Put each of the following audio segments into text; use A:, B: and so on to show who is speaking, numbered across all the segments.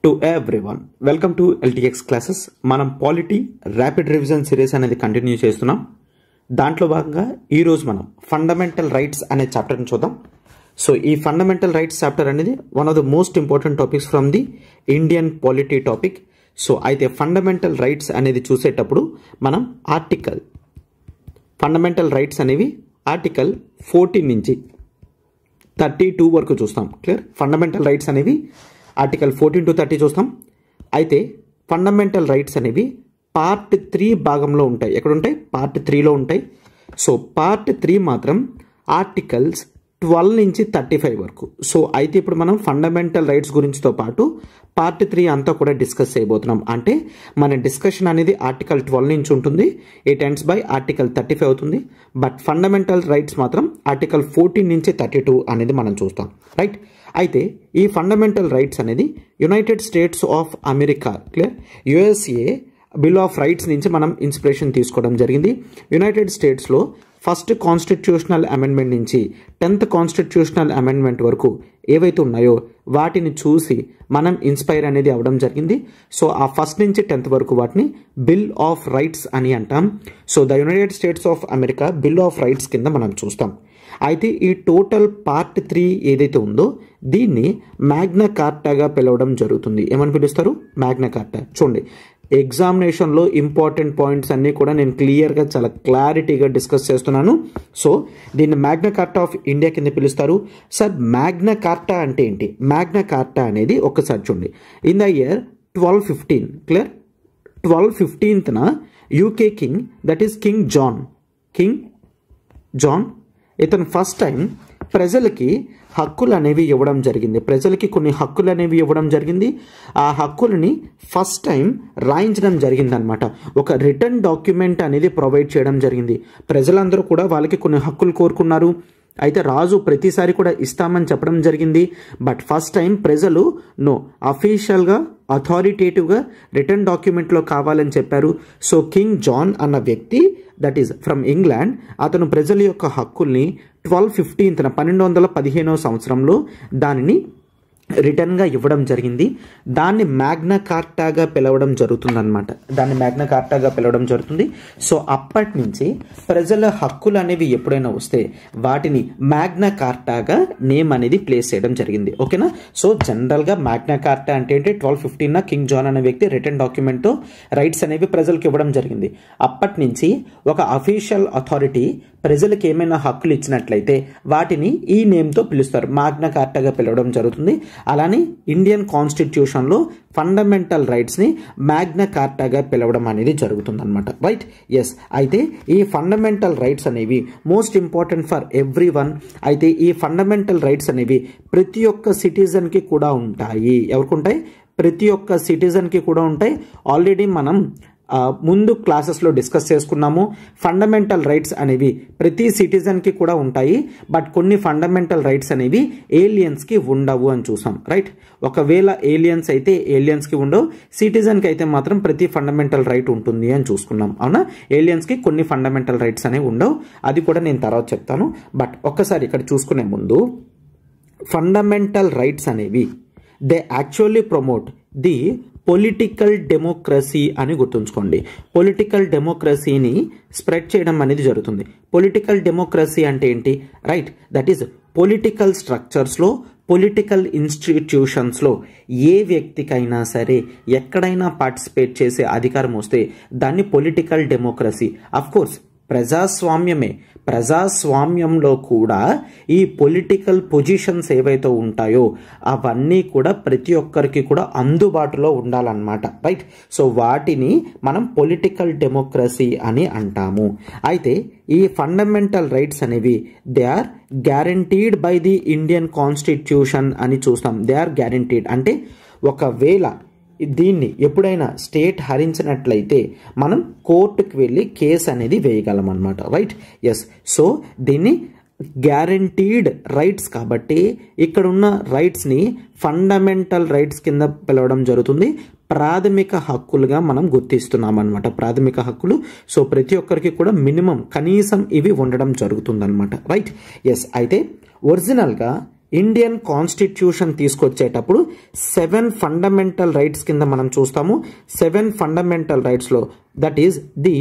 A: To everyone welcome to LTX classes. మనం polity rapid revision series అనేది continue చేస్తున్నాం. దాంట్లో భాగంగా ఈరోజు మనం ఫండమెంటల్ రైట్స్ అనే చాప్టర్ని చూద్దాం. సో ఈ ఫండమెంటల్ రైట్స్ చాప్టర్ అనేది one of the most important topics from the Indian polity topic. So అయితే ఫండమెంటల్ రైట్స్ అనేది చూసేటప్పుడు మనం ఫండమెంటల్ రైట్స్ అనేవి ఆర్టికల్ 14 నుంచి 32 వరకు చూస్తాం. క్లియర్? ఫండమెంటల్ రైట్స్ అనేవి ఆర్టికల్ 14 to 30 చూస్తాం. అయితే ఫండమెంటల్ రైట్స్ అనేవి పార్ట్ 3 భాగంలో ఉంటాయి. ఎక్కడ ఉంటాయి? పార్ట్ 3లో ఉంటాయి. సో పార్ట్ 3 మాత్రం ఆర్టికల్స్ 12 నుంచి 35 వరకు. సో అయితే ఇప్పుడు మనం ఫండమెంటల్ రైట్స్ గురించితో పాటు పార్ట్ 3 అంతా కూడా డిస్కస్ చేయబోతున్నాం. అంటే మన డిస్కషన్ అనేది ఆర్టికల్ 12 నుంచి ఉంటుంది, ఇట్ ఎండ్స్ బై ఆర్టికల్ 35 అవుతుంది. బట్ ఫండమెంటల్ రైట్స్ మాత్రం ఆర్టికల్ 14 నుంచి 32 అనేది మనం చూస్తాం. రైట్? అయితే ఈ ఫండమెంటల్ రైట్స్ అనేది United States of America, clear, USA bill of rights నుంచి మనం ఇన్స్పిరేషన్ తీసుకోవడం జరిగింది. యునైటెడ్ స్టేట్స్లో ఫస్ట్ కాన్స్టిట్యూషనల్ అమెండ్మెంట్ నుంచి 10th కాన్స్టిట్యూషనల్ అమెండ్మెంట్ వరకు ఏవైతే ఉన్నాయో వాటిని చూసి మనం ఇన్స్పైర్ అనేది అవ్వడం జరిగింది. సో ఆ ఫస్ట్ నుంచి 10th వరకు వాటిని బిల్ ఆఫ్ రైట్స్ అని అంటాం. So the United States of America bill of rights కింద మనం చూస్తాం. అయితే ఈ టోటల్ పార్ట్ 3 ఏదైతే ఉందో దీన్ని మ్యాగ్నా కార్టాగా పిలవడం జరుగుతుంది. ఏమని పిలుస్తారు? మ్యాగ్నా కార్టా. చూడండి, ఎగ్జామినేషన్లో ఇంపార్టెంట్ పాయింట్స్ అన్నీ కూడా నేను క్లియర్గా చాలా క్లారిటీగా డిస్కస్ చేస్తున్నాను. సో దీన్ని మ్యాగ్నా కార్టా ఆఫ్ ఇండియా కింద పిలుస్తారు. సార్ మ్యాగ్నా కార్టా అంటే ఏంటి? మ్యాగ్నా కార్టా అనేది ఒక్కసారి చూడండి. ఇన్ ద ఇయర్ 1215, క్లియర్, 1215న UK king, that is King John ఇతను ఫస్ట్ టైం ప్రజలకి హక్కులు అనేవి ఇవ్వడం జరిగింది. ప్రజలకి కొన్ని హక్కులు అనేవి ఇవ్వడం జరిగింది. ఆ హక్కులని ఫస్ట్ టైం రాయించడం జరిగింది అనమాట. ఒక రిటర్న్ డాక్యుమెంట్ అనేది ప్రొవైడ్ చేయడం జరిగింది. ప్రజలందరూ కూడా వాళ్ళకి కొన్ని హక్కులు కోరుకున్నారు. అయితే రాజు ప్రతిసారి కూడా ఇస్తామని చెప్పడం జరిగింది. బట్ ఫస్ట్ టైం ప్రజలు అఫీషియల్గా అథారిటేటివ్గా రిటర్న్ డాక్యుమెంట్లో కావాలని చెప్పారు. సో కింగ్ జాన్ అన్న వ్యక్తి, దట్ ఈస్ ఫ్రమ్ ఇంగ్లాండ్, అతను ప్రజల యొక్క హక్కుల్ని 1215వ సంవత్సరంలో దానిని రిటర్న్గా ఇవ్వడం జరిగింది. దాన్ని మ్యాగ్నా కార్టాగా పిలవడం జరుగుతుందన్నమాట. సో అప్పటి నుంచి ప్రజల హక్కులు అనేవి ఎప్పుడైనా వస్తే వాటిని మ్యాగ్నా కార్టాగా నేమ్ అనేది ప్లేస్ చేయడం జరిగింది. ఓకేనా? సో జనరల్గా మ్యాగ్నా కార్టా అంటే 1215న కింగ్ జాన్ అనే వ్యక్తి రిటర్న్ డాక్యుమెంట్తో రైట్స్ అనేవి ప్రజలకు ఇవ్వడం జరిగింది. అప్పటి నుంచి ఒక అఫీషియల్ అథారిటీ ప్రజలకు ఏమైనా హక్కులు ఇచ్చినట్లయితే వాటిని ఈ నేమ్తో పిలుస్తారు, మ్యాగ్నా కార్టాగా పిలవడం జరుగుతుంది. అలానే ఇండియన్ కాన్స్టిట్యూషన్లో ఫండమెంటల్ రైట్స్ని మ్యాగ్నా కార్టాగా పిలవడం అనేది జరుగుతుందన్నమాట. రైట్? ఎస్. అయితే ఈ ఫండమెంటల్ రైట్స్ అనేవి most important for every one. అయితే ఈ ఫండమెంటల్ రైట్స్ అనేవి ప్రతి ఒక్క సిటిజన్కి కూడా ఉంటాయి. ఎవరికి ఉంటాయి? ప్రతి ఒక్క సిటిజన్కి కూడా ఉంటాయి. ఆల్రెడీ మనం ముందు క్లాసెస్లో డిస్కస్ చేసుకున్నాము. ఫండమెంటల్ రైట్స్ అనేవి ప్రతి సిటిజన్కి కూడా ఉంటాయి. బట్ కొన్ని ఫండమెంటల్ రైట్స్ అనేవి ఏలియన్స్కి ఉండవు అని చూసాం. రైట్? ఒకవేళ ఏలియన్స్ అయితే ఏలియన్స్కి ఉండవు, సిటిజన్కి అయితే మాత్రం ప్రతి ఫండమెంటల్ రైట్ ఉంటుంది అని చూసుకున్నాం. అవునా? ఏలియన్స్కి కొన్ని ఫండమెంటల్ రైట్స్ అనేవి ఉండవు. అది కూడా నేను తర్వాత చెప్తాను. బట్ ఒక్కసారి ఇక్కడ చూసుకునే ముందు ఫండమెంటల్ రైట్స్ అనేవి they actually promote the political democracy అని గుర్తుంచుకోండి. పొలిటికల్ డెమోక్రసీని స్ప్రెడ్ చేయడం అనేది జరుగుతుంది. పొలిటికల్ డెమోక్రసీ అంటే ఏంటి? రైట్, దట్ ఈస్ పొలిటికల్ స్ట్రక్చర్స్లో, పొలిటికల్ ఇన్స్టిట్యూషన్స్లో ఏ వ్యక్తికైనా సరే ఎక్కడైనా పార్టిసిపేట్ చేసే అధికారం వస్తే దాన్ని పొలిటికల్ డెమోక్రసీ. అఫ్కోర్స్ ప్రజాస్వామ్యంలో కూడా ఈ పొలిటికల్ పొజిషన్స్ ఏవైతే ఉంటాయో అవన్నీ కూడా ప్రతి ఒక్కరికి కూడా అందుబాటులో ఉండాలన్నమాట. రైట్? సో వాటిని మనం పొలిటికల్ డెమోక్రసీ అని అంటాము. అయితే ఈ ఫండమెంటల్ రైట్స్ అనేవి they are guaranteed by the Indian constitution అని చూస్తాం. దే ఆర్ గ్యారంటీడ్ అంటే ఒకవేళ దీన్ని ఎప్పుడైనా స్టేట్ హరించినట్లయితే మనం కోర్టుకు వెళ్ళి కేసు అనేది వేయగలం అన్నమాట. రైట్? ఎస్. సో దీన్ని గ్యారంటీడ్ రైట్స్ కాబట్టి ఇక్కడ ఉన్న రైట్స్ని ఫండమెంటల్ రైట్స్ కింద పిలవడం జరుగుతుంది. ప్రాథమిక హక్కులుగా మనం గుర్తిస్తున్నాం అన్నమాట. ప్రాథమిక హక్కులు. సో ప్రతి ఒక్కరికి కూడా మినిమం కనీసం ఇవి ఉండడం జరుగుతుందన్నమాట. రైట్? ఎస్. అయితే ఒరిజినల్గా ఇండియన్ కాన్స్టిట్యూషన్ తీసుకొచ్చేటప్పుడు 7 ఫండమెంటల్ రైట్స్ కింద మనం చూస్తాము. 7 ఫండమెంటల్ రైట్స్లో that is the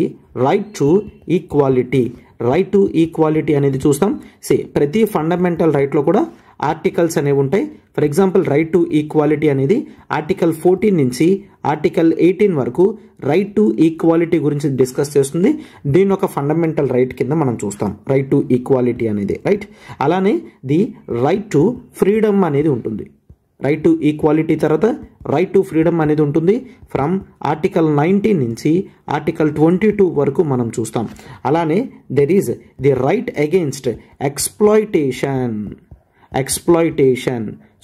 A: right to equality. Right to equality అనేది చూస్తాం. ప్రతి ఫండమెంటల్ రైట్లో కూడా ఆర్టికల్స్ అనేవి ఉంటాయి. For example right to equality అనేది ఆర్టికల్ 14 నుంచి ఆర్టికల్ 18 వరకు రైట్ టు ఈక్వాలిటీ గురించి డిస్కస్ చేస్తుంది. దీని ఒక ఫండమెంటల్ రైట్ కింద మనం చూస్తాం రైట్ టు ఈక్వాలిటీ అనేది, రైట్. అలానే ది రైట్ టు ఫ్రీడమ్ అనేది ఉంటుంది. రైట్ టు ఈక్వాలిటీ తర్వాత రైట్ టు ఫ్రీడమ్ అనేది ఉంటుంది. ఫ్రమ్ ఆర్టికల్ 19 నుంచి ఆర్టికల్ 22 వరకు మనం చూస్తాం. అలానే there is the right against exploitation.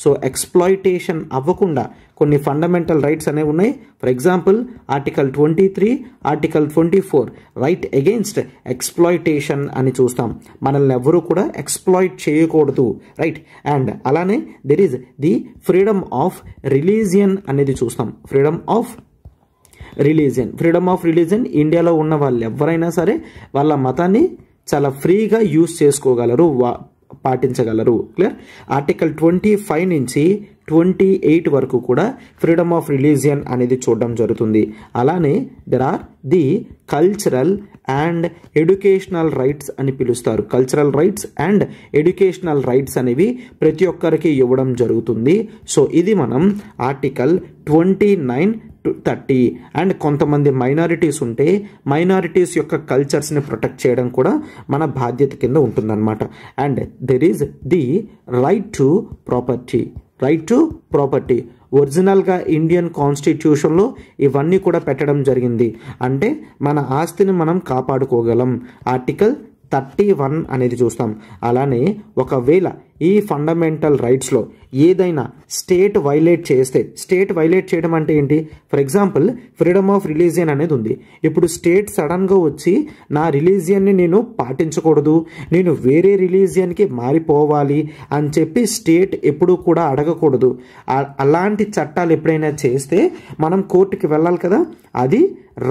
A: So exploitation అవ్వకుండా కొన్ని ఫండమెంటల్ రైట్స్ అనేవి ఉన్నాయి. For example article 23, article 24 right against exploitation అని చూస్తాం. మనల్ని ఎవరు కూడా ఎక్స్ప్లాయిట్ చేయకూడదు, రైట్. అండ్ అలానే there is the freedom of religion అనేది చూస్తాం. ఫ్రీడమ్ ఆఫ్ రిలీజియన్ ఇండియాలో ఉన్న వాళ్ళు ఎవరైనా సరే వాళ్ళ మతాన్ని చాలా ఫ్రీగా యూజ్ చేసుకోగలరు, పాటించగలరు. క్లియర్. ఆర్టికల్ 25 నుంచి 28 వరకు కూడా ఫ్రీడమ్ ఆఫ్ రిలీజియన్ అనేది చూడడం జరుగుతుంది. అలానే there are the cultural and educational rights అని పిలుస్తారు. Cultural rights and educational rights అనేవి ప్రతి ఒక్కరికి ఇవ్వడం జరుగుతుంది. సో ఇది మనం ఆర్టికల్ 29 to 30. అండ్ కొంతమంది మైనారిటీస్ ఉంటే మైనారిటీస్ యొక్క కల్చర్స్ని ప్రొటెక్ట్ చేయడం కూడా మన బాధ్యత కింద ఉంటుందన్నమాట. And there is the right to property. ఒరిజినల్గా ఇండియన్ కాన్స్టిట్యూషన్లో ఇవన్నీ కూడా పెట్టడం జరిగింది. అంటే మన ఆస్తిని మనం కాపాడుకోగలం. ఆర్టికల్ 31 అనేది చూస్తాం. అలానే ఒకవేళ ఈ ఫండమెంటల్ రైట్స్లో ఏదైనా స్టేట్ వైలేట్ చేస్తే, స్టేట్ వైలేట్ చేయడం అంటే ఏంటి? For example freedom of religion అనేది ఉంది. ఇప్పుడు స్టేట్ సడన్గా వచ్చి నా రిలీజియన్ని నేను పాటించకూడదు, నేను వేరే రిలీజియన్కి మారిపోవాలి అని చెప్పి స్టేట్ ఎప్పుడూ కూడా అడగకూడదు. అలాంటి చట్టాలు ఎప్పుడైనా చేస్తే మనం కోర్టుకి వెళ్ళాలి కదా. అది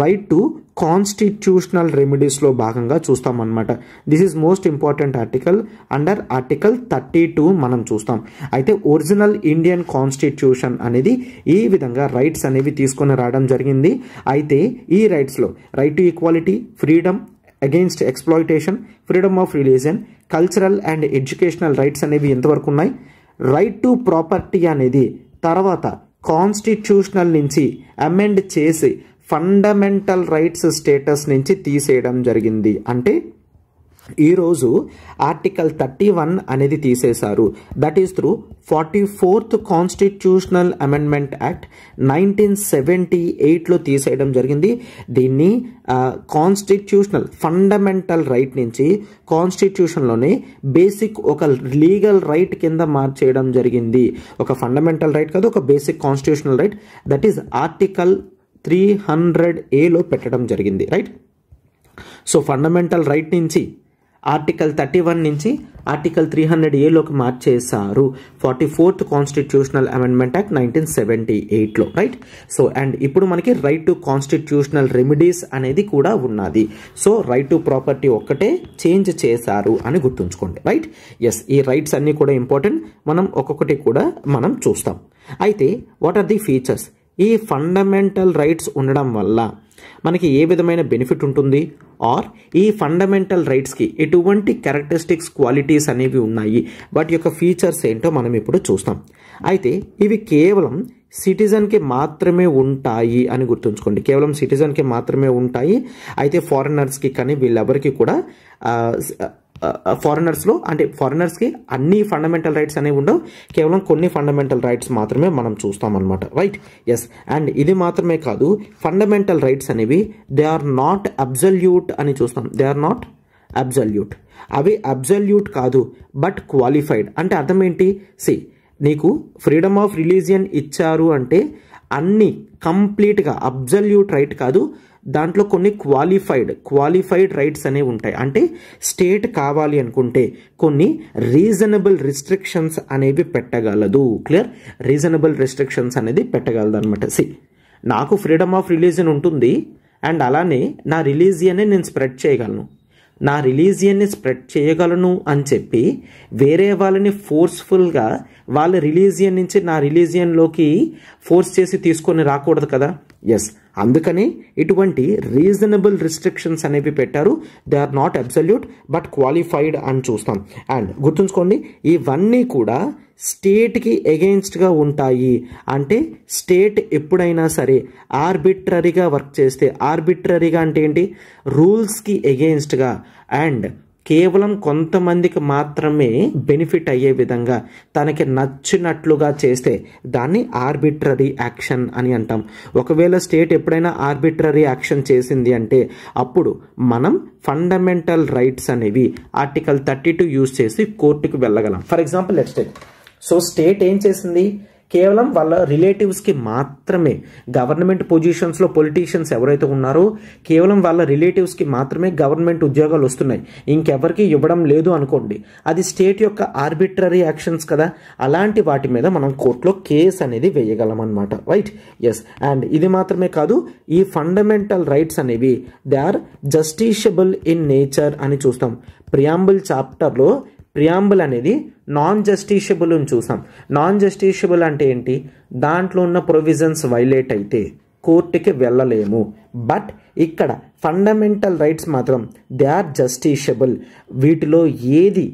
A: రైట్ టు కాన్స్టిట్యూషనల్ రెమెడీస్లో భాగంగా చూస్తామన్నమాట. This is most important article. Under article 32 మనం చూస్తాం. అయితే ఒరిజినల్ ఇండియన్ కాన్స్టిట్యూషన్ అనేది ఈ విధంగా రైట్స్ అనేవి తీసుకొని రావడం జరిగింది. అయితే ఈ రైట్స్లో right to equality, freedom against exploitation, freedom of religion, cultural and educational rights అనేవి ఎంతవరకు ఉన్నాయి? రైట్ టు ప్రాపర్టీ అనేది తర్వాత కాన్స్టిట్యూషనల్ నుంచి అమెండ్ చేసి ఫండమెంటల్ రైట్స్ స్టేటస్ నుంచి తీసేయడం జరిగింది. అంటే ఈరోజు ఆర్టికల్ 31 అనేది తీసేశారు. That is through 44th constitutional amendment act 1978లో తీసేయడం జరిగింది. దీన్ని కాన్స్టిట్యూషనల్ ఫండమెంటల్ రైట్ నుంచి కాన్స్టిట్యూషన్లోనే బేసిక్ ఒక లీగల్ రైట్ కింద మార్చేయడం జరిగింది. ఒక ఫండమెంటల్ రైట్ కాదు, ఒక basic constitutional right. That is article 300A పెట్టడం జరిగింది, రైట్. సో ఫండమెంటల్ రైట్ నుంచి ఆర్టికల్ 31 నుంచి ఆర్టికల్ 300A మార్చేశారు 44th కాన్స్టిట్యూషనల్ అమెండ్మెంట్ యాక్ట్ 1978లో, రైట్. సో అండ్ ఇప్పుడు మనకి రైట్ టు కాన్స్టిట్యూషనల్ రెమెడీస్ అనేది కూడా ఉన్నది. సో రైట్ టు ప్రాపర్టీ ఒక్కటే చేంజ్ చేశారు అని గుర్తుంచుకోండి, రైట్. ఎస్, ఈ రైట్స్ అన్నీ కూడా ఇంపార్టెంట్. మనం ఒక్కొక్కటి కూడా మనం చూస్తాం. అయితే వాట్ ఆర్ ది ఫీచర్స్? ఈ ఫండమెంటల్ రైట్స్ ఉండడం వల్ల మనకి ఏ విధమైన బెనిఫిట్ ఉంటుంది, ఆర్ ఈ ఫండమెంటల్ రైట్స్కి ఎటువంటి క్యారెక్టరిస్టిక్స్, క్వాలిటీస్ అనేవి ఉన్నాయి, వాటి యొక్క ఫీచర్స్ ఏంటో మనం ఇప్పుడు చూస్తాం. అయితే ఇవి కేవలం సిటిజన్కి మాత్రమే ఉంటాయి అని గుర్తుంచుకోండి. కేవలం సిటిజన్కి మాత్రమే ఉంటాయి. అయితే ఫారినర్స్కి కానీ వీళ్ళెవరికి కూడా ఫారినర్స్కి అన్ని ఫండమెంటల్ రైట్స్ అనేవి ఉండవు. కేవలం కొన్ని ఫండమెంటల్ రైట్స్ మాత్రమే మనం చూస్తామన్నమాట, రైట్. ఎస్, అండ్ ఇది మాత్రమే కాదు, ఫండమెంటల్ రైట్స్ అనేవి దే ఆర్ నాట్ అబ్సల్యూట్ అని చూస్తాం. They are not absolute. అవి అబ్సల్యూట్ కాదు, బట్ క్వాలిఫైడ్. అంటే అర్థం ఏంటి? నీకు ఫ్రీడమ్ ఆఫ్ రిలీజియన్ ఇచ్చారు అంటే అన్ని కంప్లీట్గా అబ్సల్యూట్ రైట్ కాదు, దాంట్లో కొన్ని క్వాలిఫైడ్ రైట్స్ అనేవి ఉంటాయి. అంటే స్టేట్ కావాలి అనుకుంటే కొన్ని రీజనబుల్ రిస్ట్రిక్షన్స్ అనేవి పెట్టగలదు. క్లియర్? రీజనబుల్ రిస్ట్రిక్షన్స్ అనేది పెట్టగలదు అనమాట. నాకు ఫ్రీడమ్ ఆఫ్ రిలీజియన్ ఉంటుంది, అండ్ అలానే నా రిలీజియన్ని నేను స్ప్రెడ్ చేయగలను. నా రిలీజియన్ని స్ప్రెడ్ చేయగలను అని చెప్పి వేరే వాళ్ళని ఫోర్స్ఫుల్గా వాళ్ళ రిలీజియన్ నుంచి నా రిలీజియన్లోకి ఫోర్స్ చేసి తీసుకొని రాకూడదు కదా. ఎస్, అందుకని ఇటువంటి రీజనబుల్ రిస్ట్రిక్షన్స్ అనేవి పెట్టారు. They are not absolute but qualified అని చూస్తాం. అండ్ గుర్తుంచుకోండి, ఇవన్నీ కూడా స్టేట్కి ఎగెయిన్స్ట్గా ఉంటాయి. అంటే స్టేట్ ఎప్పుడైనా సరే ఆర్బిట్రరీగా వర్క్ చేస్తే, ఆర్బిట్రరీగా అంటే ఏంటి, రూల్స్కి ఎగెయిన్స్ట్గా అండ్ కేవలం కొంతమందికి మాత్రమే బెనిఫిట్ అయ్యే విధంగా తనకి నచ్చినట్లుగా చేస్తే దాన్ని ఆర్బిట్రరీ యాక్షన్ అని అంటాం. ఒకవేళ స్టేట్ ఎప్పుడైనా ఆర్బిట్రరీ యాక్షన్ చేసింది అంటే అప్పుడు మనం ఫండమెంటల్ రైట్స్ అనేవి ఆర్టికల్ 32 యూజ్ చేసి కోర్టుకు వెళ్ళగలం. For example let's take, so state ఏం చేసింది, కేవలం వాళ్ళ రిలేటివ్స్కి మాత్రమే, గవర్నమెంట్ పొజిషన్స్లో పొలిటీషియన్స్ ఎవరైతే ఉన్నారో కేవలం వాళ్ళ రిలేటివ్స్కి మాత్రమే గవర్నమెంట్ ఉద్యోగాలు వస్తున్నాయి, ఇంకెవరికి ఇవ్వడం లేదు అనుకోండి, అది స్టేట్ యొక్క ఆర్బిట్రరీ యాక్షన్స్ కదా. అలాంటి వాటి మీద మనం కోర్టులో కేసు అనేది వేయగలం అనమాట. Right, yes. అండ్ ఇది మాత్రమే కాదు, ఈ ఫండమెంటల్ రైట్స్ అనేవి they are justiciable in nature అని చూస్తాం. ప్రియాంబుల్ చాప్టర్లో ప్రియాంబుల్ అనేది నాన్ జస్టిషియబుల్ అని చూసాం. నాన్ జస్టిషియబుల్ అంటే ఏంటి, దాంట్లో ఉన్న ప్రొవిజన్స్ వైలేట్ అయితే కోర్టుకి వెళ్ళలేము. బట్ ఇక్కడ ఫండమెంటల్ రైట్స్ మాత్రం దే ఆర్ జస్టిషియబుల్. వీటిలో ఏది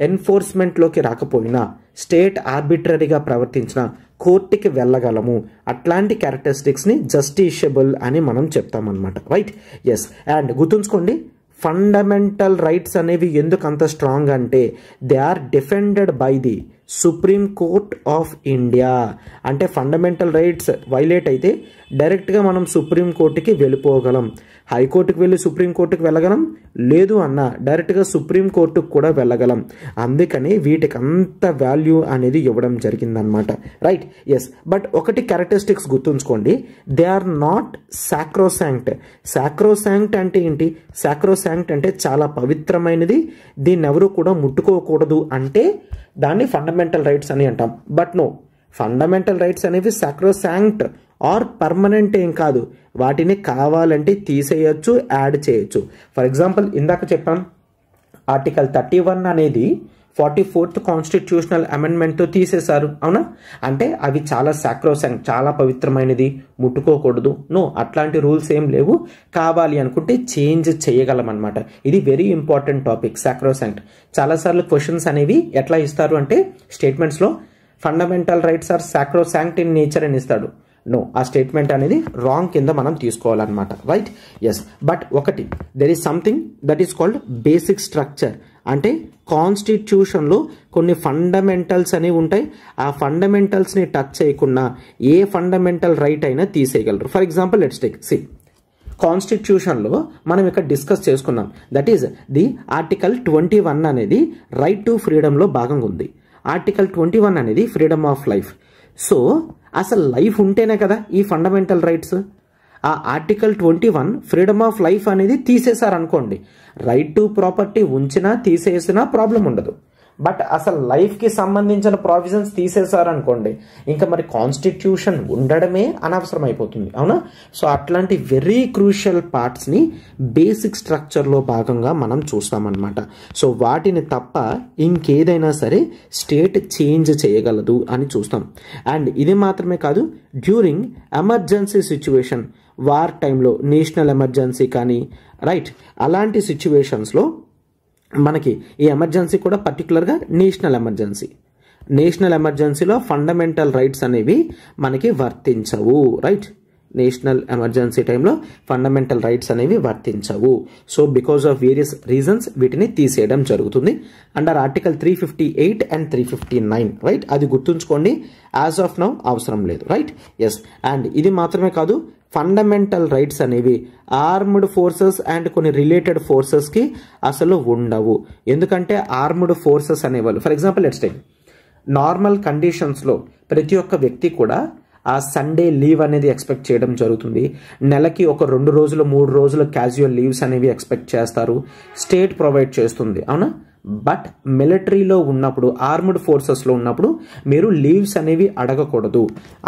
A: ఎన్ఫోర్స్మెంట్లోకి రాకపోయినా, స్టేట్ ఆర్బిట్రరీగా ప్రవర్తించినా కోర్టుకి వెళ్ళగలము. అట్లాంటి క్యారెక్టరిస్టిక్స్ని జస్టిషియబుల్ అని మనం చెప్తామన్నమాట. Right, yes. అండ్ గుర్తుంచుకోండి, ఫండమెంటల్ రైట్స్ అనేవి ఎందుకు అంత స్ట్రాంగ్ అంటే they are defended by the Supreme Court of India. అంటే ఫండమెంటల్ రైట్స్ వైలేట్ అయితే డైరెక్ట్గా మనం సుప్రీం కోర్టుకి వెళ్ళిపోగలం. హైకోర్టుకి వెళ్ళి సుప్రీం కోర్టుకి వెళ్ళగలం, లేదు అన్న డైరెక్ట్గా సుప్రీం కోర్టుకు కూడా వెళ్ళగలం. అందుకని వీటికి అంత వాల్యూ అనేది ఇవ్వడం జరిగిందనమాట. Right, yes. బట్ ఒకటి క్యారెక్టరిస్టిక్స్ గుర్తుంచుకోండి, they are not sacrosanct. Sacrosanct అంటే ఏంటి, సాక్రోసాంక్ట్ అంటే చాలా పవిత్రమైనది, దీన్ని ఎవరు కూడా ముట్టుకోకూడదు అంటే దాన్ని ఫండమెంటల్ రైట్స్ అని అంటాం. బట్ నో, ఫండమెంటల్ రైట్స్ అనేవి సాక్రోసాంక్ట్ ఆర్ పర్మనెంట్ ఏం కాదు, వాటిని కావాలంటే తీసేయచ్చు, యాడ్ చేయొచ్చు. ఫర్ ఎగ్జాంపుల్ ఇందాక చెప్పాం, ఆర్టికల్ 31 అనేది 44th కాన్స్టిట్యూషనల్ అమెండ్మెంట్తో తీసేశారు, అవునా? అంటే అవి చాలా సాక్రోసాంక్ట్, చాలా పవిత్రమైనది, ముట్టుకోకూడదు. నో, అట్లాంటి రూల్స్ ఏం లేవు. కావాలి అనుకుంటే చేంజ్ చేయగలం అనమాట. ఇది వెరీ ఇంపార్టెంట్ టాపిక్, సాక్రోసాంక్ట్. చాలాసార్లు క్వశ్చన్స్ అనేవి ఎట్లా ఇస్తారు అంటే స్టేట్మెంట్స్లో fundamental rights are sacrosanct in nature అని ఇస్తాడు. నో, ఆ స్టేట్మెంట్ అనేది రాంగ్ కింద మనం తీసుకోవాలన్నమాట. Right, yes. బట్ ఒకటి, there is something that is called basic structure. అంటే కాన్స్టిట్యూషన్లో కొన్ని ఫండమెంటల్స్ అనేవి ఉంటాయి. ఆ ఫండమెంటల్స్ని టచ్ చేయకుండా ఏ ఫండమెంటల్ రైట్ అయినా తీసేయగలరు. For example let's take, C, కాన్స్టిట్యూషన్లో మనం ఇక్కడ డిస్కస్ చేసుకున్నాం, దట్ ఈస్ ది ఆర్టికల్ 21 అనేది రైట్ టు ఫ్రీడమ్లో భాగంగా ఉంది. ఆర్టికల్ 21 అనేది ఫ్రీడమ్ ఆఫ్ లైఫ్. సో అసలు లైఫ్ ఉంటేనే కదా ఈ ఫండమెంటల్ రైట్స్. ఆ ఆర్టికల్ 21 ఫ్రీడమ్ ఆఫ్ లైఫ్ అనేది తీసేశారనుకోండి, రైట్ టు ప్రాపర్టీ ఉంచినా తీసేసినా ప్రాబ్లం ఉండదు. బట్ అసలు లైఫ్కి సంబంధించిన ప్రావిజన్స్ తీసేశారనుకోండి, ఇంకా మరి కాన్స్టిట్యూషన్ ఉండడమే అనవసరం అయిపోతుంది, అవునా? సో అట్లాంటి వెరీ క్రూషియల్ పార్ట్స్ని బేసిక్ స్ట్రక్చర్లో భాగంగా మనం చూస్తామన్నమాట. సో వాటిని తప్ప ఇంకేదైనా సరే స్టేట్ చేంజ్ చేయగలదు అని చూస్తాం. అండ్ ఇది మాత్రమే కాదు, డ్యూరింగ్ ఎమర్జెన్సీ సిచ్యువేషన్, వార్ టైంలో, నేషనల్ ఎమర్జెన్సీ కానీ, రైట్, అలాంటి సిచ్యువేషన్స్లో మనకి ఈ ఎమర్జెన్సీ కూడా పర్టికులర్గా నేషనల్ ఎమర్జెన్సీ. నేషనల్ ఎమర్జెన్సీలో ఫండమెంటల్ రైట్స్ అనేవి మనకి వర్తించవు. రైట్, నేషనల్ ఎమర్జెన్సీ టైంలో ఫండమెంటల్ రైట్స్ అనేవి వర్తించవు. So because of various reasons వీటిని తీసేయడం జరుగుతుంది అండర్ ఆర్టికల్ 358 అండ్ 359. రైట్, అది గుర్తుంచుకోండి. యాజ్ ఆఫ్ నౌ అవసరం లేదు. Right, yes. అండ్ ఇది మాత్రమే కాదు, ఫండమెంటల్ రైట్స్ అనేవి ఆర్మ్డ్ ఫోర్సెస్ అండ్ కొన్ని రిలేటెడ్ ఫోర్సెస్కి అసలు ఉండవు. ఎందుకంటే ఆర్మ్డ్ ఫోర్సెస్ అనేవాళ్ళు, for example let's take, normal కండిషన్స్లో ప్రతి ఒక్క వ్యక్తి కూడా ఆ సండే లీవ్ అనేది ఎక్స్పెక్ట్ చేయడం జరుగుతుంది. నెలకి ఒక 2 రోజులు 3 రోజులు క్యాజువల్ లీవ్స్ అనేవి ఎక్స్పెక్ట్ చేస్తారు, స్టేట్ ప్రొవైడ్ చేస్తుంది, అవునా? బట్ మిలిటరీలో ఉన్నప్పుడు, ఆర్మ్డ్ ఫోర్సెస్లో ఉన్నప్పుడు మీరు లీవ్స్ అనేవి అడగకూడదు.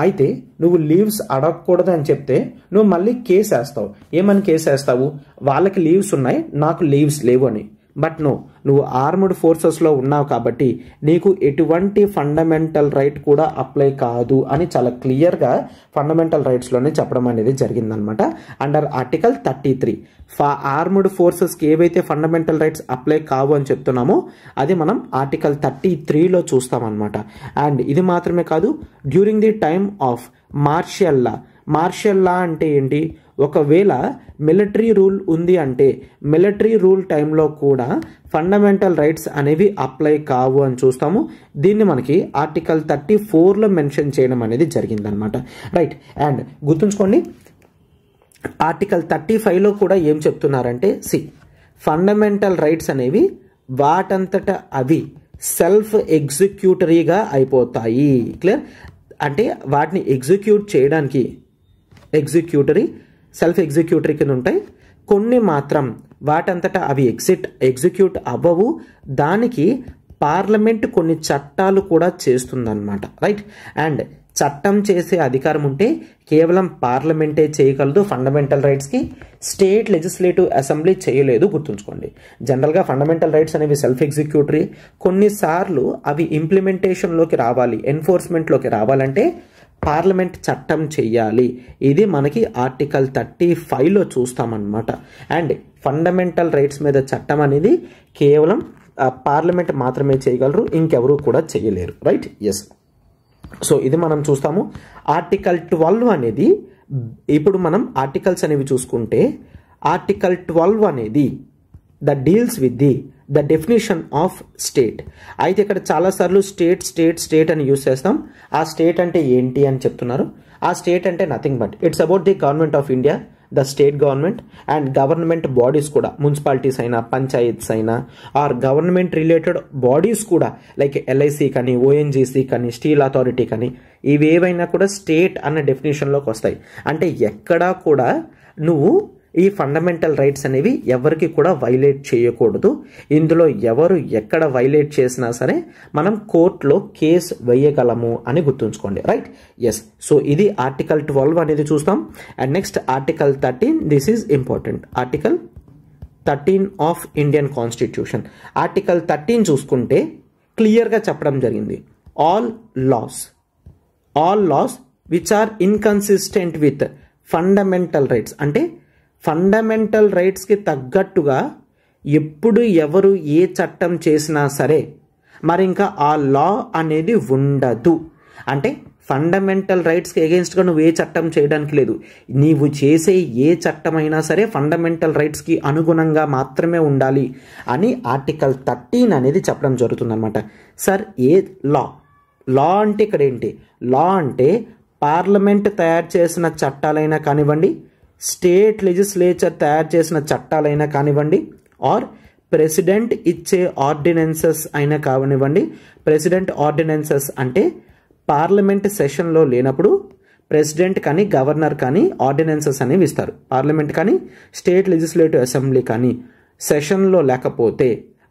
A: అయితే నువ్వు లీవ్స్ అడగకూడదు అని చెప్తే నువ్వు మళ్ళీ కేసు వేస్తావు. ఏమని కేసు వేస్తావు? వాళ్ళకి లీవ్స్ ఉన్నాయి, నాకు లీవ్స్ లేవు అని. బట్ నువ్వు ఆర్మ్డ్ ఫోర్సెస్లో ఉన్నావు కాబట్టి నీకు ఎటువంటి ఫండమెంటల్ రైట్ కూడా అప్లై కాదు అని చాలా క్లియర్గా ఫండమెంటల్ రైట్స్లోనే చెప్పడం అనేది జరిగిందనమాట. అండర్ ఆర్టికల్ 33 ఆర్మ్డ్ ఫోర్సెస్కి ఏవైతే ఫండమెంటల్ రైట్స్ అప్లై కావు అని చెప్తున్నామో అది మనం ఆర్టికల్ 33లో చూస్తామన్నమాట. అండ్ ఇది మాత్రమే కాదు, during the time of martial law. Martial law అంటే ఏంటి? ఒకవేళ మిలిటరీ రూల్ ఉంది అంటే మిలిటరీ రూల్ టైంలో కూడా ఫండమెంటల్ రైట్స్ అనేవి అప్లై కావు అని చూస్తాము. దీన్ని మనకి ఆర్టికల్ 34లో మెన్షన్ చేయడం అనేది జరిగిందనమాట. రైట్. అండ్ గుర్తుంచుకోండి, ఆర్టికల్ 35లో కూడా ఏం చెప్తున్నారంటే ఫండమెంటల్ రైట్స్ అనేవి వాటంతట అవి సెల్ఫ్ ఎగ్జిక్యూటరీగా అయిపోతాయి. క్లియర్? అంటే వాటిని ఎగ్జిక్యూట్ చేయడానికి సెల్ఫ్ ఎగ్జిక్యూటరీ కింద ఉంటాయి. కొన్ని మాత్రం వాటంతటా అవి ఎగ్జిక్యూట్ అవ్వవు. దానికి పార్లమెంట్ కొన్ని చట్టాలు కూడా చేస్తుందన్నమాట. రైట్. అండ్ చట్టం చేసే అధికారం ఉంటే కేవలం పార్లమెంటే చేయగలదు ఫండమెంటల్ రైట్స్కి. స్టేట్ లెజిస్లేటివ్ అసెంబ్లీ చేయలేదు, గుర్తుంచుకోండి. జనరల్గా ఫండమెంటల్ రైట్స్ అనేవి సెల్ఫ్ ఎగ్జిక్యూటరీ. కొన్నిసార్లు అవి ఇంప్లిమెంటేషన్లోకి రావాలి, ఎన్ఫోర్స్మెంట్లోకి రావాలంటే పార్లమెంట్ చట్టం చెయ్యాలి. ఇది మనకి ఆర్టికల్ 35లో చూస్తామన్నమాట. అండ్ ఫండమెంటల్ రైట్స్ మీద చట్టం అనేది కేవలం పార్లమెంట్ మాత్రమే చేయగలరు, ఇంకెవరూ కూడా చేయలేరు. రైట్. ఎస్. సో ఇది మనం చూస్తాము. ఆర్టికల్ 12 అనేది, ఇప్పుడు మనం ఆర్టికల్స్ అనేవి చూసుకుంటే ఆర్టికల్ 12 అనేది deals with the definition of state. అయితే ఇక్కడ చాలాసార్లు స్టేట్ అని యూజ్ చేస్తాం. ఆ స్టేట్ అంటే ఏంటి అని చెప్తున్నారు. ఆ స్టేట్ అంటే nothing but it's about the government of India, the state government and government bodies కూడా, మున్సిపాలిటీస్ అయినా పంచాయత్స్ అయినా ఆర్ గవర్నమెంట్ రిలేటెడ్ బాడీస్ కూడా లైక్ ఎల్ఐసి కానీ, ఓఎన్జీసీ కానీ, స్టీల్ అథారిటీ కానీ, ఇవేవైనా కూడా స్టేట్ అన్న డెఫినేషన్లోకి వస్తాయి. అంటే ఎక్కడా కూడా నువ్వు ఈ ఫండమెంటల్ రైట్స్ అనేవి ఎవరికి కూడా వైలేట్ చేయకూడదు. ఇందులో ఎవరు ఎక్కడ వైలేట్ చేసినా సరే మనం కోర్టులో కేసు వేయగలము అని గుర్తుంచుకోండి. రైట్. ఎస్. సో ఇది ఆర్టికల్ 12 అనేది చూస్తాం. And next article 13. This is important. Article 13 of Indian కాన్స్టిట్యూషన్. ఆర్టికల్ 13 చూసుకుంటే క్లియర్గా చెప్పడం జరిగింది, all laws which are inconsistent with fundamental rights. అంటే ఫండమెంటల్ రైట్స్కి తగ్గట్టుగా ఎప్పుడు ఎవరు ఏ చట్టం చేసినా సరే మరి ఇంకా ఆ లా అనేది ఉండదు. అంటే ఫండమెంటల్ రైట్స్కి ఎగెన్స్ట్గా నువ్వు ఏ చట్టం చేయడానికి లేదు. నీవు చేసే ఏ చట్టమైనా సరే ఫండమెంటల్ రైట్స్కి అనుగుణంగా మాత్రమే ఉండాలి అని ఆర్టికల్ 13 అనేది చెప్పడం జరుగుతుందన్నమాట. సార్ ఏ లా అంటే ఇక్కడ ఏంటి? లా అంటే పార్లమెంట్ తయారు చేసిన చట్టాలైనా కానివ్వండి, స్టేట్ లెజిస్లేచర్ తయారు చేసిన చట్టాలైనా కానివ్వండి, ఆర్ ప్రెసిడెంట్ ఇచ్చే ఆర్డినెన్సెస్ అయినా కానివ్వండి. ప్రెసిడెంట్ ఆర్డినెన్సెస్ అంటే పార్లమెంట్ సెషన్లో లేనప్పుడు ప్రెసిడెంట్ కానీ గవర్నర్ కానీ ఆర్డినెన్సెస్ అనేవి ఇస్తారు. పార్లమెంట్ కానీ స్టేట్ లెజిస్లేటివ్ అసెంబ్లీ కానీ సెషన్లో లేకపోతే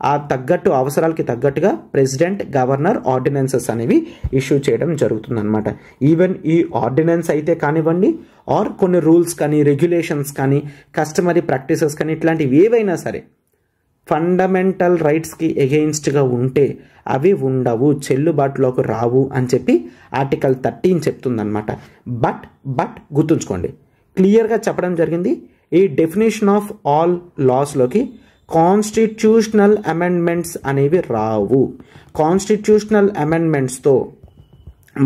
A: ఆ తగ్గట్టు అవసరాలకి తగ్గట్టుగా ప్రెసిడెంట్, గవర్నర్ ఆర్డినెన్సెస్ అనేవి ఇష్యూ చేయడం జరుగుతుందన్నమాట. ఈవెన్ ఈ ఆర్డినెన్స్ అయితే కానివ్వండి, ఆర్ కొన్ని రూల్స్ కానీ, రెగ్యులేషన్స్ కానీ, కస్టమరీ ప్రాక్టీసెస్ కానీ, ఇట్లాంటివి ఏవైనా సరే ఫండమెంటల్ రైట్స్కి ఎగెయిన్స్ట్గా ఉంటే అవి ఉండవు, చెల్లుబాటులోకి రావు అని చెప్పి ఆర్టికల్ 13 చెప్తుందన్నమాట. బట్ గుర్తుంచుకోండి, క్లియర్గా చెప్పడం జరిగింది, ఈ డెఫినేషన్ ఆఫ్ ఆల్ లాస్లోకి కాన్స్టిట్యూషనల్ అమెండ్మెంట్స్ అనేవి రావు. కాన్స్టిట్యూషనల్ అమెండ్మెంట్స్తో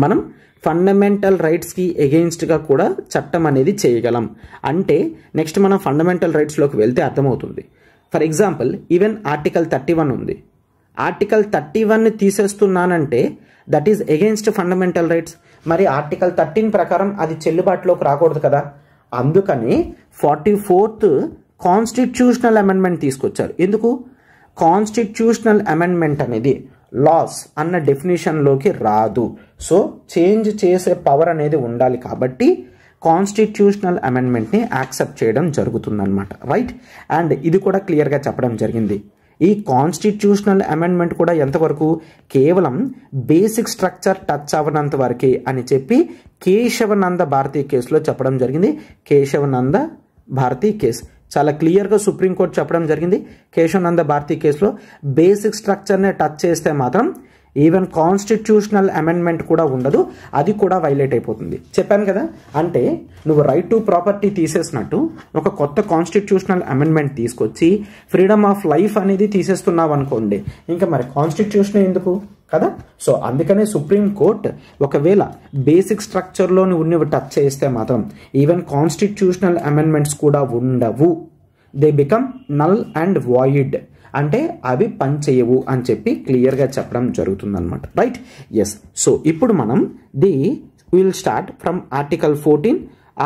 A: మనం ఫండమెంటల్ రైట్స్కి ఎగెయిన్స్ట్గా కూడా చట్టం అనేది చేయగలం. అంటే నెక్స్ట్ మనం ఫండమెంటల్ రైట్స్లోకి వెళ్తే అర్థమవుతుంది. ఫర్ ఎగ్జాంపుల్, ఈవెన్ ఆర్టికల్ 31 ఉంది. ఆర్టికల్ 31ని తీసేస్తున్నానంటే that is against fundamental rights. మరి ఆర్టికల్ 13 ప్రకారం అది చెల్లుబాటులోకి రాకూడదు కదా. అందుకని 44th కాన్స్టిట్యూషనల్ అమెండ్మెంట్ తీసుకొచ్చారు. ఎందుకు? కాన్స్టిట్యూషనల్ అమెండ్మెంట్ అనేది లాస్ అన్న డెఫినేషన్లోకి రాదు. సో చేంజ్ చేసే పవర్ అనేది ఉండాలి కాబట్టి కాన్స్టిట్యూషనల్ అమెండ్మెంట్ని యాక్సెప్ట్ చేయడం జరుగుతుందన్నమాట. రైట్. అండ్ ఇది కూడా క్లియర్గా చెప్పడం జరిగింది. ఈ కాన్స్టిట్యూషనల్ అమెండ్మెంట్ కూడా ఎంతవరకు, కేవలం బేసిక్ స్ట్రక్చర్ టచ్ అవ్వనంత వరకే అని చెప్పి కేశవనంద భారతి కేసులో చెప్పడం జరిగింది. కేశవనంద భారతి కేసు చాలా క్లియర్గా సుప్రీంకోర్టు చెప్పడం జరిగింది. కేశవనంద భారతి కేసులో బేసిక్ స్ట్రక్చర్నే టచ్ చేస్తే మాత్రం ఈవెన్ కాన్స్టిట్యూషనల్ అమెండ్మెంట్ కూడా ఉండదు, అది కూడా వైలేట్ అయిపోతుంది. చెప్పాను కదా, అంటే నువ్వు రైట్ టు ప్రాపర్టీ తీసేసినట్టు ఒక కొత్త కాన్స్టిట్యూషనల్ అమెండ్మెంట్ తీసుకొచ్చి ఫ్రీడమ్ ఆఫ్ లైఫ్ అనేది తీసేస్తున్నావు అనుకోండి, ఇంకా మరి కాన్స్టిట్యూషన్ ఎందుకు కదా. సో అందుకనే సుప్రీంకోర్టు ఒకవేళ బేసిక్ స్ట్రక్చర్లో నువ్వు టచ్ చేస్తే మాత్రం ఈవెన్ కాన్స్టిట్యూషనల్ అమెండ్మెంట్స్ కూడా ఉండవు, they become null and void, అంటే అవి పనిచేయవు అని చెప్పి క్లియర్గా చెప్పడం జరుగుతుందన్నమాట. Right, yes. సో ఇప్పుడు మనం will start from article 14.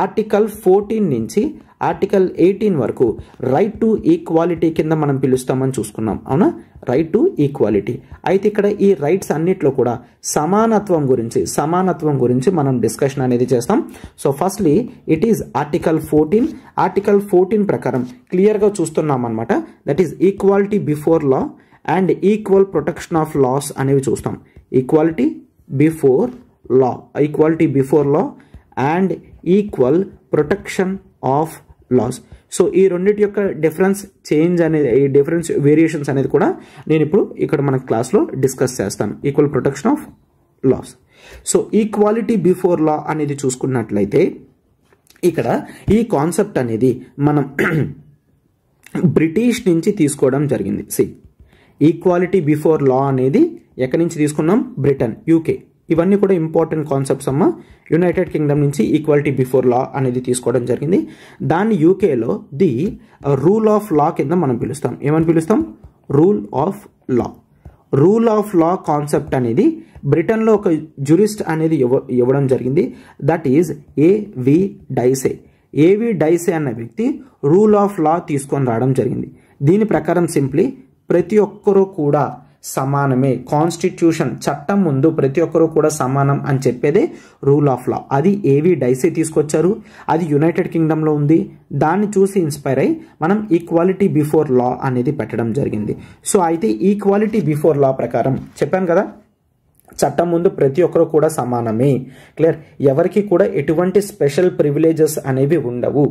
A: Article 14 నుంచి ఆర్టికల్ 18 వరకు రైట్ టు ఈక్వాలిటీ కింద మనం పిలుస్తామని చూసుకున్నాం, అవునా. Right to equality. అయితే ఇక్కడ ఈ రైట్స్ అన్నిట్లో కూడా సమానత్వం గురించి మనం డిస్కషన్ అనేది చేస్తాం. So firstly it is article 14. Article 14 ప్రకారం క్లియర్గా చూస్తున్నాం అనమాట. That is equality before law and equal protection of laws అనేవి చూస్తాం. Equality before law and equal protection of laws. So ఈ రెండింటి యొక్క డిఫరెన్స్ వేరియేషన్స్ అనేది కూడా నేను ఇప్పుడు ఇక్కడ మన క్లాస్లో డిస్కస్ చేస్తాను. Equal protection of laws. So equality before law అనేది చూసుకున్నట్లయితే ఇక్కడ ఈ కాన్సెప్ట్ అనేది మనం బ్రిటిష్ నుంచి తీసుకోవడం జరిగింది. ఈక్వాలిటీ బిఫోర్ లా అనేది ఎక్కడి నుంచి తీసుకున్నాం, బ్రిటన్, యూకే. ఇవన్నీ కూడా ఇంపార్టెంట్ కాన్సెప్ట్స్ అమ్మ. యునైటెడ్ కింగ్డమ్ నుంచి ఈక్వాలిటీ బిఫోర్ లా అనేది తీసుకోవడం జరిగింది. దాన్ని యూకేలో ది రూల్ ఆఫ్ లా కింద మనం పిలుస్తాం. ఏమని పిలుస్తాం, rule of law. Rule of law concept అనేది బ్రిటన్లో ఒక జురిస్ట్ అనేది ఇవ్వడం జరిగింది. దట్ ఈజ్ ఏవి డైసే. ఏవి డైసే అన్న వ్యక్తి రూల్ ఆఫ్ లా తీసుకొని రావడం జరిగింది. దీని ప్రకారం సింప్లీ ప్రతి ఒక్కరూ కూడా సమానమే, కాన్స్టిట్యూషన్ చట్టం ముందు ప్రతి ఒక్కరూ కూడా సమానం అని చెప్పేదే రూల్ ఆఫ్ లా. అది ఏవి డైసే తీసుకొచ్చారు, అది యునైటెడ్ కింగ్డమ్లో ఉంది. దాన్ని చూసి ఇన్స్పైర్ అయ్యి మనం ఈక్వాలిటీ బిఫోర్ లా అనేది పెట్టడం జరిగింది. సో అయితే ఈక్వాలిటీ బిఫోర్ లా ప్రకారం చెప్పాను కదా, చట్టం ముందు ప్రతి ఒక్కరు కూడా సమానమే. క్లియర్, ఎవరికి కూడా ఎటువంటి స్పెషల్ ప్రివిలేజెస్ అనేవి ఉండవు.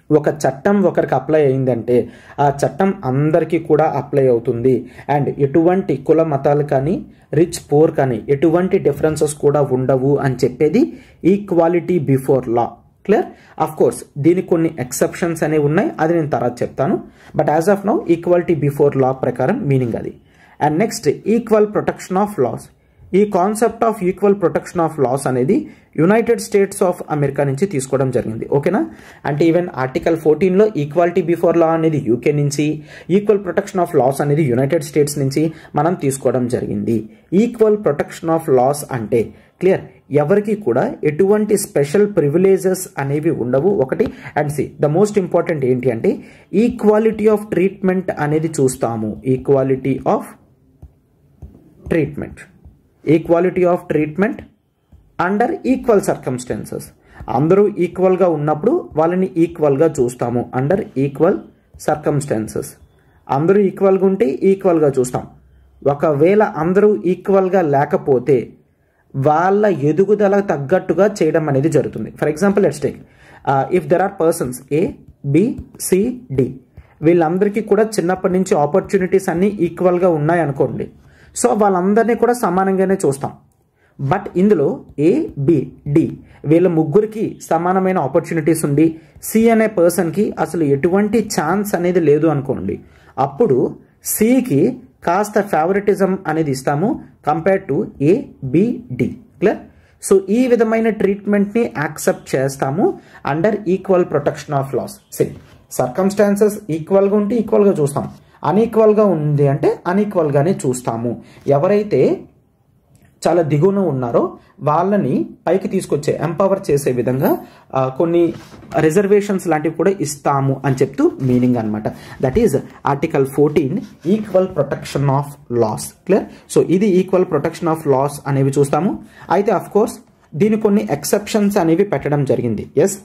A: ఒక చట్టం ఒకరికి అప్లై అయిందంటే ఆ చట్టం అందరికీ కూడా అప్లై అవుతుంది. అండ్ ఎటువంటి కుల మతాలు కానీ రిచ్ పూర్ కానీ ఎటువంటి డిఫరెన్సెస్ కూడా ఉండవు అని చెప్పేది equality before law. Clear, of course దీనికి కొన్ని ఎక్సెప్షన్స్ అనేవి ఉన్నాయి, అది నేను తర్వాత చెప్తాను. But as of now equality before law ప్రకారం మీనింగ్ అది. And next equal protection of laws. ఈ concept of equal protection of laws అనేది యునైటెడ్ స్టేట్స్ ఆఫ్ అమెరికా నుంచి తీసుకోవడం జరిగింది. ఓకేనా, అంటే ఈవెన్ ఆర్టికల్ 14లో ఈక్వాలిటీ బిఫోర్ లా అనేది యూకే నుంచి, ఈక్వల్ ప్రొటెక్షన్ ఆఫ్ లాస్ అనేది యునైటెడ్ స్టేట్స్ నుంచి మనం తీసుకోవడం జరిగింది. ఈక్వల్ ప్రొటెక్షన్ ఆఫ్ లాస్ అంటే క్లియర్, ఎవరికి కూడా ఎటువంటి స్పెషల్ ప్రివిలేజెస్ అనేవి ఉండవు ఒకటి. అండ్ ద మోస్ట్ ఇంపార్టెంట్ ఏంటి అంటే ఈక్వాలిటీ ఆఫ్ ట్రీట్మెంట్ అనేది చూస్తాము. Equality of treatment under equal circumstances. అందరూ ఈక్వల్గా ఉన్నప్పుడు వాళ్ళని ఈక్వల్గా చూస్తాము. అండర్ ఈక్వల్ సర్కమ్స్టాన్సెస్ అందరూ ఈక్వల్గా ఉంటే ఈక్వల్గా చూస్తాం. ఒకవేళ అందరూ ఈక్వల్గా లేకపోతే వాళ్ళ ఎదుగుదల తగ్గట్టుగా చేయడం అనేది జరుగుతుంది. For example let's take if there are persons A B C D, వీళ్ళందరికీ కూడా చిన్నప్పటి నుంచి ఆపర్చునిటీస్ అన్నీ ఈక్వల్గా ఉన్నాయి అనుకోండి. సో వాళ్ళందరినీ కూడా సమానంగానే చూస్తాం. బట్ ఇందులో ఏ బి డి వీళ్ళ ముగ్గురికి సమానమైన ఆపర్చునిటీస్ ఉండి సి అనే పర్సన్కి అసలు ఎటువంటి ఛాన్స్ అనేది లేదు అనుకోండి, అప్పుడు సికి కాస్త ఫేవరెటిజం అనేది ఇస్తాము compare to A B D. Clear, so ఈ విధమైన ట్రీట్మెంట్ని యాక్సెప్ట్ చేస్తాము under equal protection of laws. Circumstances ఈక్వల్గా ఉంటే ఈక్వల్గా చూస్తాం, అన్ఈక్వల్గా ఉంది అంటే అన్ఈక్వల్గానే చూస్తాము. ఎవరైతే చాలా దిగువన ఉన్నారో వాళ్ళని పైకి తీసుకొచ్చే ఎంపవర్ చేసే విధంగా కొన్ని రిజర్వేషన్స్ లాంటివి కూడా ఇస్తాము అని చెప్తూ మీనింగ్ అనమాట. That is article 14 equal protection of laws. Clear, so ఇది ఈక్వల్ ప్రొటెక్షన్ ఆఫ్ లాస్ అనేవి చూస్తాము. అయితే అఫ్ కోర్స్ దీని కొన్ని ఎక్సెప్షన్స్ అనేవి పెట్టడం జరిగింది. ఎస్,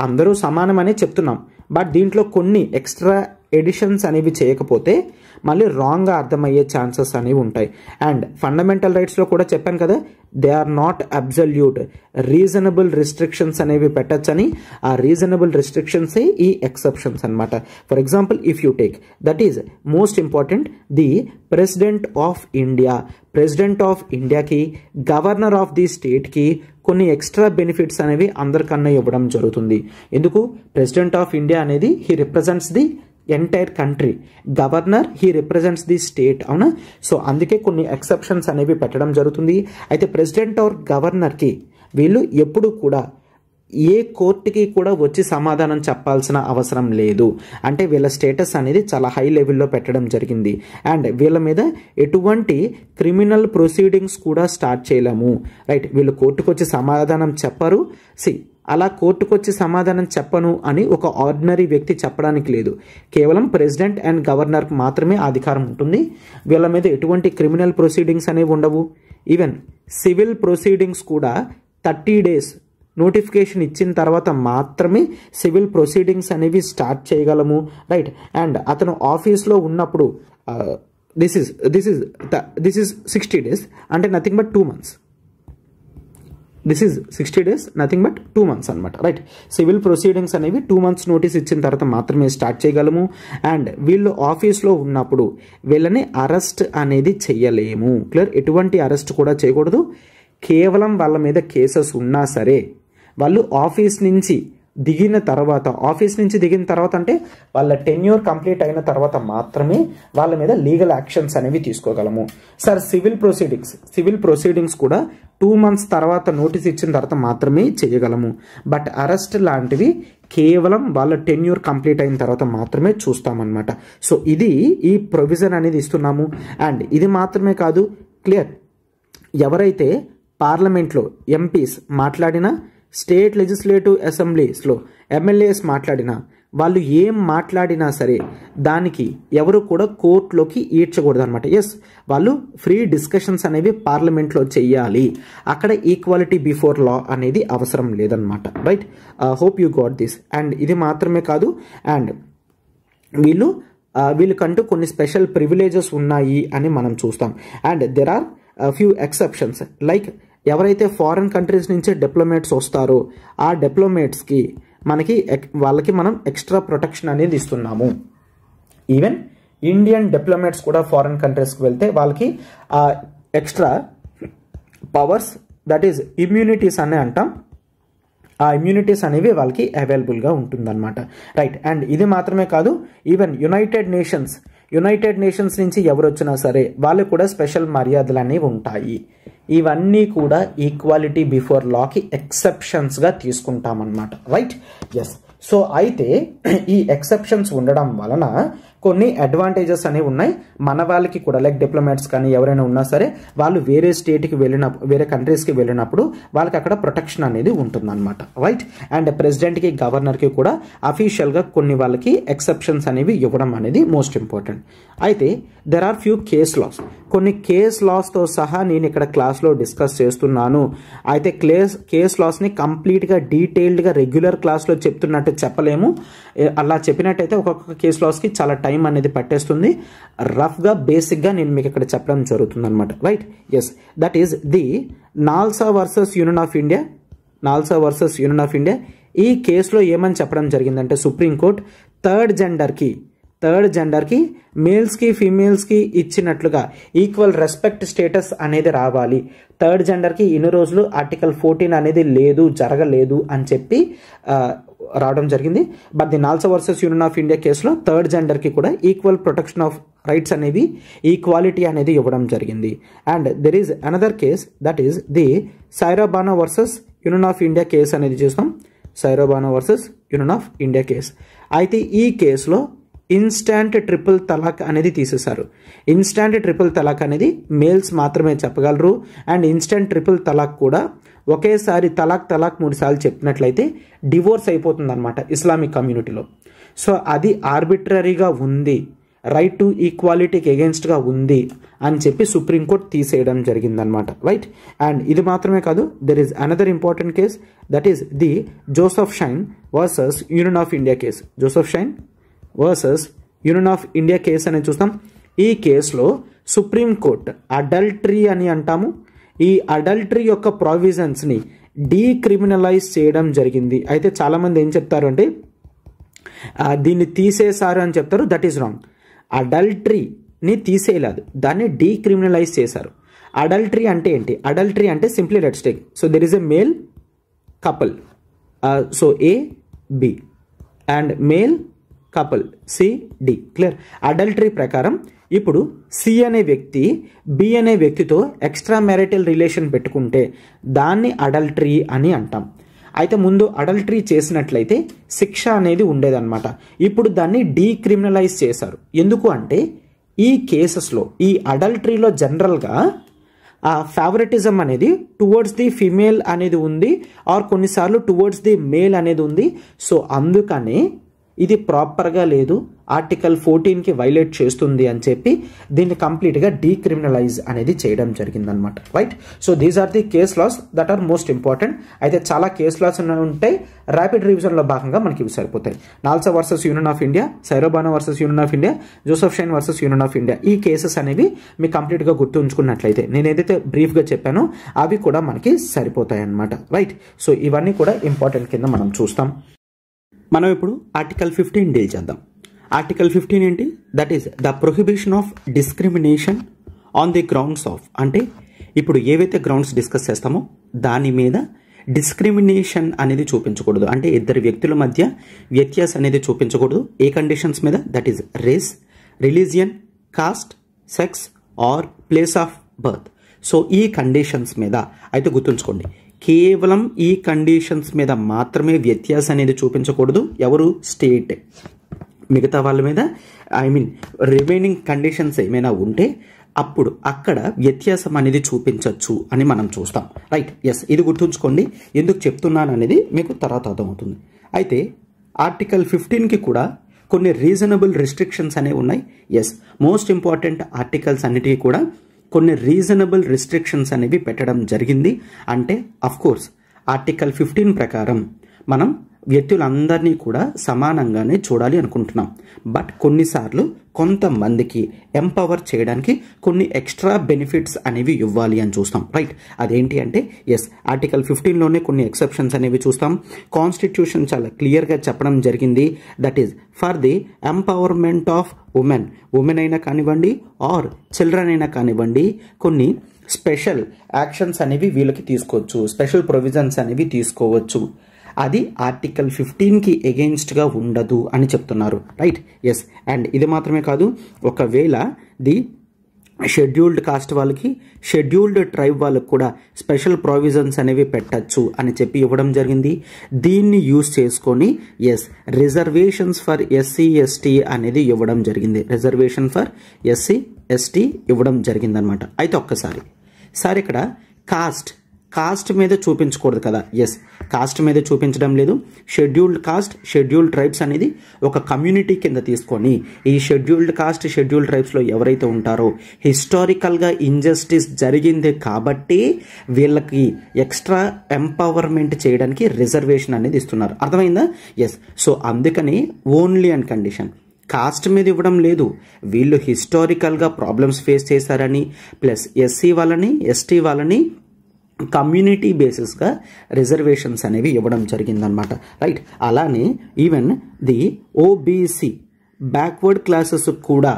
A: అందరూ సమానమనే చెప్తున్నాం, బట్ దీంట్లో కొన్ని ఎక్స్ట్రా ఎడిషన్స్ అనేవి చేయకపోతే మళ్ళీ రాంగ్గా అర్థమయ్యే ఛాన్సెస్ అనేవి ఉంటాయి. అండ్ ఫండమెంటల్ రైట్స్లో కూడా చెప్పాను కదా, they are not absolute, reasonable restrictions అనేవి పెట్టచ్చని. ఆ రీజనబుల్ రిస్ట్రిక్షన్సే ఈ ఎక్సెప్షన్స్ అనమాట. For example if you take, that is most important, the president of India. President of ఇండియాకి, గవర్నర్ ఆఫ్ ది స్టేట్కి కొన్ని ఎక్స్ట్రా బెనిఫిట్స్ అనేవి అందరికన్నా ఇవ్వడం జరుగుతుంది. ఎందుకు? ప్రెసిడెంట్ ఆఫ్ ఇండియా అనేది he represents the entire country, governor he represents the state, అవునా? సో అందుకే కొన్ని ఎక్సెప్షన్స్ అనేవి పెట్టడం జరుగుతుంది. అయితే ప్రెసిడెంట్ ఆర్ గవర్నర్కి వీళ్ళు ఎప్పుడు కూడా ఏ కోర్టుకి కూడా వచ్చి సమాధానం చెప్పాల్సిన అవసరం లేదు. అంటే వీళ్ళ స్టేటస్ అనేది చాలా హై లెవెల్లో పెట్టడం జరిగింది. అండ్ వీళ్ళ మీద ఎటువంటి క్రిమినల్ ప్రొసీడింగ్స్ కూడా స్టార్ట్ చేయలేము. రైట్, వీళ్ళు కోర్టుకు వచ్చి సమాధానం చెప్పరు. అలా కోర్టుకు వచ్చి సమాధానం చెప్పను అని ఒక ఆర్డినరీ వ్యక్తి చెప్పడానికి లేదు. కేవలం ప్రెసిడెంట్ అండ్ గవర్నర్కి మాత్రమే అధికారం ఉంటుంది. వీళ్ళ మీద ఎటువంటి క్రిమినల్ ప్రొసీడింగ్స్ అనేవి ఉండవు. ఈవెన్ సివిల్ ప్రొసీడింగ్స్ కూడా 30 days నోటిఫికేషన్ ఇచ్చిన తర్వాత మాత్రమే సివిల్ ప్రొసీడింగ్స్ అనేవి స్టార్ట్ చేయగలము. రైట్, అండ్ అతను ఆఫీస్లో ఉన్నప్పుడు దిస్ ఈజ్ 60 days, అంటే nothing but 2 months. This is 60 days, nothing but 2 months అనమాట. రైట్, సివిల్ ప్రొసీడింగ్స్ అనేవి 2 months నోటీస్ ఇచ్చిన తర్వాత మాత్రమే స్టార్ట్ చేయగలము. అండ్ వీళ్ళు ఆఫీస్లో ఉన్నప్పుడు వీళ్ళని అరెస్ట్ అనేది చెయ్యలేము. క్లియర్, ఎటువంటి అరెస్ట్ కూడా చేయకూడదు. కేవలం వాళ్ళ మీద కేసెస్ ఉన్నా సరే వాళ్ళు ఆఫీస్ నుంచి దిగిన తర్వాత అంటే వాళ్ళ టెన్యూర్ కంప్లీట్ అయిన తర్వాత మాత్రమే వాళ్ళ మీద లీగల్ యాక్షన్స్ అనేవి తీసుకోగలము. సార్ సివిల్ ప్రొసీడింగ్స్ కూడా 2 months తర్వాత నోటీస్ ఇచ్చిన తర్వాత మాత్రమే చేయగలము. బట్ అరెస్ట్ లాంటివి కేవలం వాళ్ళ టెన్యూర్ కంప్లీట్ అయిన తర్వాత మాత్రమే చూస్తామన్నమాట. సో ఇది ఈ ప్రొవిజన్ అనేది ఇస్తున్నాము. అండ్ ఇది మాత్రమే కాదు, క్లియర్, ఎవరైతే పార్లమెంట్లో ఎంపీస్ మాట్లాడినా, స్టేట్ లెజిస్లేటివ్ అసెంబ్లీస్లో ఎమ్మెల్యేస్ మాట్లాడినా, వాళ్ళు ఏం మాట్లాడినా సరే దానికి ఎవరు కూడా కోర్టులోకి ఈడ్చకూడదు అనమాట. ఎస్, వాళ్ళు ఫ్రీ డిస్కషన్స్ అనేవి పార్లమెంట్లో చెయ్యాలి. అక్కడ ఈక్వాలిటీ బిఫోర్ లా అనేది అవసరం లేదనమాట. Right, hope you got this. And ఇది మాత్రమే కాదు, అండ్ వీళ్ళకంటూ కొన్ని స్పెషల్ ప్రివిలేజెస్ ఉన్నాయి అని మనం చూస్తాం. And there are few exceptions. Like ఎవరైతే ఫారిన్ కంట్రీస్ నుంచి డిప్లొమేట్స్ వస్తారో ఆ డిప్లొమేట్స్కి వాళ్ళకి మనం ఎక్స్ట్రా ప్రొటెక్షన్ అనేది ఇస్తున్నాము. ఈవెన్ ఇండియన్ డిప్లొమేట్స్ కూడా ఫారిన్ కంట్రీస్కి వెళ్తే వాళ్ళకి extra powers, that is immunities అనే అంటాం, ఆ ఇమ్యూనిటీస్ అనేవి వాళ్ళకి అవైలబుల్గా ఉంటుందన్నమాట. రైట్, అండ్ ఇది మాత్రమే కాదు, ఈవెన్ యునైటెడ్ నేషన్స్ నుంచి ఎవరు వచ్చినా సరే వాళ్ళకు కూడా స్పెషల్ మర్యాదలు అనేవి ఉంటాయి. ఇవన్నీ కూడా ఈక్వాలిటీ బిఫోర్ లాకి ఎక్సెప్షన్స్గా తీసుకుంటామన్నమాట. Right, yes. సో అయితే ఈ ఎక్సెప్షన్స్ ఉండడం వలన కొన్ని అడ్వాంటేజెస్ అనేవి ఉన్నాయి మన వాళ్ళకి కూడా. లైక్ డిప్లొమాట్స్ కానీ ఎవరైనా ఉన్నా సరే వాళ్ళు వేరే స్టేట్కి వెళ్ళినప్పుడు, వేరే కంట్రీస్కి వెళ్ళినప్పుడు వాళ్ళకి అక్కడ ప్రొటెక్షన్ అనేది ఉంటుందన్నమాట. రైట్, అండ్ ప్రెసిడెంట్కి, గవర్నర్కి కూడా అఫీషియల్గా కొన్ని వాళ్ళకి ఎక్సెప్షన్స్ అనేవి ఇవ్వడం అనేది మోస్ట్ ఇంపార్టెంట్. అయితే there are few case laws. కొన్ని కేస్ లాస్తో సహా నేను ఇక్కడ క్లాస్లో డిస్కస్ చేస్తున్నాను. అయితే కేస్ లాస్ని కంప్లీట్గా డీటెయిల్డ్గా రెగ్యులర్ క్లాస్లో చెప్తున్నట్టు చెప్పలేము. అలా చెప్పినట్టయితే ఒక్కొక్క కేస్ లాస్కి చాలా టైం అనేది పట్టేస్తుంది. రఫ్గా బేసిక్గా నేను మీకు ఇక్కడ చెప్పడం జరుగుతుంది అనమాట. Right, yes, that is the NALSA versus union of India. ఈ కేసులో ఏమని చెప్పడం జరిగిందంటే సుప్రీంకోర్టు థర్డ్ జెండర్కి మేల్స్కి ఫీమేల్స్కి ఇచ్చినట్లుగా ఈక్వల్ రెస్పెక్ట్ స్టేటస్ అనేది రావాలి. థర్డ్ జెండర్కి ఇన్ని రోజులు ఆర్టికల్ 14 అనేది జరగలేదు అని చెప్పి రావడం జరిగింది. But the NALSA versus union of India కేసులో థర్డ్ జెండర్కి కూడా ఈక్వల్ ప్రొటెక్షన్ ఆఫ్ రైట్స్ అనేవి, ఈక్వాలిటీ అనేది ఇవ్వడం జరిగింది. And there is another case, that is the Saira Bano versus union of India case అనేది చూస్తాం. Saira Bano versus union of India case. అయితే ఈ కేసులో ఇన్స్టాంట్ ట్రిపుల్ తలాక్ అనేది తీసేశారు. ఇన్స్టాంట్ ట్రిపుల్ తలాక్ అనేది మేల్స్ మాత్రమే చెప్పగలరు. అండ్ ఇన్స్టాంట్ ట్రిపుల్ తలాక్ కూడా ఒకేసారి తలాక్ 3 సార్లు చెప్పినట్లయితే డివోర్స్ అయిపోతుంది అనమాట ఇస్లామిక్ కమ్యూనిటీలో. సో అది ఆర్బిట్రరీగా ఉంది, రైట్ టు ఈక్వాలిటీకి అగేన్స్ట్గా ఉంది అని చెప్పి సుప్రీంకోర్టు తీసేయడం జరిగిందనమాట. రైట్, అండ్ ఇది మాత్రమే కాదు, there is another important case, that is the Joseph Shine versus union of India case. Joseph Shine versus union of India case అనేది చూస్తాం. ఈ కేసులో సుప్రీంకోర్టు అడల్టరీ అని అంటాము, ఈ అడల్టరీ యొక్క ప్రావిజన్స్ని డీక్రిమినలైజ్ చేయడం జరిగింది. అయితే చాలామంది ఏం చెప్తారు అంటే దీన్ని తీసేశారు అని చెప్తారు. That is wrong. అడల్టరీని తీసేయలేదు, దాన్ని డీక్రిమినలైజ్ చేశారు. అడల్టరీ అంటే ఏంటి? అడల్టరీ అంటే simply let's take, so there is a male couple, so A B and male couple C D. Clear? Adultery ప్రకారం ఇప్పుడు C అనే వ్యక్తి B అనే వ్యక్తితో ఎక్స్ట్రా మ్యారిటల్ రిలేషన్ పెట్టుకుంటే దాన్ని అడల్టరీ అని అంటాం. అయితే ముందు అడల్టరీ చేసినట్లయితే శిక్ష అనేది ఉండేదన్నమాట. ఇప్పుడు దాన్ని డీక్రిమినలైజ్ చేశారు. ఎందుకు అంటే ఈ కేసెస్లో, ఈ అడల్టరీలో జనరల్గా ఆ ఫేవరెటిజం అనేది టువర్డ్స్ ది ఫిమేల్ అనేది ఉంది, ఆర్ కొన్నిసార్లు టువర్డ్స్ ది మేల్ అనేది ఉంది. సో అందుకనే ఇది ప్రాపర్గా లేదు, ఆర్టికల్ 14కి వైలేట్ చేస్తుంది అని చెప్పి దీన్ని కంప్లీట్గా డీక్రిమినలైజ్ అనేది చేయడం జరిగిందనమాట. Right? So these are the case laws that are most important. అయితే చాలా కేస్ లాస్ ఉంటాయి, ర్యాపిడ్ రివిజన్లో భాగంగా మనకి ఇవి సరిపోతాయి. NALSA versus union of India, Saira Bano versus union of India, Joseph Shine versus union of India, ఈ కేసెస్ అనేవి మీకు కంప్లీట్గా గుర్తుంచుకున్నట్లయితే నేను ఏదైతే బ్రీఫ్గా చెప్పానో అవి కూడా మనకి సరిపోతాయి అన్నమాట. రైట్? సో ఇవన్నీ కూడా ఇంపార్టెంట్ కింద మనం చూస్తాం. మనం ఇప్పుడు ఆర్టికల్ 15 డీల్ చేద్దాం. ఆర్టికల్ 15 ఏంటి? That is the prohibition of discrimination on the grounds of, అంటే ఇప్పుడు ఏవైతే గ్రౌండ్స్ డిస్కస్ చేస్తామో దాని మీద డిస్క్రిమినేషన్ అనేది చూపించకూడదు, అంటే ఇద్దరు వ్యక్తుల మధ్య వ్యత్యాసం అనేది చూపించకూడదు. ఏ కండిషన్స్ మీద? That is race, religion, caste, sex or place of birth. So ఈ కండిషన్స్ మీద అయితే గుర్తుంచుకోండి, కేవలం ఈ కండిషన్స్ మీద మాత్రమే వ్యత్యాసం అనేది చూపించకూడదు. ఎవరు? స్టేట్. మిగతా వాళ్ళ మీద రిమైనింగ్ కండిషన్స్ ఏమైనా ఉంటే అప్పుడు అక్కడ వ్యత్యాసం అనేది చూపించవచ్చు అని మనం చూస్తాం. రైట్? ఎస్, ఇది గుర్తుంచుకోండి. ఎందుకు చెప్తున్నాను అనేది మీకు తర్వాత అర్థమవుతుంది. అయితే ఆర్టికల్ 15కి కూడా కొన్ని రీజనబుల్ రిస్ట్రిక్షన్స్ అనేవి ఉన్నాయి. ఎస్, మోస్ట్ ఇంపార్టెంట్ ఆర్టికల్స్ అన్నిటికీ కూడా కొన్ని రీజనబుల్ రిస్ట్రిక్షన్స్ అనేవి పెట్టడం జరిగింది. అంటే అఫ్కోర్స్ ఆర్టికల్ 15 ప్రకారం మనం వ్యక్తులందరినీ కూడా సమానంగానే చూడాలి అనుకుంటున్నాం. బట్ కొన్నిసార్లు కొంతమందికి ఎంపవర్ చేయడానికి కొన్ని ఎక్స్ట్రా బెనిఫిట్స్ అనేవి ఇవ్వాలి అని చూస్తాం. రైట్? అదేంటి అంటే ఎస్, ఆర్టికల్ 15లోనే కొన్ని ఎక్సెప్షన్స్ అనేవి చూస్తాం. కాన్స్టిట్యూషన్ చాలా క్లియర్గా చెప్పడం జరిగింది. That is for the empowerment of women. Women అయినా కానివ్వండి ఆర్ చిల్డ్రన్ అయినా కానివ్వండి, కొన్ని స్పెషల్ యాక్షన్స్ అనేవి వీళ్ళకి తీసుకోవచ్చు, స్పెషల్ ప్రొవిజన్స్ అనేవి తీసుకోవచ్చు. అది ఆర్టికల్ 15కి ఎగెయిన్స్ట్గా ఉండదు అని చెప్తున్నారు. రైట్? ఎస్, అండ్ ఇది మాత్రమే కాదు, ఒకవేళ ది షెడ్యూల్డ్ కాస్ట్ వాళ్ళకి, షెడ్యూల్డ్ ట్రైబ్ వాళ్ళకి కూడా స్పెషల్ ప్రొవిజన్స్ అనేవి పెట్టచ్చు అని చెప్పి ఇవ్వడం జరిగింది. దీన్ని యూజ్ చేసుకొని yes, reservations for SC ST అనేది ఇవ్వడం జరిగింది. రిజర్వేషన్ ఫర్ ఎస్సీ ఎస్టీ ఇవ్వడం జరిగిందనమాట. అయితే ఒక్కసారి ఇక్కడ కాస్ట్ మీద చూపించకూడదు కదా. ఎస్, కాస్ట్ మీద చూపించడం లేదు. షెడ్యూల్డ్ కాస్ట్, షెడ్యూల్డ్ ట్రైబ్స్ అనేది ఒక కమ్యూనిటీ కింద తీసుకొని ఈ షెడ్యూల్డ్ కాస్ట్, షెడ్యూల్డ్ ట్రైబ్స్లో ఎవరైతే ఉంటారో హిస్టారికల్గా ఇంజస్టిస్ జరిగింది కాబట్టి వీళ్ళకి ఎక్స్ట్రా ఎంపవర్మెంట్ చేయడానికి రిజర్వేషన్ అనేది ఇస్తున్నారు. అర్థమైందా? ఎస్, సో అందుకని ఓన్లీ అండ్ కండిషన్ కాస్ట్ మీద ఇవ్వడం లేదు. వీళ్ళు హిస్టారికల్గా ప్రాబ్లమ్స్ ఫేస్ చేశారని, ప్లస్ ఎస్సీ వాళ్ళని, ఎస్టీ వాళ్ళని కమ్యూనిటీ బేసిస్గా రిజర్వేషన్స్ అనేవి ఇవ్వడం జరిగిందనమాట. రైట్? అలానే even the OBC backward classes కూడా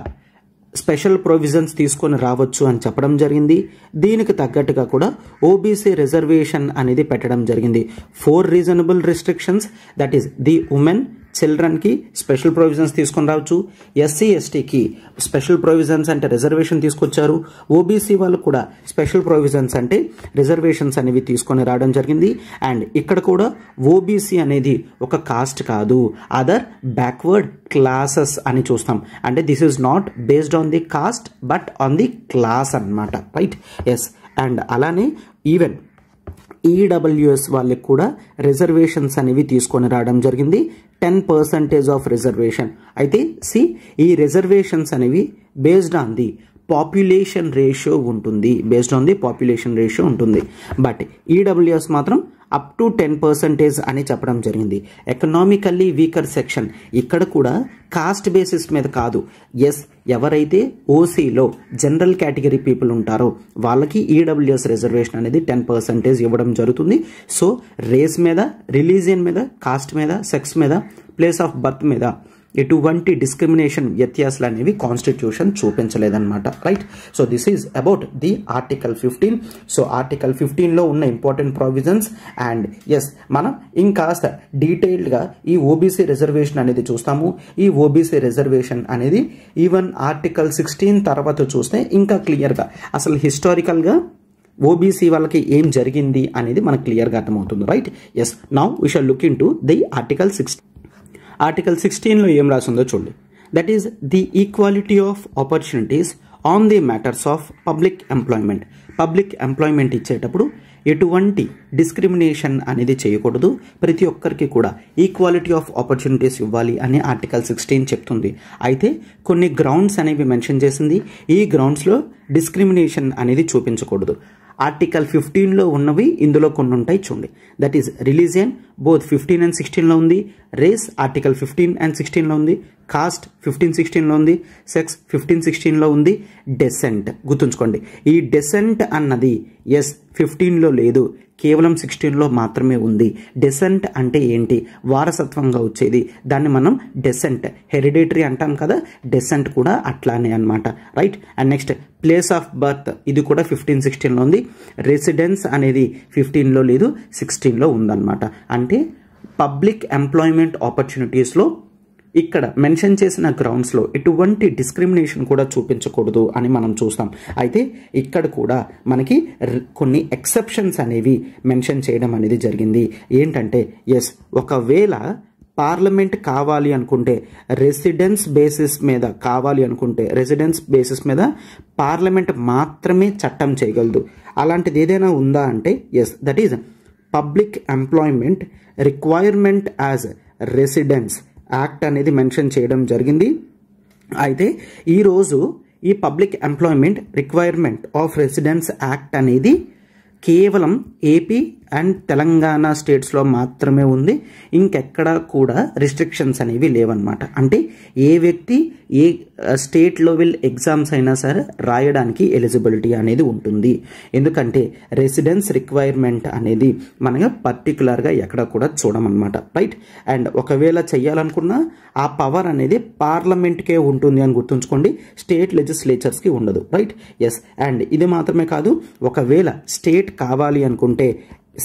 A: స్పెషల్ ప్రొవిజన్స్ తీసుకొని రావచ్చు అని చెప్పడం జరిగింది. దీనికి తగ్గట్టుగా కూడా ఓబీసీ రిజర్వేషన్ అనేది పెట్టడం జరిగింది. 4 reasonable restrictions, that is the women, చిల్డ్రన్కి స్పెషల్ ప్రొవిజన్స్ తీసుకొని రావచ్చు, ఎస్సీ ఎస్టీకి స్పెషల్ ప్రొవిజన్స్ అంటే రిజర్వేషన్ తీసుకొచ్చారు, ఓబీసీ వాళ్ళు కూడా స్పెషల్ ప్రొవిజన్స్ అంటే రిజర్వేషన్స్ అనేవి తీసుకొని రావడం జరిగింది. అండ్ ఇక్కడ కూడా ఓబీసీ అనేది ఒక కాస్ట్ కాదు, అదర్ బ్యాక్వర్డ్ క్లాసెస్ అని చూస్తాం. అంటే this is not based on the cost but on the class అన్నమాట. రైట్? ఎస్, అండ్ అలానే ఈవెన్ ఈడబ్ల్యూఎస్ వాళ్ళకి కూడా రిజర్వేషన్స్ అనేవి తీసుకొని రావడం జరిగింది. 10% ఆఫ్ రిజర్వేషన్. అయితే ఈ రిజర్వేషన్స్ అనేవి based on the population ratio ఉంటుంది, based on the population ratio ఉంటుంది. బట్ ఈడబ్ల్యూఎస్ మాత్రం అప్ టు 10% అని చెప్పడం జరిగింది. ఎకనామికల్లీ వీకర్ సెక్షన్ ఇక్కడ కూడా కాస్ట్ బేసిస్ మీద కాదు. ఎస్, ఎవరైతే ఓసీలో జనరల్ కేటగిరీ పీపుల్ ఉంటారో వాళ్ళకి ఈడబ్ల్యూఎస్ రిజర్వేషన్ అనేది 10% ఇవ్వడం జరుగుతుంది. సో రేస్ మీద, రిలీజియన్ మీద, కాస్ట్ మీద, సెక్స్ మీద, ప్లేస్ ఆఫ్ బర్త్ మీద ఎటువంటి డిస్క్రిమినేషన్ వ్యత్యాసాలు అనేవి కాన్స్టిట్యూషన్ చూపించలేదన్నమాట. Right. So this is about the article 15. So article 15లో ఉన్న ఇంపార్టెంట్ ప్రొవిజన్స్ అండ్ ఎస్ మనం ఇంకాస్త డీటెయిల్డ్గా ఈ ఓబీసీ రిజర్వేషన్ అనేది చూస్తాము. ఈ ఓబీసీ రిజర్వేషన్ అనేది ఈవెన్ ఆర్టికల్ 16 తర్వాత చూస్తే ఇంకా క్లియర్గా అసలు హిస్టారికల్గా ఓబీసీ వాళ్ళకి ఏం జరిగింది అనేది మనకు క్లియర్గా అర్థమవుతుంది. Right. Yes, now we shall look into the article 16. Article 16లో ఏం రాసిందో చూడండి. That is the equality of opportunities on the matters of public employment. Public employment ఇచ్చేటప్పుడు ఎటువంటి డిస్క్రిమినేషన్ అనేది చేయకూడదు, ప్రతి ఒక్కరికి కూడా ఈక్వాలిటీ ఆఫ్ ఆపర్చునిటీస్ ఇవ్వాలి అని ఆర్టికల్ 16 చెప్తుంది. అయితే కొన్ని గ్రౌండ్స్ అనేవి మెన్షన్ చేసింది. ఈ గ్రౌండ్స్లో డిస్క్రిమినేషన్ అనేది చూపించకూడదు. ఆర్టికల్ 15లో ఉన్నవి ఇందులో కొన్ని ఉంటాయి చూడండి. That is religion both 15 and 16లో ఉంది. రేస్ ఆర్టికల్ 15 and 16లో ఉంది. కాస్ట్ 15-16లో ఉంది. సెక్స్ 15-16లో ఉంది. డెసెంట్ గుర్తుంచుకోండి, ఈ డెసెంట్ అన్నది ఎస్ 15లో లేదు, కేవలం 16లో మాత్రమే ఉంది. డెసెంట్ అంటే ఏంటి? వారసత్వంగా వచ్చేది, దాన్ని మనం డెసెంట్ హెరిడేటరీ అంటాం కదా, డెసెంట్ కూడా అట్లానే అనమాట. Right. And next place of birth, ఇది కూడా 15-16లో ఉంది. రెసిడెన్స్ అనేది 15లో లేదు, 16లో ఉందన్నమాట. అంటే పబ్లిక్ ఎంప్లాయ్మెంట్ ఆపర్చునిటీస్లో ఇక్కడ మెన్షన్ చేసిన గ్రౌండ్స్లో ఎటువంటి డిస్క్రిమినేషన్ కూడా చూపించకూడదు అని మనం చూస్తాం. అయితే ఇక్కడ కూడా మనకి కొన్ని ఎక్సెప్షన్స్ అనేవి మెన్షన్ చేయడం అనేది జరిగింది. ఏంటంటే ఎస్, ఒకవేళ పార్లమెంట్ కావాలి అనుకుంటే, రెసిడెన్స్ బేసిస్ మీద కావాలి అనుకుంటే, రెసిడెన్స్ బేసిస్ మీద పార్లమెంట్ మాత్రమే చట్టం చేయగలదు. అలాంటిది ఏదైనా ఉందా అంటే yes, that is public employment requirement as residence act అనేది మెన్షన్ చేయడం జరిగింది. అయితే ఈరోజు ఈ public employment requirement of residence act అనేది కేవలం ఏపీ అండ్ తెలంగాణ స్టేట్స్లో మాత్రమే ఉంది. ఇంకెక్కడా కూడా రిస్ట్రిక్షన్స్ అనేవి లేవన్నమాట. అంటే ఏ వ్యక్తి ఏ స్టేట్ లెవెల్ ఎగ్జామ్స్ అయినా సరే రాయడానికి ఎలిజిబిలిటీ అనేది ఉంటుంది. ఎందుకంటే రెసిడెన్స్ రిక్వైర్మెంట్ అనేది మనగా పర్టికులర్గా ఎక్కడ కూడా చూడమన్నమాట. రైట్. అండ్ ఒకవేళ చెయ్యాలనుకున్నా ఆ పవర్ అనేది పార్లమెంట్కే ఉంటుంది అని గుర్తుంచుకోండి, స్టేట్ లెజిస్లేచర్స్కి ఉండదు. రైట్. ఎస్. అండ్ ఇది మాత్రమే కాదు, ఒకవేళ స్టేట్ కావాలి అనుకుంటే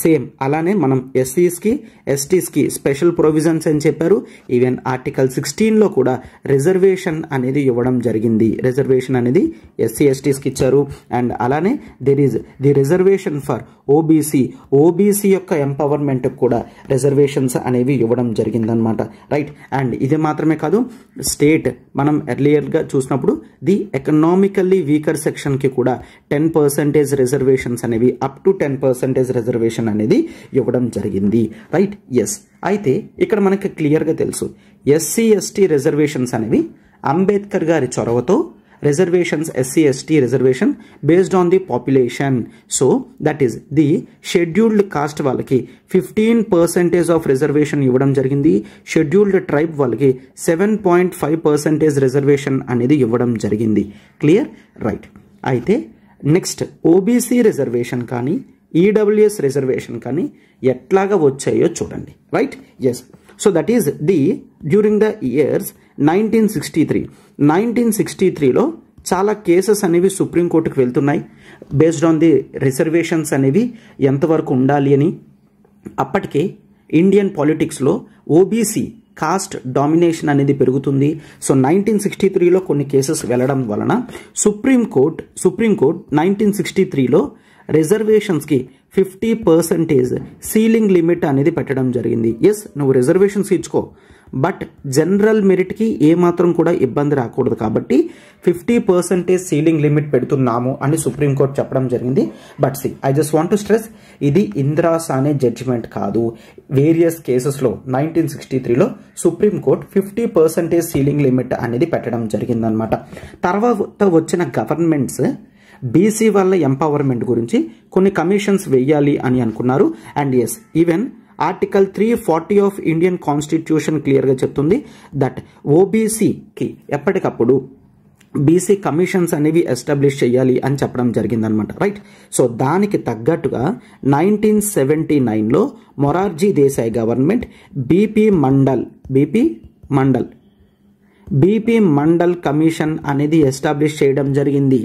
A: సేమ్ అలానే మనం ఎస్సీస్కి ఎస్టీస్కి స్పెషల్ ప్రొవిజన్స్ అని చెప్పారు. ఈవెన్ ఆర్టికల్ 16లో కూడా రిజర్వేషన్ అనేది ఇవ్వడం జరిగింది. రిజర్వేషన్ అనేది ఎస్సీ ఎస్టీస్కి ఇచ్చారు. అండ్ అలానే there is the reservation for OBC, OBC యొక్క ఎంపవర్మెంట్ కూడా రిజర్వేషన్స్ అనేవి ఇవ్వడం జరిగిందనమాట. రైట్. అండ్ ఇది మాత్రమే కాదు, స్టేట్ మనం ఎర్లియర్గా చూసినప్పుడు ది ఎకనామికల్లీ వీకర్ సెక్షన్కి కూడా 10% రిజర్వేషన్స్ అనేవి అప్ టు 10% రిజర్వేషన్ అనేది ఇవ్వడం జరిగింది. రైట్. ఎస్. అయితే ఇక్కడ మనకి క్లియర్గా తెలుసు, ఎస్సీ ఎస్టీ రిజర్వేషన్స్ అనేవి అంబేద్కర్ గారి చొరవతో reservations, SC ST reservation based on the population. So that is the scheduled cost వాళ్ళకి 15% ఆఫ్ రిజర్వేషన్ ఇవ్వడం జరిగింది. షెడ్యూల్డ్ ట్రైబ్ వాళ్ళకి 7.5% రిజర్వేషన్ అనేది ఇవ్వడం జరిగింది. క్లియర్? రైట్. అయితే నెక్స్ట్ ఓబీసీ రిజర్వేషన్ కానీ ఈడబ్ల్యూఎస్ రిజర్వేషన్ కానీ ఎట్లాగా వచ్చాయో చూడండి. Right. Yes. So that is the during the years 1963లో చాలా కేసెస్ అనేవి సుప్రీంకోర్టుకు వెళ్తున్నాయి బేస్డ్ ఆన్ ది రిజర్వేషన్స్ అనేవి ఎంతవరకు ఉండాలి అని. అప్పటికే ఇండియన్ పాలిటిక్స్లో ఓబీసీ కాస్ట్ డామినేషన్ అనేది పెరుగుతుంది. సో 1963లో కొన్ని కేసెస్ వెళ్ళడం వలన సుప్రీంకోర్టు 1963లో రిజర్వేషన్స్కి 50% సీలింగ్ లిమిట్ అనేది పెట్టడం జరిగింది. ఎస్, నువ్వు రిజర్వేషన్స్ ఇచ్చుకో, బట్ జనరల్ మెరిట్కి ఏమాత్రం కూడా ఇబ్బంది రాకూడదు కాబట్టి 50% సీలింగ్ లిమిట్ పెడుతున్నాము అని సుప్రీంకోర్టు చెప్పడం జరిగింది. But I just want to stress, ఇది ఇందిరా సానే జడ్జిమెంట్ కాదు. వేరియస్ కేసెస్లో 1963లో సుప్రీంకోర్టు 50% సీలింగ్ లిమిట్ అనేది పెట్టడం జరిగిందనమాట. తర్వాత వచ్చిన గవర్నమెంట్స్ బీసీ వాళ్ళ ఎంపవర్మెంట్ గురించి కొన్ని కమిషన్స్ వేయాలి అని అనుకున్నారు. And yes, even article 340 of Indian constitution క్లియర్గా చెప్తుంది దట్ ఓబీసీకి ఎప్పటికప్పుడు బీసీ కమిషన్స్ అనేవి ఎస్టాబ్లిష్ చేయాలి అని చెప్పడం జరిగిందనమాట. రైట్. సో దానికి తగ్గట్టుగా 1979లో Morarji Desai government BP Mandal commission అనేది ఎస్టాబ్లిష్ చేయడం జరిగింది.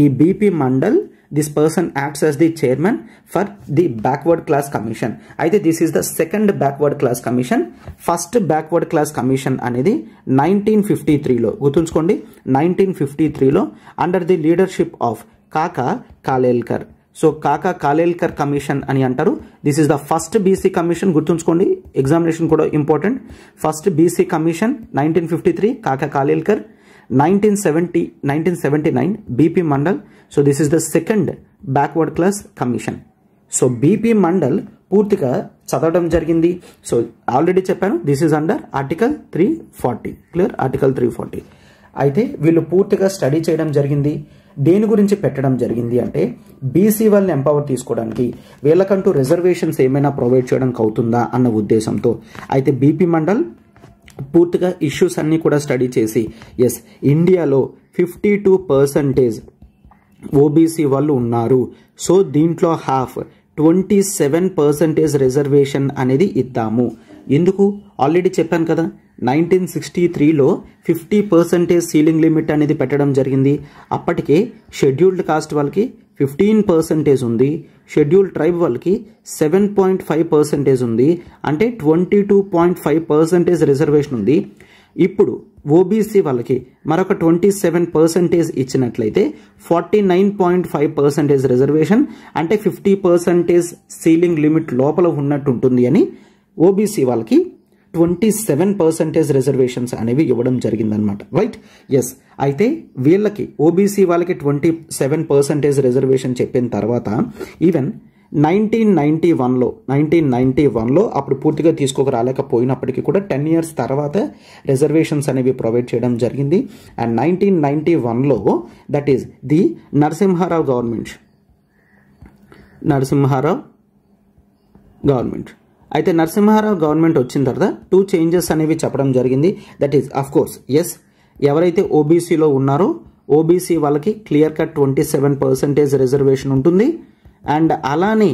A: ఈ BP Mandal, this person acts as the chairman for the backward class commission. అయితే this is the second backward class commission. First backward class commission అనేది 1953లో, గుర్తుంచుకోండి, 1953లో under the leadership of Kaka Kalelkar. So Kaka Kalelkar commission అని అంటారు. This is the first BC commission, గుర్తుంచుకోండి, examination కూడా important. First BC commission 1953 కాకా Kalelkar, 1979 BP mandal. So this is the second backward class commission. So BP mandal పూర్తిగా చదవడం జరిగింది. సో ఆల్రెడీ చెప్పాను, this is under article 340. Clear? Article 340. అయితే వీళ్ళు పూర్తిగా స్టడీ చేయడం జరిగింది. దేని గురించి పెట్టడం జరిగింది అంటే బీసీ వాళ్ళని ఎంపవర్ తీసుకోవడానికి, వీళ్ళకంటూ రిజర్వేషన్స్ ఏమైనా ప్రొవైడ్ చేయడానికి అవుతుందా అన్న ఉద్దేశంతో. అయితే బీపీ మండల్ పూర్తిగా ఇష్యూస్ అన్ని కూడా స్టడీ చేసి ఎస్, ఇండియాలో 52% ఓబీసీ వాళ్ళు ఉన్నారు. సో దీంట్లో హాఫ్ 27% రిజర్వేషన్ అనేది ఇద్దాము. ఎందుకు? ఆల్రెడీ చెప్పాను కదా, 1963లో 50% సీలింగ్ లిమిట్ అనేది పెట్టడం జరిగింది. అప్పటికే షెడ్యూల్డ్ కాస్ట్ వాళ్ళకి 15% ఉంది, షెడ్యూల్డ్ ట్రైబ్ వాళ్ళకి 7.5% ఉంది, అంటే 22.5% రిజర్వేషన్ ఉంది. ఇప్పుడు ఓబీసీ వాళ్ళకి మరొక 27% ఇచ్చినట్లయితే 49.5% రిజర్వేషన్, అంటే 50% సీలింగ్ లిమిట్ లోపల ఉన్నట్టు ఉంటుంది అని ఓబీసీ వాళ్ళకి 27% రిజర్వేషన్స్ అనేవి ఇవ్వడం జరిగిందనమాట. రైట్. ఎస్. అయితే వీళ్ళకి ఓబీసీ వాళ్ళకి 27% రిజర్వేషన్ చెప్పిన తర్వాత ఈవెన్ 1991లో అప్పుడు పూర్తిగా తీసుకోరాలేకపోయినప్పటికీ కూడా 10 years తర్వాత రిజర్వేషన్స్ అనేవి ప్రొవైడ్ చేయడం జరిగింది. అండ్ 1991లో that is the Narasimha Rao government. అయితే నరసింహారావు గవర్నమెంట్ వచ్చిన తర్వాత 2 changes అనేవి చెప్పడం జరిగింది. That is of course yes, ఎవరైతే ఓబీసీలో ఉన్నారో ఓబీసీ వాళ్ళకి క్లియర్ కట్ 27% రిజర్వేషన్ ఉంటుంది. అండ్ అలానే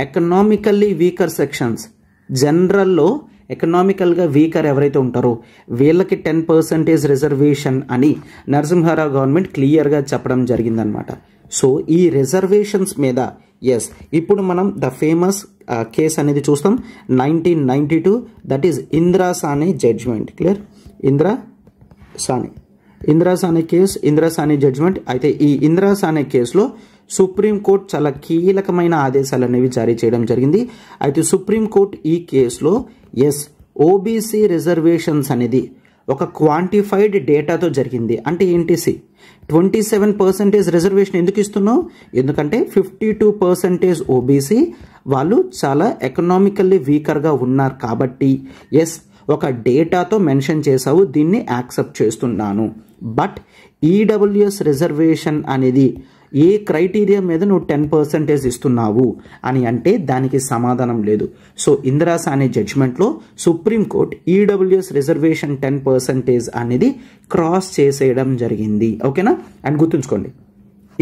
A: ఎకనామికల్లీ వీకర్ సెక్షన్స్, జనరల్లో ఎకనామికల్గా వీకర్ ఎవరైతే ఉంటారో వీళ్ళకి 10% రిజర్వేషన్ అని నరసింహారావు గవర్నమెంట్ క్లియర్గా చెప్పడం జరిగిందనమాట. సో ఈ రిజర్వేషన్స్ మీద ఎస్, ఇప్పుడు మనం ద ఫేమస్ కేస్ అనేది చూస్తాం. 1992 that is Indira Sawhney judgment. Clear? Indira Sawhney case, Indira Sawhney judgment. అయితే ఈ ఇందిరా సానే కేసులో సుప్రీంకోర్టు చాలా కీలకమైన ఆదేశాలు అనేవి జారీ చేయడం జరిగింది. అయితే సుప్రీంకోర్టు ఈ కేసులో ఎస్, ఓబీసీ రిజర్వేషన్స్ అనేది ఒక క్వాంటిఫైడ్ డేటాతో జరిగింది. అంటే ఏంటి? 27% రిజర్వేషన్ ఎందుకు ఇస్తున్నావు? ఎందుకంటే 52% ఓబీసీ వాళ్ళు చాలా ఎకనామికల్లీ వీకర్గా ఉన్నారు కాబట్టి ఎస్, ఒక డేటాతో మెన్షన్ చేసావు, దీన్ని యాక్సెప్ట్ చేస్తున్నాను. బట్ ఈడబ్ల్యూఎస్ రిజర్వేషన్ అనేది ఏ క్రైటీరియా మీద నువ్వు 10% ఇస్తున్నావు అని అంటే దానికి సమాధానం లేదు. So Indira Sane జడ్జ్మెంట్లో supreme court EWS reservation 10% అనేది క్రాస్ చేసేయడం జరిగింది. ఓకేనా? అండ్ గుర్తుంచుకోండి,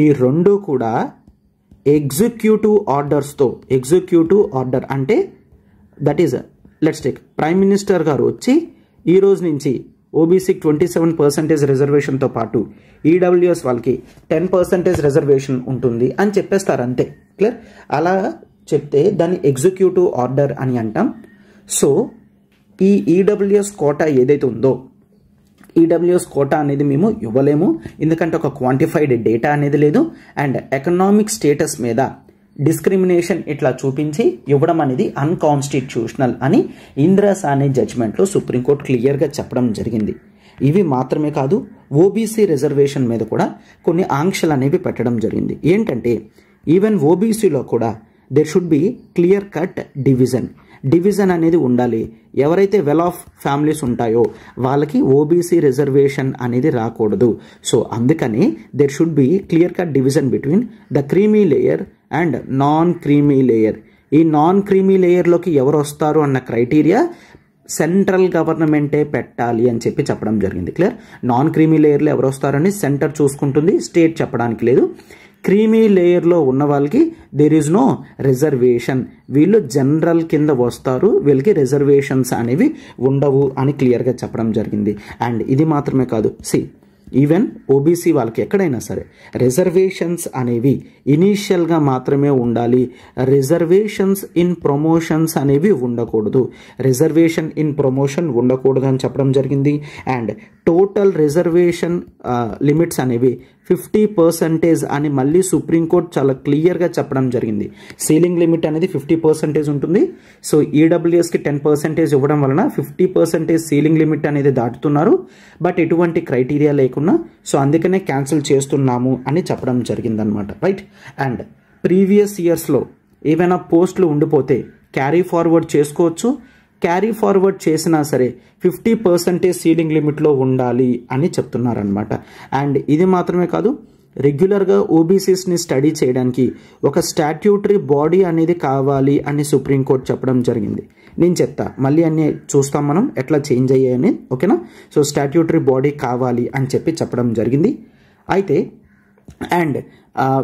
A: ఈ రెండు కూడా ఎగ్జిక్యూటివ్ ఆర్డర్ అంటే that is let's take prime minister గారు వచ్చి ఈ రోజు నుంచి ఓబీసీకి 27% రిజర్వేషన్తో పాటు ఈడబ్ల్యూఎస్ వాళ్ళకి 10% రిజర్వేషన్ ఉంటుంది అని చెప్పేస్తారు అంతే. క్లియర్? అలా చెప్తే దాన్ని ఎగ్జిక్యూటివ్ ఆర్డర్ అని అంటాం. సో ఈ ఈడబ్ల్యూఎస్ కోటా ఏదైతే ఉందో, ఈడబ్ల్యూఎస్ కోటా అనేది మేము ఇవ్వలేము, ఎందుకంటే ఒక క్వాంటిఫైడ్ డేటా అనేది లేదు. అండ్ ఎకనామిక్ స్టేటస్ మీద డిస్క్రిమినేషన్ ఇట్లా చూపించి ఇవ్వడం అనేది అన్కాన్స్టిట్యూషనల్ అని ఇందిరా సానే జడ్జ్మెంట్లో సుప్రీంకోర్టు క్లియర్గా చెప్పడం జరిగింది. ఇవి మాత్రమే కాదు, ఓబీసీ రిజర్వేషన్ మీద కూడా కొన్ని ఆంక్షలు అనేవి పెట్టడం జరిగింది. ఏంటంటే ఈవెన్ ఓబీసీలో కూడా there should be clear cut division. Division అనేది ఉండాలి. ఎవరైతే వెల్ ఆఫ్ ఫ్యామిలీస్ ఉంటాయో వాళ్ళకి ఓబీసీ రిజర్వేషన్ అనేది రాకూడదు. సో అందుకని there should be clear cut division between the creamy layer and non creamy layer. ఈ నాన్ క్రీమీ లేయర్లోకి ఎవరు వస్తారు అన్న క్రైటీరియా సెంట్రల్ గవర్నమెంటే పెట్టాలి అని చెప్పడం జరిగింది. క్లియర్? నాన్ క్రీమీ లేయర్లో ఎవరు వస్తారని సెంటర్ చూసుకుంటుంది, స్టేట్ చెప్పడానికి లేదు. క్రీమీ లేయర్లో ఉన్న వాళ్ళకి దేర్ ఈజ్ నో రిజర్వేషన్, వీళ్ళు జనరల్ కింద వస్తారు, వీళ్ళకి రిజర్వేషన్స్ అనేవి ఉండవు అని క్లియర్గా చెప్పడం జరిగింది. అండ్ ఇది మాత్రమే కాదు, ఈవెన్ ఓబీసీ వాళ్ళకి ఎక్కడైనా సరే రిజర్వేషన్స్ అనేవి ఇనీషియల్గా మాత్రమే ఉండాలి. రిజర్వేషన్స్ ఇన్ ప్రమోషన్స్ అనేవి ఉండకూడదు. రిజర్వేషన్ ఇన్ ప్రమోషన్ ఉండకూడదు అని చెప్పడం జరిగింది. అండ్ టోటల్ రిజర్వేషన్ లిమిట్స్ అనేవి 50% అని మళ్ళీ సుప్రీంకోర్టు చాలా క్లియర్గా చెప్పడం జరిగింది. సీలింగ్ లిమిట్ అనేది 50% ఉంటుంది. సో ఈడబ్ల్యూఎస్కి 10% ఇవ్వడం వలన 50% సీలింగ్ లిమిట్ అనేది దాటుతున్నారు. బట్ ఎటువంటి క్రైటీరియా లేకున్నా సో అందుకనే క్యాన్సిల్ చేస్తున్నాము అని చెప్పడం జరిగిందనమాట. రైట్? అండ్ ప్రీవియస్ ఇయర్స్లో ఏవైనా పోస్టులు ఉండిపోతే క్యారీ ఫార్వర్డ్ చేసుకోవచ్చు. క్యారీ ఫార్వర్డ్ చేసినా సరే 50% సీలింగ్ లిమిట్లో ఉండాలి అని చెప్తున్నారనమాట. అండ్ ఇది మాత్రమే కాదు, రెగ్యులర్గా ఓబీసీస్ని స్టడీ చేయడానికి ఒక స్టాట్యూటరీ బాడీ అనేది కావాలి అని సుప్రీంకోర్టు చెప్పడం జరిగింది. నేను చెప్తా, మళ్ళీ అన్నీ చూస్తాం మనం ఎట్లా చేంజ్ అయ్యాయని. ఓకేనా? సో స్టాట్యూటరీ బాడీ కావాలి అని చెప్పడం జరిగింది. అయితే అండ్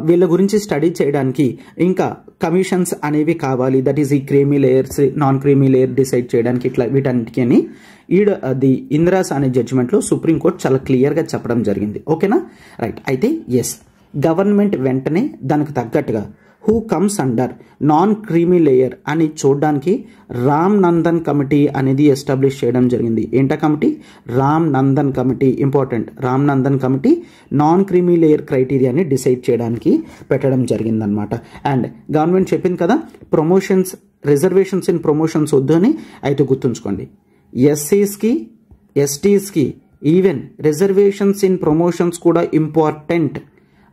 A: వీళ్ళ గురించి స్టడీ చేయడానికి ఇంకా కమిషన్స్ అనేవి కావాలి. దట్ ఈస్ ఈ creamy layers, non creamy layer decide చేయడానికి ఇట్లా వీటన్నిటికీ అని ది ఇందిరాస్ అనే జడ్జిమెంట్లో సుప్రీంకోర్టు చాలా క్లియర్గా చెప్పడం జరిగింది. ఓకేనా? రైట్. అయితే ఎస్, గవర్నమెంట్ వెంటనే దానికి తగ్గట్టుగా who comes under non creamy layer అని చూడడానికి రామ్ నందన్ కమిటీ అనేది ఎస్టాబ్లిష్ చేయడం జరిగింది. ఏంటా committee? Ram Nandan committee. Important. Ram Nandan committee non creamy layer క్రైటీరియాని డిసైడ్ చేయడానికి పెట్టడం జరిగిందనమాట. అండ్ గవర్నమెంట్ చెప్పింది కదా ప్రమోషన్స్, రిజర్వేషన్స్ ఇన్ ప్రమోషన్స్ వద్దు అని. అయితే గుర్తుంచుకోండి, ఎస్సీస్కి, ఎస్టీస్కి ఈవెన్ రిజర్వేషన్స్ ఇన్ ప్రమోషన్స్ కూడా ఇంపార్టెంట్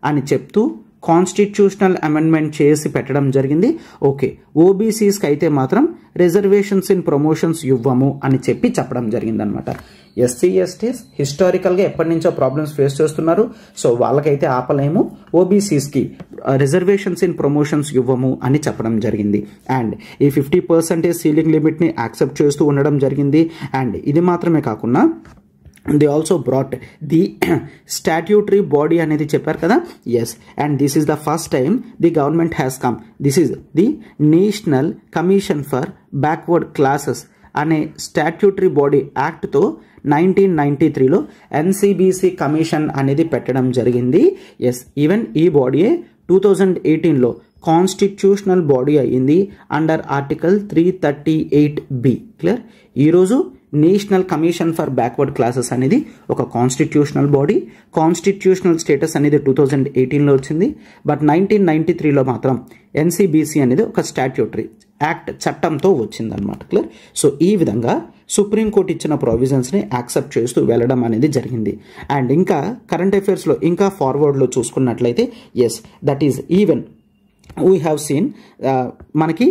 A: అని చెప్తూ కాన్స్టిట్యూషనల్ అమెండ్మెంట్ చేసి పెట్టడం జరిగింది. ఓకే, ఓబీసీస్కి అయితే మాత్రం రిజర్వేషన్స్ ఇన్ ప్రమోషన్స్ ఇవ్వము అని చెప్పడం జరిగిందనమాట. ఎస్సీ ఎస్టీస్ హిస్టారికల్గా ఎప్పటి నుంచో ప్రాబ్లమ్స్ ఫేస్ చేస్తున్నారు. సో వాళ్ళకైతే ఆపలేము. ఓబీసీస్కి రిజర్వేషన్స్ ఇన్ ప్రమోషన్స్ ఇవ్వము అని చెప్పడం జరిగింది. అండ్ ఈ 50% సీలింగ్ లిమిట్ని యాక్సెప్ట్ చేస్తూ ఉండడం జరిగింది. అండ్ ఇది మాత్రమే కాకుండా they also brought the statutory body అనేది చెప్పారు కదా. Yes, and this is the first time the government has come. This is the national commission for backward classes అనే స్టాట్యూటరీ బాడీ యాక్ట్తో 1993లో ఎన్సీబీసీ కమిషన్ అనేది పెట్టడం జరిగింది. ఎస్, ఈవెన్ ఈ బాడీయే 2018లో కాన్స్టిట్యూషనల్ బాడీ అయ్యింది అండర్ ఆర్టికల్ 338B. క్లియర్? ఈరోజు national commission for backward classes అనేది ఒక కాన్స్టిట్యూషనల్ బాడీ. కాన్స్టిట్యూషనల్ స్టేటస్ అనేది 2018లో వచ్చింది. బట్ 1993లో మాత్రం ఎన్సీబీసీ అనేది ఒక స్టాట్యూటరీ యాక్ట్ చట్టంతో వచ్చిందనమాట. క్లియర్? సో ఈ విధంగా సుప్రీంకోర్టు ఇచ్చిన ప్రొవిజన్స్ని యాక్సెప్ట్ చేస్తూ వెళ్ళడం అనేది జరిగింది. అండ్ ఇంకా కరెంట్ అఫైర్స్లో ఇంకా ఫార్వర్డ్లో చూసుకున్నట్లయితే yes, that is even we have seen మనకి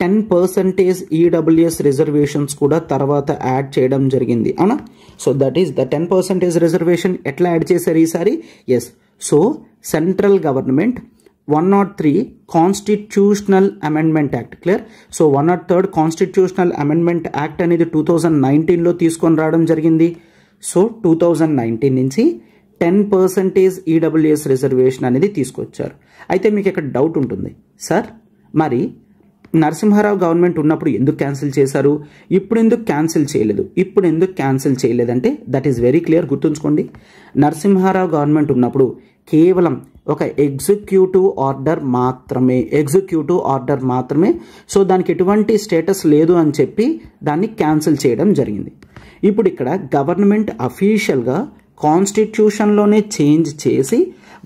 A: 10% ఈడబ్ల్యూఎస్ రిజర్వేషన్స్ కూడా తర్వాత యాడ్ చేయడం జరిగింది. అవునా? So that is the 10% reservation ఎట్లా యాడ్ చేశారు ఈసారి? Yes, so central government 103 constitutional amendment act. Clear? So 103 constitutional amendment act అనేది 2019లో తీసుకొని రావడం జరిగింది. సో 2019 నుంచి 10% ఈడబ్ల్యూఎస్ రిజర్వేషన్ అనేది తీసుకొచ్చారు. అయితే మీకు ఇక్కడ డౌట్ ఉంటుంది, సార్ మరి నరసింహారావు గవర్నమెంట్ ఉన్నప్పుడు ఎందుకు క్యాన్సిల్ చేశారు, ఇప్పుడు ఎందుకు క్యాన్సిల్ చేయలేదు? ఇప్పుడు ఎందుకు క్యాన్సిల్ చేయలేదంటే దట్ ఈస్ వెరీ క్లియర్. గుర్తుంచుకోండి, నరసింహారావు గవర్నమెంట్ ఉన్నప్పుడు కేవలం ఒక ఎగ్జిక్యూటివ్ ఆర్డర్ మాత్రమే. సో దానికి ఎటువంటి స్టేటస్ లేదు అని చెప్పి దాన్ని క్యాన్సిల్ చేయడం జరిగింది. ఇప్పుడు ఇక్కడ గవర్నమెంట్ అఫీషియల్గా కాన్స్టిట్యూషన్లోనే చేంజ్ చేసి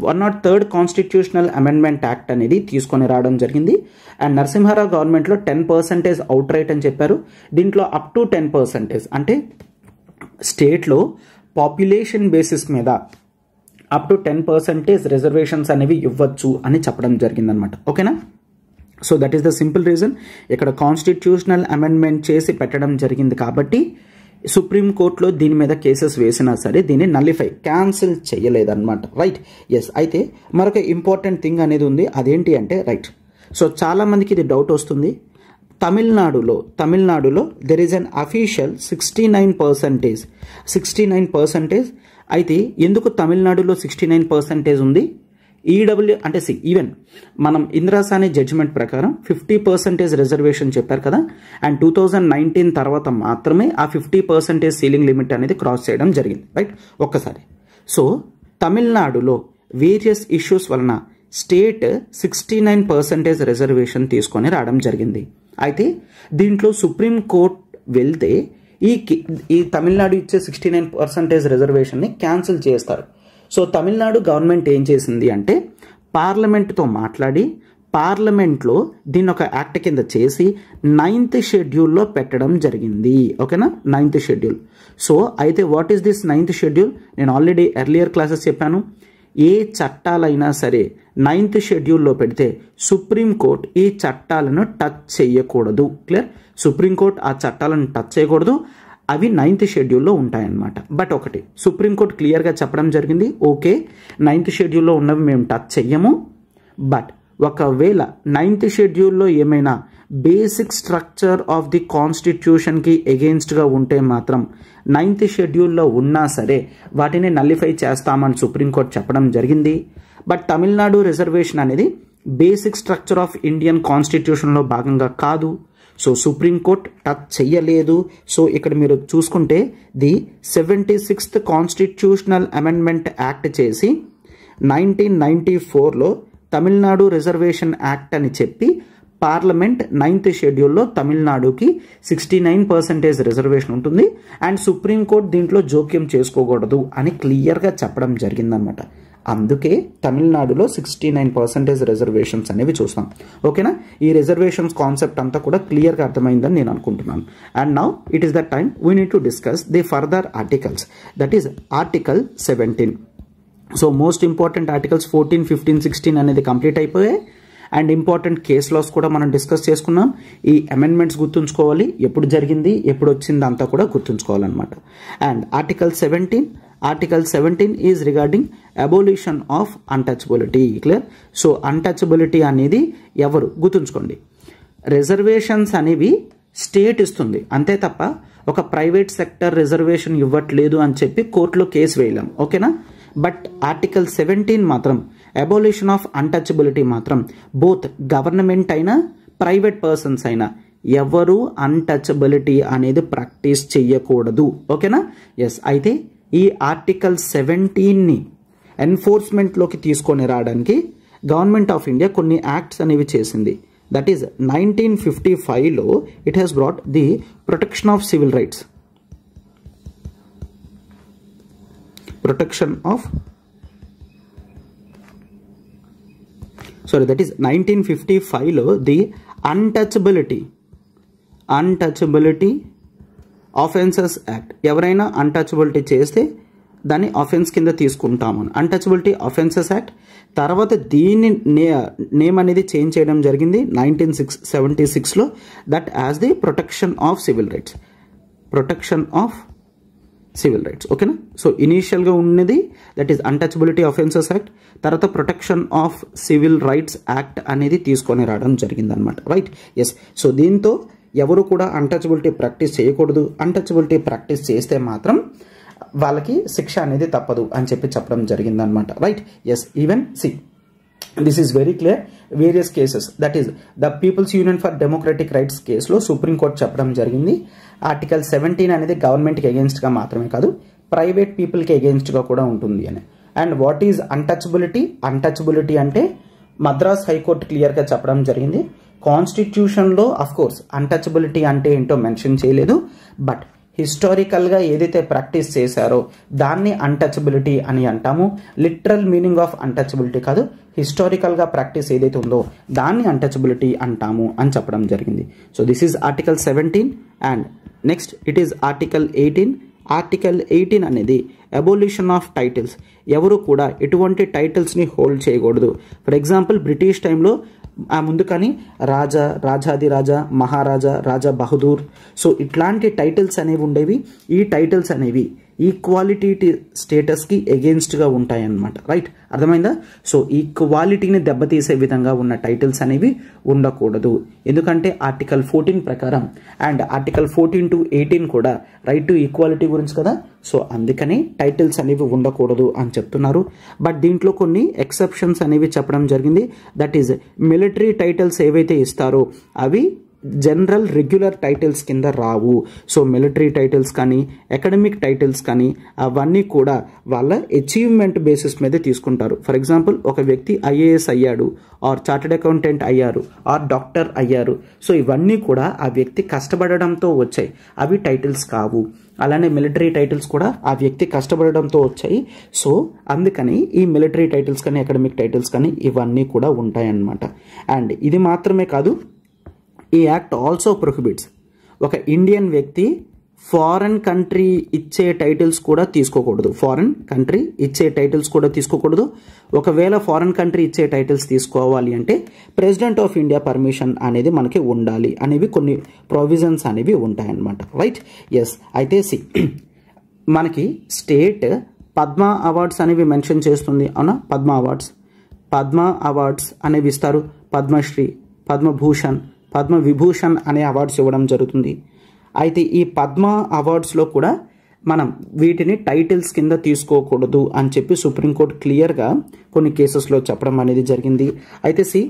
A: 103 కాన్స్టిట్యూషనల్ అమెండ్మెంట్ యాక్ట్ అనేది తీసుకొని రావడం జరిగింది. అండ్ నరసింహారావు గవర్నమెంట్లో 10% అవుట్ రైట్ అని చెప్పారు. దీంట్లో అప్ టు 10% అంటే స్టేట్లో పాపులేషన్ బేసిస్ మీద అప్ టు 10% రిజర్వేషన్స్ అనేవి ఇవ్వచ్చు అని చెప్పడం జరిగిందనమాట. ఓకేనా? So that is the simple reason. ఇక్కడ కాన్స్టిట్యూషనల్ అమెండ్మెంట్ చేసి పెట్టడం జరిగింది కాబట్టి సుప్రీంకోర్టులో దీని మీద కేసెస్ వేసినా సరే దీన్ని నల్లిఫై క్యాన్సిల్ చేయలేదన్నమాట. రైట్. ఎస్. అయితే మరొక ఇంపార్టెంట్ థింగ్ అనేది ఉంది. అదేంటి అంటే రైట్. సో చాలామందికి ఇది డౌట్ వస్తుంది. తమిళనాడులో దెర్ ఈజ్ అన్ అఫీషియల్ 69%. అయితే ఎందుకు తమిళనాడులో 69% ఉంది? ఈడబ్ల్యూ అంటే ఈవెన్ మనం ఇందిరాసాని జడ్జిమెంట్ ప్రకారం 50% రిజర్వేషన్ చెప్పారు కదా, అండ్ 2019 తర్వాత మాత్రమే ఆ 50% సీలింగ్ లిమిట్ అనేది క్రాస్ చేయడం జరిగింది. రైట్. ఒక్కసారి సో తమిళనాడులో వేరియస్ ఇష్యూస్ వలన స్టేట్ 69% రిజర్వేషన్ తీసుకొని రావడం జరిగింది. అయితే దీంట్లో సుప్రీంకోర్టు వెళ్తే ఈ తమిళనాడు ఇచ్చే 69% రిజర్వేషన్ని క్యాన్సిల్ చేస్తారు. సో తమిళనాడు గవర్నమెంట్ ఏం చేసింది అంటే పార్లమెంట్తో మాట్లాడి పార్లమెంట్లో దీన్ని ఒక యాక్ట్ కింద చేసి 9th షెడ్యూల్లో పెట్టడం జరిగింది. ఓకేనా, 9th షెడ్యూల్. సో అయితే what is this 9th schedule? నేను ఆల్రెడీ ఎర్లియర్ క్లాసెస్ చెప్పాను. ఏ చట్టాలైనా సరే 9th షెడ్యూల్లో పెడితే సుప్రీంకోర్టు ఈ చట్టాలను టచ్ చేయకూడదు. క్లియర్? సుప్రీంకోర్టు ఆ చట్టాలను టచ్ చేయకూడదు, అవి 9th షెడ్యూల్లో ఉంటాయన్నమాట. బట్ ఒకటి సుప్రీంకోర్టు క్లియర్గా చెప్పడం జరిగింది, ఓకే 9th షెడ్యూల్లో ఉన్నవి మేము టచ్ చెయ్యము. బట్ ఒకవేళ 9th షెడ్యూల్లో ఏమైనా బేసిక్ స్ట్రక్చర్ ఆఫ్ ది కాన్స్టిట్యూషన్కి ఎగెయిన్స్ట్గా ఉంటే మాత్రం 9th షెడ్యూల్లో ఉన్నా సరే వాటిని నల్లిఫై చేస్తామని సుప్రీంకోర్టు చెప్పడం జరిగింది. బట్ తమిళనాడు రిజర్వేషన్ అనేది బేసిక్ స్ట్రక్చర్ ఆఫ్ ఇండియన్ కాన్స్టిట్యూషన్లో భాగంగా కాదు. సో సుప్రీంకోర్టు టచ్ చెయ్యలేదు. సో ఇక్కడ మీరు చూసుకుంటే the 76th constitutional amendment act చేసి 1994లో తమిళనాడు రిజర్వేషన్ యాక్ట్ అని చెప్పి పార్లమెంట్ 9th షెడ్యూల్లో తమిళనాడుకి 69% రిజర్వేషన్ ఉంటుంది అండ్ సుప్రీంకోర్టు దీంట్లో జోక్యం చేసుకోకూడదు అని క్లియర్గా చెప్పడం జరిగిందనమాట. అందుకే తమిళనాడులో 69% రిజర్వేషన్స్ అనేవి చూస్తాం. ఓకేనా, ఈ రిజర్వేషన్స్ కాన్సెప్ట్ అంతా కూడా క్లియర్గా అర్థమైందని నేను అనుకుంటున్నాను. And now it is the time we need to discuss the further articles, that is article 17. So most important articles 14, 15, 16 అనేది కంప్లీట్ అయిపోయాయి. అండ్ ఇంపార్టెంట్ కేస్ లాస్ కూడా మనం డిస్కస్ చేసుకున్నాం. ఈ అమెండ్మెంట్స్ గుర్తుంచుకోవాలి, ఎప్పుడు జరిగింది ఎప్పుడు వచ్చింది అంతా కూడా గుర్తుంచుకోవాలన్నమాట. And article 17 is regarding abolition of untouchability. Clear? So untouchability అనేది ఎవరు గుర్తుంచుకోండి, రిజర్వేషన్స్ అనేవి స్టేట్ ఇస్తుంది అంతే తప్ప ఒక ప్రైవేట్ సెక్టర్ రిజర్వేషన్ ఇవ్వట్లేదు అని చెప్పి కోర్టులో కేసు వేయలేం. ఓకేనా? బట్ ఆర్టికల్ 17 మాత్రం అబోలిషన్ ఆఫ్ అన్టచబిలిటీ మాత్రం బోత్ గవర్నమెంట్ అయినా ప్రైవేట్ పర్సన్స్ అయినా ఎవరు అన్టచబిలిటీ అనేది ప్రాక్టీస్ చెయ్యకూడదు. ఓకేనా? ఎస్. అయితే ఈ ఆర్టికల్ 17ని ఎన్ఫోర్స్మెంట్లోకి తీసుకొని రావడానికి గవర్నమెంట్ ఆఫ్ ఇండియా కొన్ని యాక్ట్స్ అనేవి చేసింది. దట్ ఈస్ 1955లో it has brought the protection of civil rights. that is 1955లో ది అన్టచబిలిటీ ఆఫెన్సెస్ యాక్ట్. ఎవరైనా అన్టచబిలిటీ చేస్తే దాన్ని ఆఫెన్స్ కింద తీసుకుంటాము. Untouchability offences act. తర్వాత దీన్ని నేమ్ అనేది చేంజ్ చేయడం జరిగింది 1976లో, that as the protection of civil rights. ఓకేనా? సో ఇనీషియల్గా ఉన్నది that is untouchability offences act, తర్వాత protection of civil rights act అనేది తీసుకొని రావడం జరిగిందనమాట. రైట్. ఎస్. సో దీంతో ఎవరు కూడా అన్టచబిలిటీ ప్రాక్టీస్ చేయకూడదు. అన్టచబిలిటీ ప్రాక్టీస్ చేస్తే మాత్రం వాళ్ళకి శిక్ష అనేది తప్పదు అని చెప్పి చెప్పడం జరిగిందనమాట. Right. Yes. Even this is very clear. Various cases, that is the people's union for democratic rights కేసులో సుప్రీంకోర్టు చెప్పడం జరిగింది ఆర్టికల్ 17 అనేది గవర్నమెంట్కి అగెయిన్స్ట్గా మాత్రమే కాదు ప్రైవేట్ పీపుల్కి అగెయిన్స్ట్గా కూడా ఉంటుంది అని. అండ్ వాట్ ఈజ్ అన్టచబిలిటీ అంటే మద్రాస్ హైకోర్టు క్లియర్గా చెప్పడం జరిగింది. కాన్స్టిట్యూషన్లో అఫ్ కోర్స్ అన్టచబిలిటీ అంటే ఏంటో మెన్షన్ చేయలేదు, బట్ హిస్టారికల్గా ఏదైతే ప్రాక్టీస్ చేశారో దాన్ని అన్టచబిలిటీ అని అంటాము. లిటరల్ మీనింగ్ ఆఫ్ అన్టచబిలిటీ కాదు, హిస్టారికల్గా ప్రాక్టీస్ ఏదైతే ఉందో దాన్ని అన్టచబిలిటీ అంటాము అని చెప్పడం జరిగింది. So this is article 17. And next it is article 18. Article 18 అనేది అబోలిషన్ ఆఫ్ టైటిల్స్. ఎవరు కూడా ఎటువంటి టైటిల్స్ని హోల్డ్ చేయకూడదు. ఫర్ ఎగ్జాంపుల్ బ్రిటిష్ టైంలో ముందు కానీ రాజా, రాజాదిరాజా, మహారాజా, రాజా బహదూర్, సో ఇట్లాంటి టైటిల్స్ అనేవి ఉండేవి. ఈ టైటిల్స్ అనేవి ఈక్వాలిటీ స్టేటస్కి ఎగెన్స్ట్గా ఉంటాయన్నమాట. రైట్, అర్థమైందా? సో ఈక్వాలిటీని దెబ్బతీసే విధంగా ఉన్న టైటిల్స్ అనేవి ఉండకూడదు. ఎందుకంటే ఆర్టికల్ 14 ప్రకారం అండ్ ఆర్టికల్ 14 to 18 కూడా రైట్ టు ఈక్వాలిటీ గురించి కదా. సో అందుకని టైటిల్స్ అనేవి ఉండకూడదు అని చెప్తున్నారు. బట్ దీంట్లో కొన్ని ఎక్సెప్షన్స్ అనేవి చెప్పడం జరిగింది. దట్ ఈజ్ మిలిటరీ టైటిల్స్ ఏవైతే ఇస్తారో అవి జనరల్ రెగ్యులర్ టైటిల్స్ కింద రావు. సో మిలిటరీ టైటిల్స్ కానీ అకాడమిక్ టైటిల్స్ కానీ అవన్నీ కూడా వాళ్ళ అచీవ్మెంట్ బేసిస్ మీద తీసుకుంటారు. ఫర్ ఎగ్జాంపుల్, ఒక వ్యక్తి ఐఏఎస్ అయ్యాడు, ఆర్ చార్టెడ్ అకౌంటెంట్ అయ్యారు, ఆర్ డాక్టర్ అయ్యారు. సో ఇవన్నీ కూడా ఆ వ్యక్తి కష్టపడడంతో వచ్చాయి, అవి టైటిల్స్ కావు. అలానే మిలిటరీ టైటిల్స్ కూడా ఆ వ్యక్తి కష్టపడడంతో వచ్చాయి. సో అందుకని ఈ మిలిటరీ టైటిల్స్ కానీ అకాడమిక్ టైటిల్స్ కానీ ఇవన్నీ కూడా ఉంటాయన్నమాట. అండ్ ఇది మాత్రమే కాదు, ఈ యాక్ట్ ఆల్సో ప్రొహిబిట్స్ ఒక ఇండియన్ వ్యక్తి ఫారెన్ కంట్రీ ఇచ్చే టైటిల్స్ కూడా తీసుకోకూడదు. ఫారెన్ కంట్రీ ఇచ్చే టైటిల్స్ కూడా తీసుకోకూడదు. ఒకవేళ ఫారెన్ కంట్రీ ఇచ్చే టైటిల్స్ తీసుకోవాలి అంటే ప్రెసిడెంట్ ఆఫ్ ఇండియా పర్మిషన్ అనేది మనకి ఉండాలి అనేవి కొన్ని ప్రొవిజన్స్ అనేవి ఉంటాయన్నమాట. Right, yes. అయితే మనకి స్టేట్ పద్మ అవార్డ్స్ అనేవి మెన్షన్ చేస్తుంది. అవునా, పద్మ అవార్డ్స్ అనేవి ఇస్తారు. పద్మశ్రీ, పద్మభూషణ్, పద్మవిభూషణ్ అనే అవార్డ్స్ ఇవ్వడం జరుగుతుంది. అయితే ఈ పద్మ అవార్డ్స్లో కూడా మనం వీటిని టైటిల్స్ కింద తీసుకోకూడదు అని చెప్పి సుప్రీంకోర్టు క్లియర్గా కొన్ని కేసెస్లో చెప్పడం అనేది జరిగింది. అయితే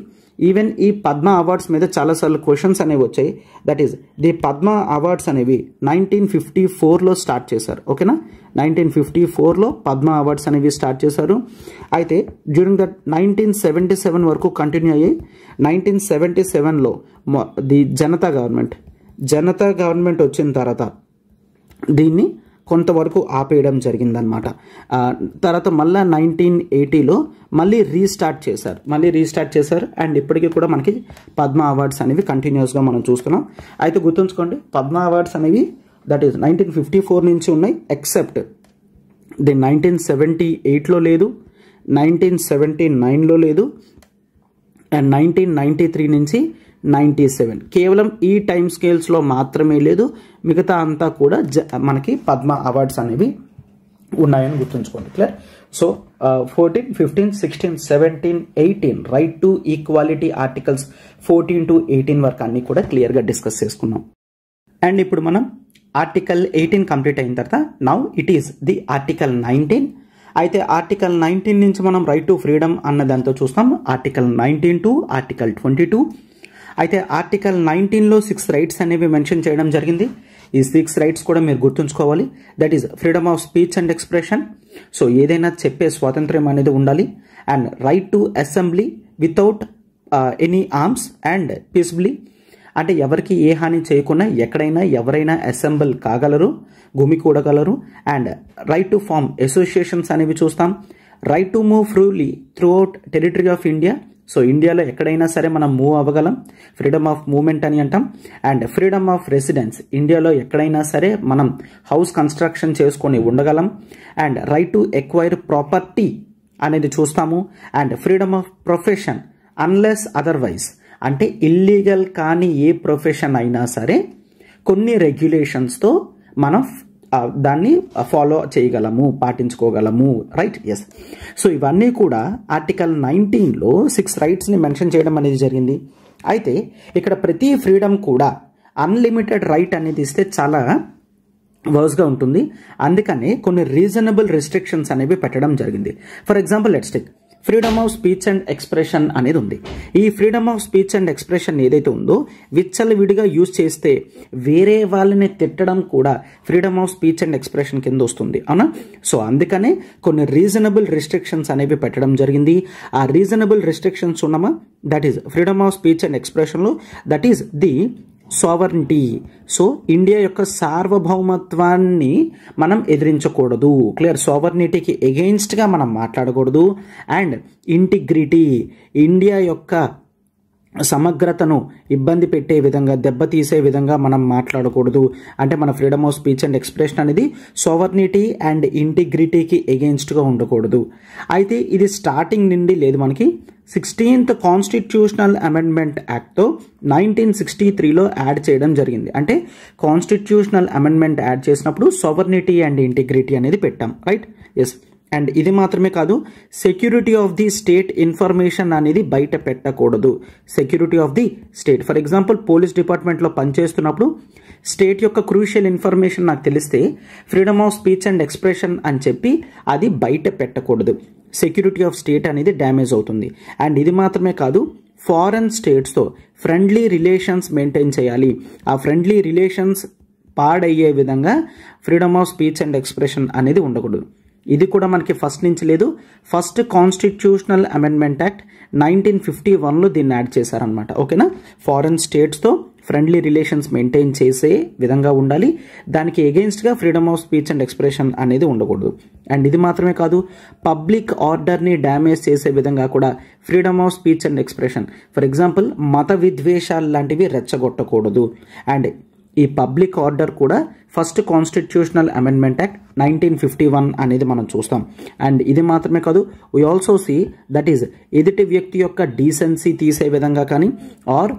A: ఈవెన్ ఈ పద్మ అవార్డ్స్ మీద చాలాసార్లు క్వశ్చన్స్ అనేవి వచ్చాయి. That is the Padma awards అనేవి 1954లో స్టార్ట్ చేశారు. ఓకేనా, 1954లో పద్మ అవార్డ్స్ అనేవి స్టార్ట్ చేశారు. అయితే డ్యూరింగ్ దట్ 1977 వరకు కంటిన్యూ అయ్యాయి. 1977లో ది జనతా గవర్నమెంట్ వచ్చిన తర్వాత దీన్ని కొంతవరకు ఆపేయడం జరిగిందనమాట. తర్వాత మళ్ళీ 1980లో మళ్ళీ రీస్టార్ట్ చేశారు. అండ్ ఇప్పటికీ కూడా మనకి పద్మ అవార్డ్స్ అనేవి కంటిన్యూస్గా మనం చూస్తున్నాం. అయితే గుర్తుంచుకోండి, పద్మ అవార్డ్స్ అనేవి దట్ ఈస్ 1954 నుంచి ఉన్నాయి. ఎక్సెప్ట్ ది 1978లో లేదు, 1979లో లేదు, అండ్ 1993 నుంచి 97 కేవలం ఈ టైం స్కేల్స్లో మాత్రమే లేదు. మిగతా అంతా కూడా మనకి పద్మ అవార్డ్స్ అనేవి ఉన్నాయని గుర్తుంచుకోండి. Clear? So 14, 15, 16, 17, 18 right to equality articles 14 to 18 వరకు అన్ని కూడా క్లియర్గా డిస్కస్ చేసుకున్నాం. అండ్ ఇప్పుడు మనం ఆర్టికల్ 18 కంప్లీట్ అయిన తర్వాత now it is the article 19. అయితే ఆర్టికల్ 19 నుంచి మనం రైట్ టు ఫ్రీడమ్ అన్న దాంతో చూస్తాం. Article 19 to article 22. అయితే ఆర్టికల్ 19లో 6 రైట్స్ అనేవి మెన్షన్ చేయడం జరిగింది. ఈ 6 రైట్స్ కూడా మీరు గుర్తుంచుకోవాలి. That is freedom of speech and expression. So ఏదైనా చెప్పే స్వాతంత్ర్యం అనేది ఉండాలి. And right to assembly without any arms and peacefully, అంటే ఎవరికి ఏ హాని చేయకుండా ఎక్కడైనా ఎవరైనా అసెంబుల్ కాగలరు, గుమికూడగలరు. And right to form associations అనేవి చూస్తాం. Right to move freely throughout territory of India. So ఇండియాలో ఎక్కడైనా సరే మనం మూవ్ అవ్వగలం, ఫ్రీడమ్ ఆఫ్ మూవ్మెంట్ అని అంటాం. అండ్ ఫ్రీడమ్ ఆఫ్ రెసిడెన్స్, ఇండియాలో ఎక్కడైనా సరే మనం హౌస్ కన్స్ట్రక్షన్ చేసుకొని ఉండగలం. And right to acquire property అనేది చూస్తాము. And freedom of profession unless otherwise, అంటే ఇల్లీగల్ కానీ ఏ ప్రొఫెషన్ అయినా సరే కొన్ని రెగ్యులేషన్స్తో మనం దాన్ని ఫాలో చేయగలము, పాటించుకోగలము. Right, yes. సో ఇవన్నీ కూడా ఆర్టికల్ 19లో 6 రైట్స్ని మెన్షన్ చేయడం అనేది జరిగింది. అయితే ఇక్కడ ప్రతి ఫ్రీడమ్ కూడా అన్లిమిటెడ్ రైట్ అనేది ఇస్తే చాలా వర్స్గా ఉంటుంది. అందుకనే కొన్ని రీజనబుల్ రెస్ట్రిక్షన్స్ అనేవి పెట్టడం జరిగింది. For example, let's take freedom of speech and expression అనేది ఉంది. ఈ freedom of speech and expression ఏదైతే ఉందో విచ్చలవిడిగా యూజ్ చేస్తే వేరే వాళ్ళని తిట్టడం కూడా freedom of speech and expression కింద వస్తుంది, అవునా? సో అందుకనే కొన్ని రీజనబుల్ రిస్ట్రిక్షన్స్ అనేవి పెట్టడం జరిగింది. ఆ రీజనబుల్ రిస్ట్రిక్షన్స్ ఉన్నామా, that is freedom of speech and ఎక్స్ప్రెషన్లో that is the sovereignty. So India యొక్క సార్వభౌమత్వాన్ని మనం ఎదిరించకూడదు. క్లియర్? సావర్నిటీకి ఎగెయిన్స్ట్గా మనం మాట్లాడకూడదు. అండ్ ఇంటిగ్రిటీ, ఇండియా యొక్క సమగ్రతను ఇబ్బంది పెట్టే విధంగా, దెబ్బతీసే విధంగా మనం మాట్లాడకూడదు. అంటే మన freedom of speech and expression అనేది సోవర్నిటీ అండ్ ఇంటిగ్రిటీకి ఎగెయిన్స్ట్గా ఉండకూడదు. అయితే ఇది స్టార్టింగ్ నుండి లేదు, మనకి 16th కాన్స్టిట్యూషనల్ అమెండ్మెంట్ యాక్ట్తో 1963లో యాడ్ చేయడం జరిగింది. అంటే కాన్స్టిట్యూషనల్ అమెండ్మెంట్ యాడ్ చేసినప్పుడు సోవర్నిటీ అండ్ ఇంటిగ్రిటీ అనేది పెట్టాం, రైట్? ఎస్. అండ్ ఇది మాత్రమే కాదు, security of the state information అనేది బయట పెట్టకూడదు. Security of the state, for example police డిపార్ట్మెంట్లో పనిచేస్తున్నప్పుడు స్టేట్ యొక్క క్రూషియల్ ఇన్ఫర్మేషన్ నాకు తెలిస్తే freedom of speech and expression అని చెప్పి అది బయట పెట్టకూడదు. సెక్యూరిటీ ఆఫ్ స్టేట్ అనేది డ్యామేజ్ అవుతుంది. అండ్ ఇది మాత్రమే కాదు, ఫారెన్ స్టేట్స్తో ఫ్రెండ్లీ రిలేషన్స్ మెయింటైన్ చేయాలి. ఆ ఫ్రెండ్లీ రిలేషన్స్ పాడయ్యే విధంగా freedom of speech and expression అనేది ఉండకూడదు. ఇది కూడా మనకి ఫస్ట్ నుంచి లేదు. ఫస్ట్ కాన్స్టిట్యూషనల్ అమెండ్మెంట్ యాక్ట్ 1951లో దీన్ని యాడ్ చేశారనమాట. ఓకేనా? ఫారెన్ స్టేట్స్తో ఫ్రెండ్లీ రిలేషన్స్ మెయింటైన్ చేసే విధంగా ఉండాలి. దానికి ఎగెయిన్స్ట్గా freedom of speech and expression అనేది ఉండకూడదు. అండ్ ఇది మాత్రమే కాదు, పబ్లిక్ ఆర్డర్ని డ్యామేజ్ చేసే విధంగా కూడా freedom of speech and expression, for example మత విద్వేషాలు లాంటివి రెచ్చగొట్టకూడదు. అండ్ ఈ పబ్లిక్ ఆర్డర్ కూడా ఫస్ట్ కాన్స్టిట్యూషనల్ అమెండ్మెంట్ యాక్ట్ 1951 అనేది మనం చూస్తాం. అండ్ ఇది మాత్రమే కాదు, we also see that is ఎదుటి వ్యక్తి యొక్క డీసెన్సీ తీసే విధంగా కానీ ఆర్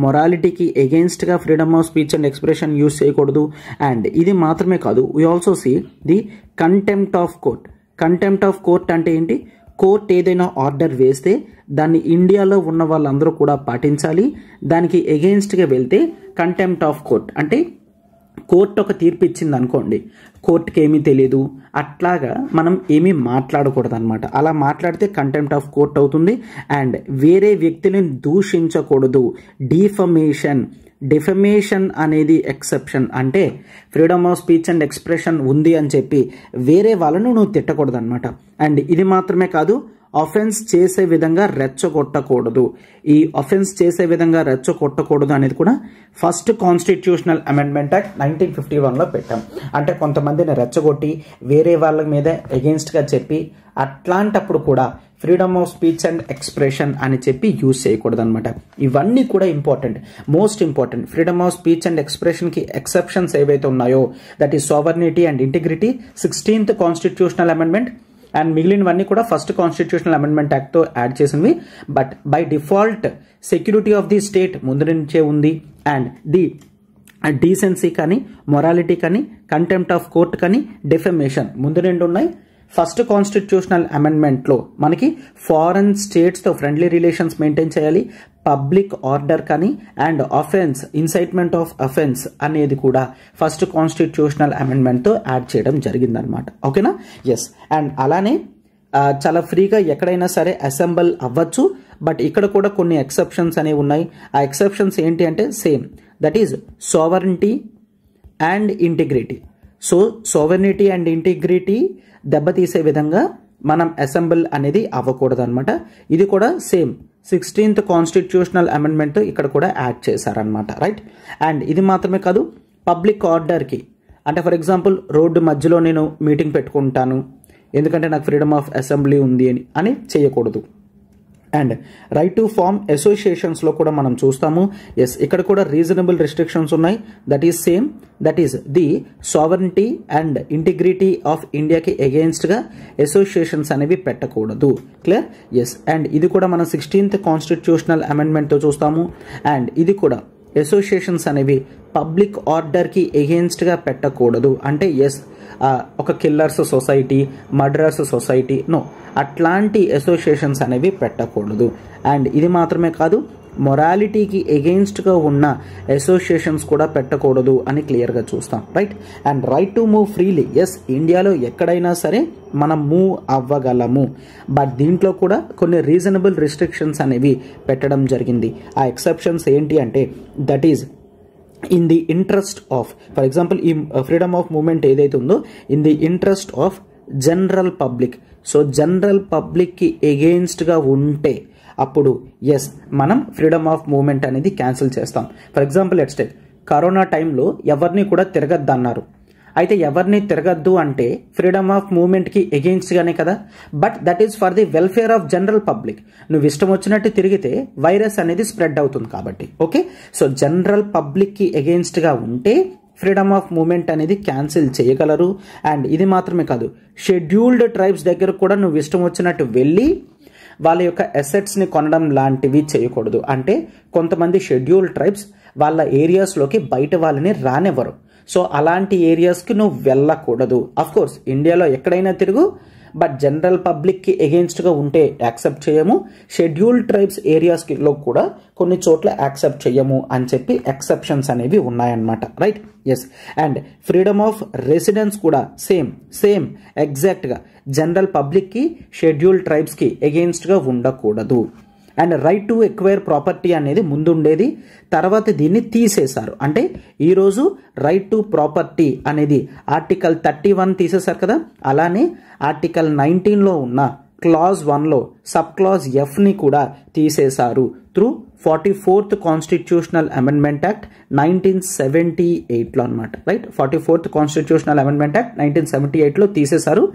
A: మొరాలిటీకి ఎగెయిన్స్ట్గా freedom of speech and expression use చేయకూడదు. అండ్ ఇది మాత్రమే కాదు, we also see the contempt of court. Contempt of court అంటే ఏంటి? కోర్ట్ ఏదైనా ఆర్డర్ వేస్తే దాన్ని ఇండియాలో ఉన్న వాళ్ళందరూ కూడా పాటించాలి. దానికి ఎగెయిన్స్ట్గా వెళ్తే కంటెంప్ట్ ఆఫ్ కోర్ట్ అంటే కోర్టు ఒక తీర్పు ఇచ్చింది అనుకోండి, కోర్టుకి ఏమీ తెలియదు, అట్లాగా మనం ఏమీ మాట్లాడకూడదు అనమాట. అలా మాట్లాడితే కంటెంప్ట్ ఆఫ్ కోర్ట్ అవుతుంది. అండ్ వేరే వ్యక్తులను దూషించకూడదు. డిఫమేషన్ అనేది ఎక్సెప్షన్. అంటే freedom of speech and expression ఉంది అని చెప్పి వేరే వాళ్ళను నువ్వు తిట్టకూడదు అనమాట. అండ్ ఇది మాత్రమే కాదు, అఫెన్స్ చేసే విధంగా రెచ్చగొట్టకూడదు. ఈ అఫెన్స్ చేసే విధంగా రెచ్చగొట్టకూడదు అనేది కూడా ఫస్ట్ కాన్స్టిట్యూషనల్ అమెండ్మెంట్ యాక్ట్ 1951లో పెట్టాం. అంటే కొంతమందిని రెచ్చగొట్టి వేరే వాళ్ళ మీద ఎగెయిన్స్ట్గా చెప్పి అట్లాంటప్పుడు కూడా freedom of speech and expression అని చెప్పి యూజ్ చేయకూడదు అనమాట. ఇవన్నీ కూడా important, most important. Freedom of speech and ఎక్స్ప్రెషన్కి ఎక్సెప్షన్స్ ఏవైతే ఉన్నాయో that is sovereignty and integrity, 16th constitutional amendment, and మిగిలినవన్నీ కూడా ఫస్ట్ కాన్స్టిట్యూషనల్ అమెండ్మెంట్ యాక్ట్తో యాడ్ చేసినవి. But by default security of the state ముందు నుంచే ఉంది. అండ్ ది డీసెన్సీ కానీ, మొరాలిటీ కానీ, కంటెంప్ట్ ఆఫ్ కోర్ట్ కానీ, డిఫమేషన్ ముందు నుండి ఉన్నాయి. ఫస్ట్ కాన్స్టిట్యూషనల్ అమెండ్మెంట్లో మనకి ఫారెన్ స్టేట్స్తో ఫ్రెండ్లీ రిలేషన్స్ మెయింటైన్ చేయాలి. పబ్లిక్ ఆర్డర్ కానీ and offence, incitement of offence అనేది కూడా ఫస్ట్ కాన్స్టిట్యూషనల్ అమెండ్మెంట్తో యాడ్ చేయడం జరిగిందనమాట. ఓకేనా? ఎస్. అండ్ అలానే చాలా ఫ్రీగా ఎక్కడైనా సరే అసెంబుల్ అవ్వచ్చు. బట్ ఇక్కడ కూడా కొన్ని ఎక్సెప్షన్స్ అనేవి ఉన్నాయి. ఆ ఎక్సెప్షన్స్ ఏంటి అంటే same, that is sovereignty and integrity. So sovereignty and integrity దెబ్బతీసే విధంగా మనం అసెంబుల్ అనేది అవ్వకూడదు అనమాట. ఇది కూడా సేమ్ 16th కాన్స్టిట్యూషనల్ అమెండ్మెంట్తో ఇక్కడ కూడా యాడ్ చేశారనమాట, రైట్? అండ్ ఇది మాత్రమే కాదు, పబ్లిక్ ఆర్డర్కి అంటే ఫర్ ఎగ్జాంపుల్ రోడ్డు మధ్యలో నేను మీటింగ్ పెట్టుకుంటాను ఎందుకంటే నాకు ఫ్రీడమ్ ఆఫ్ అసెంబ్లీ ఉంది అని చేయకూడదు. అండ్ రైట్ టు ఫార్మ్ అసోసియేషన్స్లో కూడా మనం చూస్తాము. ఎస్, ఇక్కడ కూడా రీజనబుల్ రెస్ట్రిక్షన్స్ ఉన్నాయి. That is same, that is the sovereignty and integrity of ఇండియాకి అగెయిన్స్ట్గా అసోసియేషన్స్ అనేవి పెట్టకూడదు. క్లియర్? ఎస్. అండ్ ఇది కూడా మనం 16th కాన్స్టిట్యూషనల్ అమెండ్మెంట్తో చూస్తాము. అండ్ ఇది కూడా అసోసియేషన్స్ అనేవి పబ్లిక్ ఆర్డర్కి ఎగెయిన్స్ట్గా పెట్టకూడదు. అంటే ఎస్, ఒక killers society, murderers society, no, అట్లాంటి అసోసియేషన్స్ అనేవి పెట్టకూడదు. అండ్ ఇది మాత్రమే కాదు, మొరాలిటీకి ఎగెయిన్స్ట్గా ఉన్న అసోసియేషన్స్ కూడా పెట్టకూడదు అని క్లియర్గా చూస్తాం, right? And right to move freely. Yes, ఇండియాలో ఎక్కడైనా సరే మనం మూవ్ అవ్వగలము. బట్ దీంట్లో కూడా కొన్ని రీజనబుల్ రిస్ట్రిక్షన్స్ అనేవి పెట్టడం జరిగింది. ఆ ఎక్సెప్షన్స్ ఏంటి అంటే that is in the interest of, for example ఈ ఫ్రీడమ్ ఆఫ్ మూవ్మెంట్ ఏదైతే ఉందో in the interest of general public. So general పబ్లిక్కి ఎగెయిన్స్ట్గా ఉంటే అప్పుడు ఎస్, మనం ఫ్రీడమ్ ఆఫ్ మూవ్మెంట్ అనేది క్యాన్సిల్ చేస్తాం. For example let's take corona టైంలో ఎవరిని కూడా తిరగద్దన్నారు. అయితే ఎవరిని తిరగద్దు అంటే ఫ్రీడమ్ ఆఫ్ మూవ్మెంట్కి ఎగెయిన్స్ట్గానే కదా, but that is for the welfare of general public. నువ్వు ఇష్టం వచ్చినట్టు తిరిగితే వైరస్ అనేది స్ప్రెడ్ అవుతుంది కాబట్టి. ఓకే, సో జనరల్ పబ్లిక్కి ఎగెయిన్స్ట్గా ఉంటే ఫ్రీడమ్ ఆఫ్ మూవ్మెంట్ అనేది క్యాన్సిల్ చేయగలరు. అండ్ ఇది మాత్రమే కాదు, షెడ్యూల్డ్ ట్రైబ్స్ దగ్గర కూడా నువ్వు ఇష్టం వచ్చినట్టు వెళ్ళి వాళ్ళ యొక్క అసెట్స్ని కొనడం లాంటివి చేయకూడదు. అంటే కొంతమంది షెడ్యూల్డ్ ట్రైబ్స్ వాళ్ళ ఏరియాస్లోకి బయట వాళ్ళని రానివ్వరు. సో అలాంటి ఏరియాస్కి నువ్వు వెళ్ళకూడదు. అఫ్కోర్స్ ఇండియాలో ఎక్కడైనా తిరుగు, బట్ జనరల్ పబ్లిక్కి ఎగెయిన్స్ట్గా ఉంటే యాక్సెప్ట్ చేయము. షెడ్యూల్డ్ ట్రైబ్స్ ఏరియాస్లో కూడా కొన్ని చోట్ల యాక్సెప్ట్ చేయము అని చెప్పి ఎక్సెప్షన్స్ అనేవి ఉన్నాయన్నమాట. Right, yes. And freedom of residence కూడా సేమ్ ఎగ్జాక్ట్గా జనరల్ పబ్లిక్కి షెడ్యూల్డ్ ట్రైబ్స్కి ఎగెయిన్స్ట్గా ఉండకూడదు. And right to acquire property అనేది ముందుండేది, తర్వాత దీన్ని తీసేశారు. అంటే ఈరోజు రైట్ టు ప్రాపర్టీ అనేది ఆర్టికల్ 31 తీసేశారు కదా, అలానే ఆర్టికల్ 19లో ఉన్న క్లాజ్ 1లో సబ్ క్లాజ్ Fని కూడా తీసేశారు through 44th constitutional amendment act 1978లో అనమాట. Right, 44th constitutional amendment act 1978లో తీసేశారు.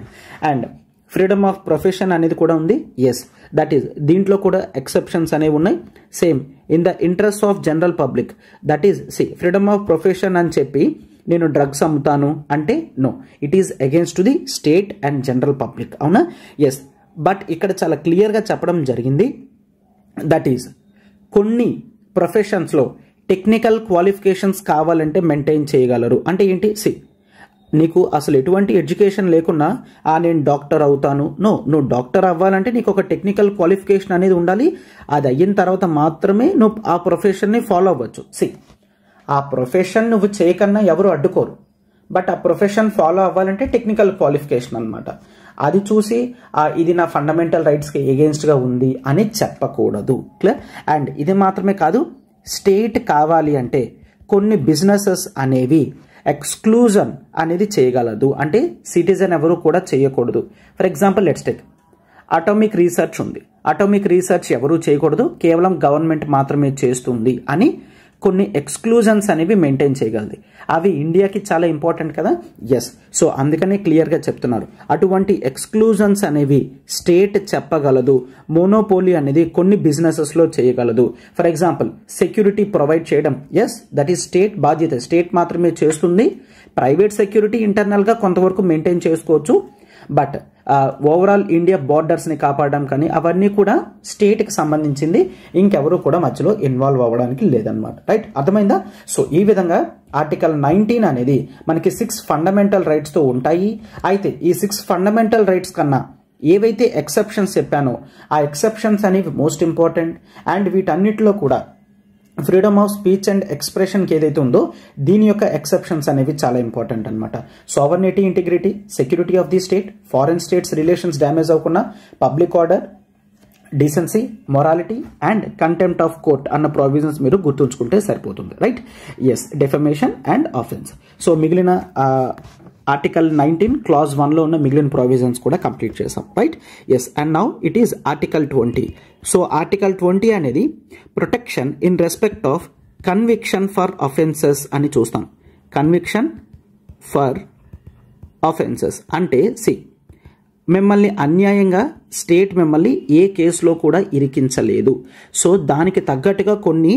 A: అండ్ ఫ్రీడమ్ ఆఫ్ ప్రొఫెషన్ అనేది కూడా ఉంది. ఎస్, దట్ ఈస్ దీంట్లో కూడా ఎక్సెప్షన్స్ అనేవి ఉన్నాయి. Same in the interest of general public, that is freedom of profession అని చెప్పి నేను డ్రగ్స్ అమ్ముతాను అంటే no, it is against to the state and general public. అవునా? ఎస్, బట్ ఇక్కడ చాలా క్లియర్గా చెప్పడం జరిగింది. దట్ ఈస్ కొన్ని ప్రొఫెషన్స్లో టెక్నికల్ క్వాలిఫికేషన్స్ కావాలంటే మెయింటైన్ చేయగలరు. అంటే ఏంటి? నీకు అసలు ఎటువంటి ఎడ్యుకేషన్ లేకున్నా నేను డాక్టర్ అవుతాను, నువ్వు డాక్టర్ అవ్వాలంటే నీకు ఒక టెక్నికల్ క్వాలిఫికేషన్ అనేది ఉండాలి. అది అయిన తర్వాత మాత్రమే నువ్వు ఆ ప్రొఫెషన్ని ఫాలో అవ్వచ్చు. ఆ ప్రొఫెషన్ నువ్వు చేయకన్నా ఎవరు అడ్డుకోరు, బట్ ఆ ప్రొఫెషన్ ఫాలో అవ్వాలంటే టెక్నికల్ క్వాలిఫికేషన్ అనమాట. అది చూసి ఇది నా ఫండమెంటల్ రైట్స్కి ఎగెయిన్స్ట్గా ఉంది అని చెప్పకూడదు. క్లియర్? అండ్ ఇది మాత్రమే కాదు, స్టేట్ కావాలి అంటే కొన్ని బిజినెసెస్ అనేవి ఎక్స్క్లూజన్ అనేది చేయగలదు. అంటే సిటిజన్ ఎవరు కూడా చేయకూడదు. For example let's take atomic research ఉంది. అటామిక్ రీసెర్చ్ ఎవరు చేయకూడదు, కేవలం గవర్నమెంట్ మాత్రమే చేస్తుంది అని కొన్ని ఎక్స్క్లూజన్స్ అనేవి మెయింటైన్ చేయగలదు. అవి ఇండియాకి చాలా ఇంపార్టెంట్ కదా. ఎస్, సో అందుకనే క్లియర్గా చెప్తున్నారు. అటువంటి ఎక్స్క్లూజన్స్ అనేవి స్టేట్ చెప్పగలదు. మోనోపోలీ అనేది కొన్ని బిజినెసెస్లో చేయగలదు. ఫర్ ఎగ్జాంపుల్ సెక్యూరిటీ ప్రొవైడ్ చేయడం, ఎస్, దట్ ఈస్ స్టేట్ బాధ్యత, స్టేట్ మాత్రమే చేస్తుంది. ప్రైవేట్ సెక్యూరిటీ ఇంటర్నల్గా కొంతవరకు మెయింటైన్ చేసుకోవచ్చు, బట్ ఓవరాల్ ఇండియా బార్డర్స్ని కాపాడడం కానీ అవన్నీ కూడా స్టేట్కి సంబంధించింది. ఇంకెవరు కూడా మధ్యలో ఇన్వాల్వ్ అవ్వడానికి లేదనమాట. రైట్, అర్థమైందా? సో ఈ విధంగా ఆర్టికల్ 19 అనేది మనకి 6 ఫండమెంటల్ రైట్స్తో ఉంటాయి. అయితే ఈ 6 ఫండమెంటల్ రైట్స్ కన్నా ఏవైతే ఎక్సెప్షన్స్ చెప్పానో ఆ ఎక్సెప్షన్స్ అనేవి మోస్ట్ ఇంపార్టెంట్. అండ్ వీటన్నిటిలో కూడా ఫ్రీడమ్ ఆఫ్ స్పీచ్ అండ్ ఎక్స్ప్రెషన్కి ఏదైతే ఉందో దీని యొక్క ఎక్సెప్షన్స్ అనేవి చాలా ఇంపార్టెంట్ అనమాట. Sovereignty, integrity, security of the state, foreign states relations damage అవ్వకుండా, public order, decency, morality and contempt of court అన్న ప్రొవిజన్స్ మీరు గుర్తుంచుకుంటే సరిపోతుంది. Right, yes, defamation and offence. So మిగిలిన ఆర్టికల్ 19 క్లాజ్ 1లో ఉన్న మిగిలిన ప్రొవిజన్స్ కూడా కంప్లీట్ చేసాం. Right, yes. And now it is article 20. So article 20 అనేది protection in respect of conviction for offences అని చూస్తాం. కన్విక్షన్ ఫర్ అఫెన్సెస్ అంటే మిమ్మల్ని అన్యాయంగా స్టేట్ మిమ్మల్ని ఏ కేసులో కూడా ఇరికించలేదు. సో దానికి తగ్గట్టుగా కొన్ని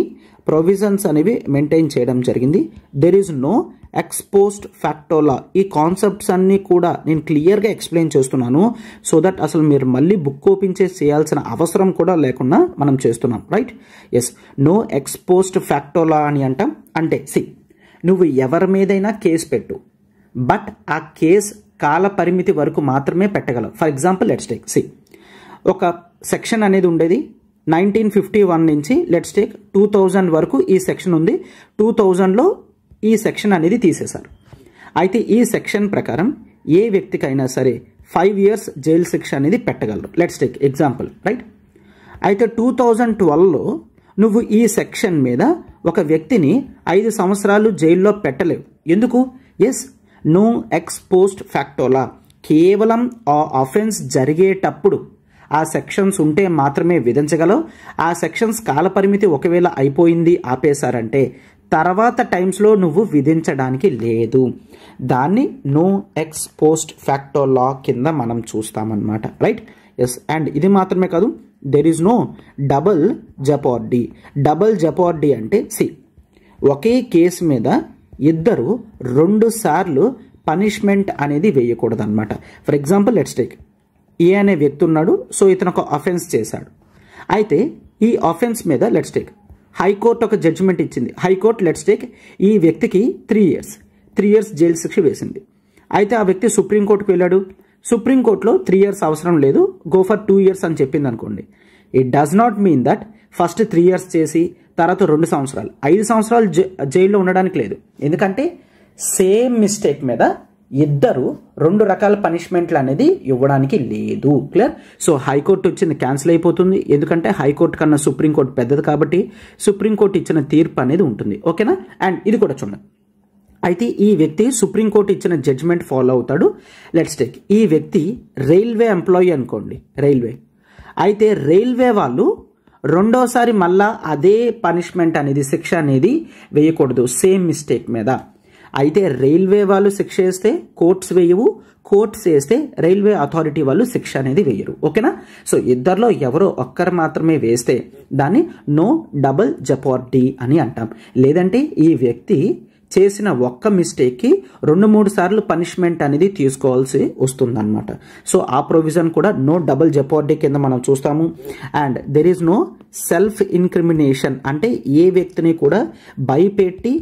A: ప్రొవిజన్స్ అనేవి మెయింటైన్ చేయడం జరిగింది. There is no ex post facto law. ఈ కాన్సెప్ట్స్ అన్నీ కూడా నేను క్లియర్గా ఎక్స్ప్లెయిన్ చేస్తున్నాను, సో దట్ అసలు మీరు మళ్ళీ బుక్ ఓపెన్ చేసి చేయాల్సిన అవసరం కూడా లేకుండా మనం చేస్తున్నాం. Right, yes. నో ఎక్స్పోస్ట్ ఫ్యాక్టోలా అని అంటాం. అంటే నువ్వు ఎవరి మీదైనా కేసు పెట్టు, బట్ ఆ కేసు కాల పరిమితి వరకు మాత్రమే పెట్టగలవు. ఫర్ ఎగ్జాంపుల్ లెట్స్ టేక్ ఒక సెక్షన్ అనేది ఉండేది 1951 నుంచి లెట్స్ టేక్ 2000 వరకు ఈ సెక్షన్ ఉంది. 2000లో ఈ సెక్షన్ అనేది తీసేశారు. అయితే ఈ సెక్షన్ ప్రకారం ఏ వ్యక్తికైనా సరే 5 years జైలు శిక్ష అనేది పెట్టగలరు. Let's take example. రైట్, అయితే 2012లో నువ్వు ఈ సెక్షన్ మీద ఒక వ్యక్తిని 5 సంవత్సరాలు జైల్లో పెట్టలేవు. ఎందుకు? Yes, no ex post facto law. కేవలం ఆ అఫెన్స్ జరిగేటప్పుడు ఆ సెక్షన్స్ ఉంటే మాత్రమే విధించగలవు. ఆ సెక్షన్స్ కాలపరిమితి ఒకవేళ అయిపోయింది, ఆపేశారంటే తర్వాత టైమ్స్లో నువ్వు విధించడానికి లేదు. దాన్ని no ex post facto law కింద మనం చూస్తామన్నమాట, రైట్? ఎస్. అండ్ ఇది మాత్రమే కాదు, there is no double jeopardy. Double jeopardy అంటే ఒకే కేసు మీద ఇద్దరు 2 సార్లు పనిష్మెంట్ అనేది వేయకూడదు అనమాట. For example let's take a అనే వ్యక్తి ఉన్నాడు. సో ఇతను ఒక అఫెన్స్ చేశాడు. అయితే ఈ అఫెన్స్ మీద లెట్స్ టేక్ హైకోర్టు ఒక జడ్జిమెంట్ ఇచ్చింది. హైకోర్టు లెట్స్ టేక్ ఈ వ్యక్తికి 3 ఇయర్స్ జైలు శిక్ష వేసింది. అయితే ఆ వ్యక్తి సుప్రీంకోర్టుకు వెళ్ళాడు. సుప్రీంకోర్టులో 3 ఇయర్స్ అవసరం లేదు, గో ఫర్ 2 ఇయర్స్ అని చెప్పింది అనుకోండి. It does not mean that first 3 years చేసి తర్వాత 2 సంవత్సరాలు 5 సంవత్సరాలు జైల్లో ఉండడానికి లేదు. ఎందుకంటే సేమ్ మిస్టేక్ మీద ఇద్దరు 2 రకాల పనిష్మెంట్లు అనేది ఇవ్వడానికి లేదు. క్లియర్? సో హైకోర్టు వచ్చింది క్యాన్సిల్ అయిపోతుంది, ఎందుకంటే హైకోర్టు కన్నా సుప్రీంకోర్టు పెద్దది కాబట్టి సుప్రీంకోర్టు ఇచ్చిన తీర్పు అనేది ఉంటుంది. ఓకేనా? అండ్ ఇది కూడా చూడండి. అయితే ఈ వ్యక్తి సుప్రీంకోర్టు ఇచ్చిన జడ్జిమెంట్ ఫాలో అవుతాడు. లెట్స్ టేక్ ఈ వ్యక్తి రైల్వే ఎంప్లాయీ అనుకోండి, రైల్వే. అయితే రైల్వే వాళ్ళు రెండోసారి మళ్ళా అదే పనిష్మెంట్ అనేది శిక్ష అనేది వేయకూడదు సేమ్ మిస్టేక్ మీద. అయితే రైల్వే వాళ్ళు శిక్ష వేస్తే కోర్ట్స్ వేయవు, కోర్ట్స్ వేస్తే రైల్వే అథారిటీ వాళ్ళు శిక్ష అనేది వేయరు. ఓకేనా? సో ఇద్దరిలో ఎవరో ఒక్కరు మాత్రమే వేస్తే దాన్ని నో డబుల్ జెపార్డీ అని అంటాం. లేదంటే ఈ వ్యక్తి చేసిన ఒక్క మిస్టేక్కి 2-3 సార్లు పనిష్మెంట్ అనేది తీసుకోవాల్సి వస్తుందన్నమాట. సో ఆ ప్రొవిజన్ కూడా నో డబుల్ జెపార్డీ కింద మనం చూస్తాము. And there is no self incrimination, అంటే ఏ వ్యక్తిని కూడా భయపెట్టి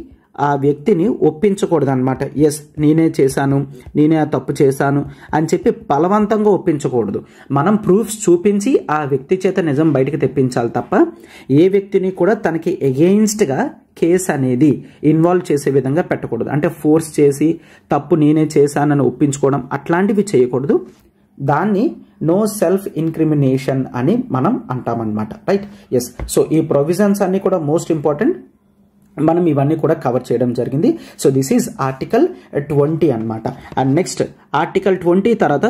A: ఆ వ్యక్తిని ఒప్పించకూడదు అనమాట. ఎస్ నేనే చేశాను, నేనే ఆ తప్పు చేశాను అని చెప్పి బలవంతంగా ఒప్పించకూడదు. మనం ప్రూఫ్స్ చూపించి ఆ వ్యక్తి చేత నిజం బయటకు తెప్పించాలి తప్ప ఏ వ్యక్తిని కూడా తనకి ఎగెయిన్స్ట్గా కేసు అనేది ఇన్వాల్వ్ చేసే విధంగా పెట్టకూడదు. అంటే ఫోర్స్ చేసి తప్పు నేనే చేశానని ఒప్పించుకోవడం అట్లాంటివి చేయకూడదు. దాన్ని నో సెల్ఫ్ ఇన్క్రిమినేషన్ అని మనం అంటామన్నమాట, రైట్? ఎస్. సో ఈ ప్రొవిజన్స్ అన్ని కూడా మోస్ట్ ఇంపార్టెంట్, మనం ఇవన్నీ కూడా కవర్ చేయడం జరిగింది. సో దిస్ ఈజ్ ఆర్టికల్ 20 అనమాట. అండ్ నెక్స్ట్ ఆర్టికల్ 20 తర్వాత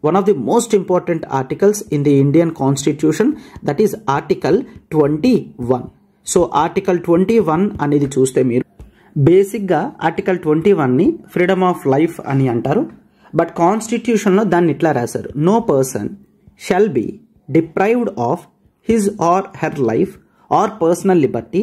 A: one of the most important articles in the Indian constitution, that is article 21. So article 21 అనేది చూస్తే మీరు బేసిక్గా ఆర్టికల్ 21ని ఫ్రీడమ్ ఆఫ్ లైఫ్ అని అంటారు. బట్ కాన్స్టిట్యూషన్లో దాన్ని ఇట్లా రాశారు, no person shall be deprived of his or her life or personal liberty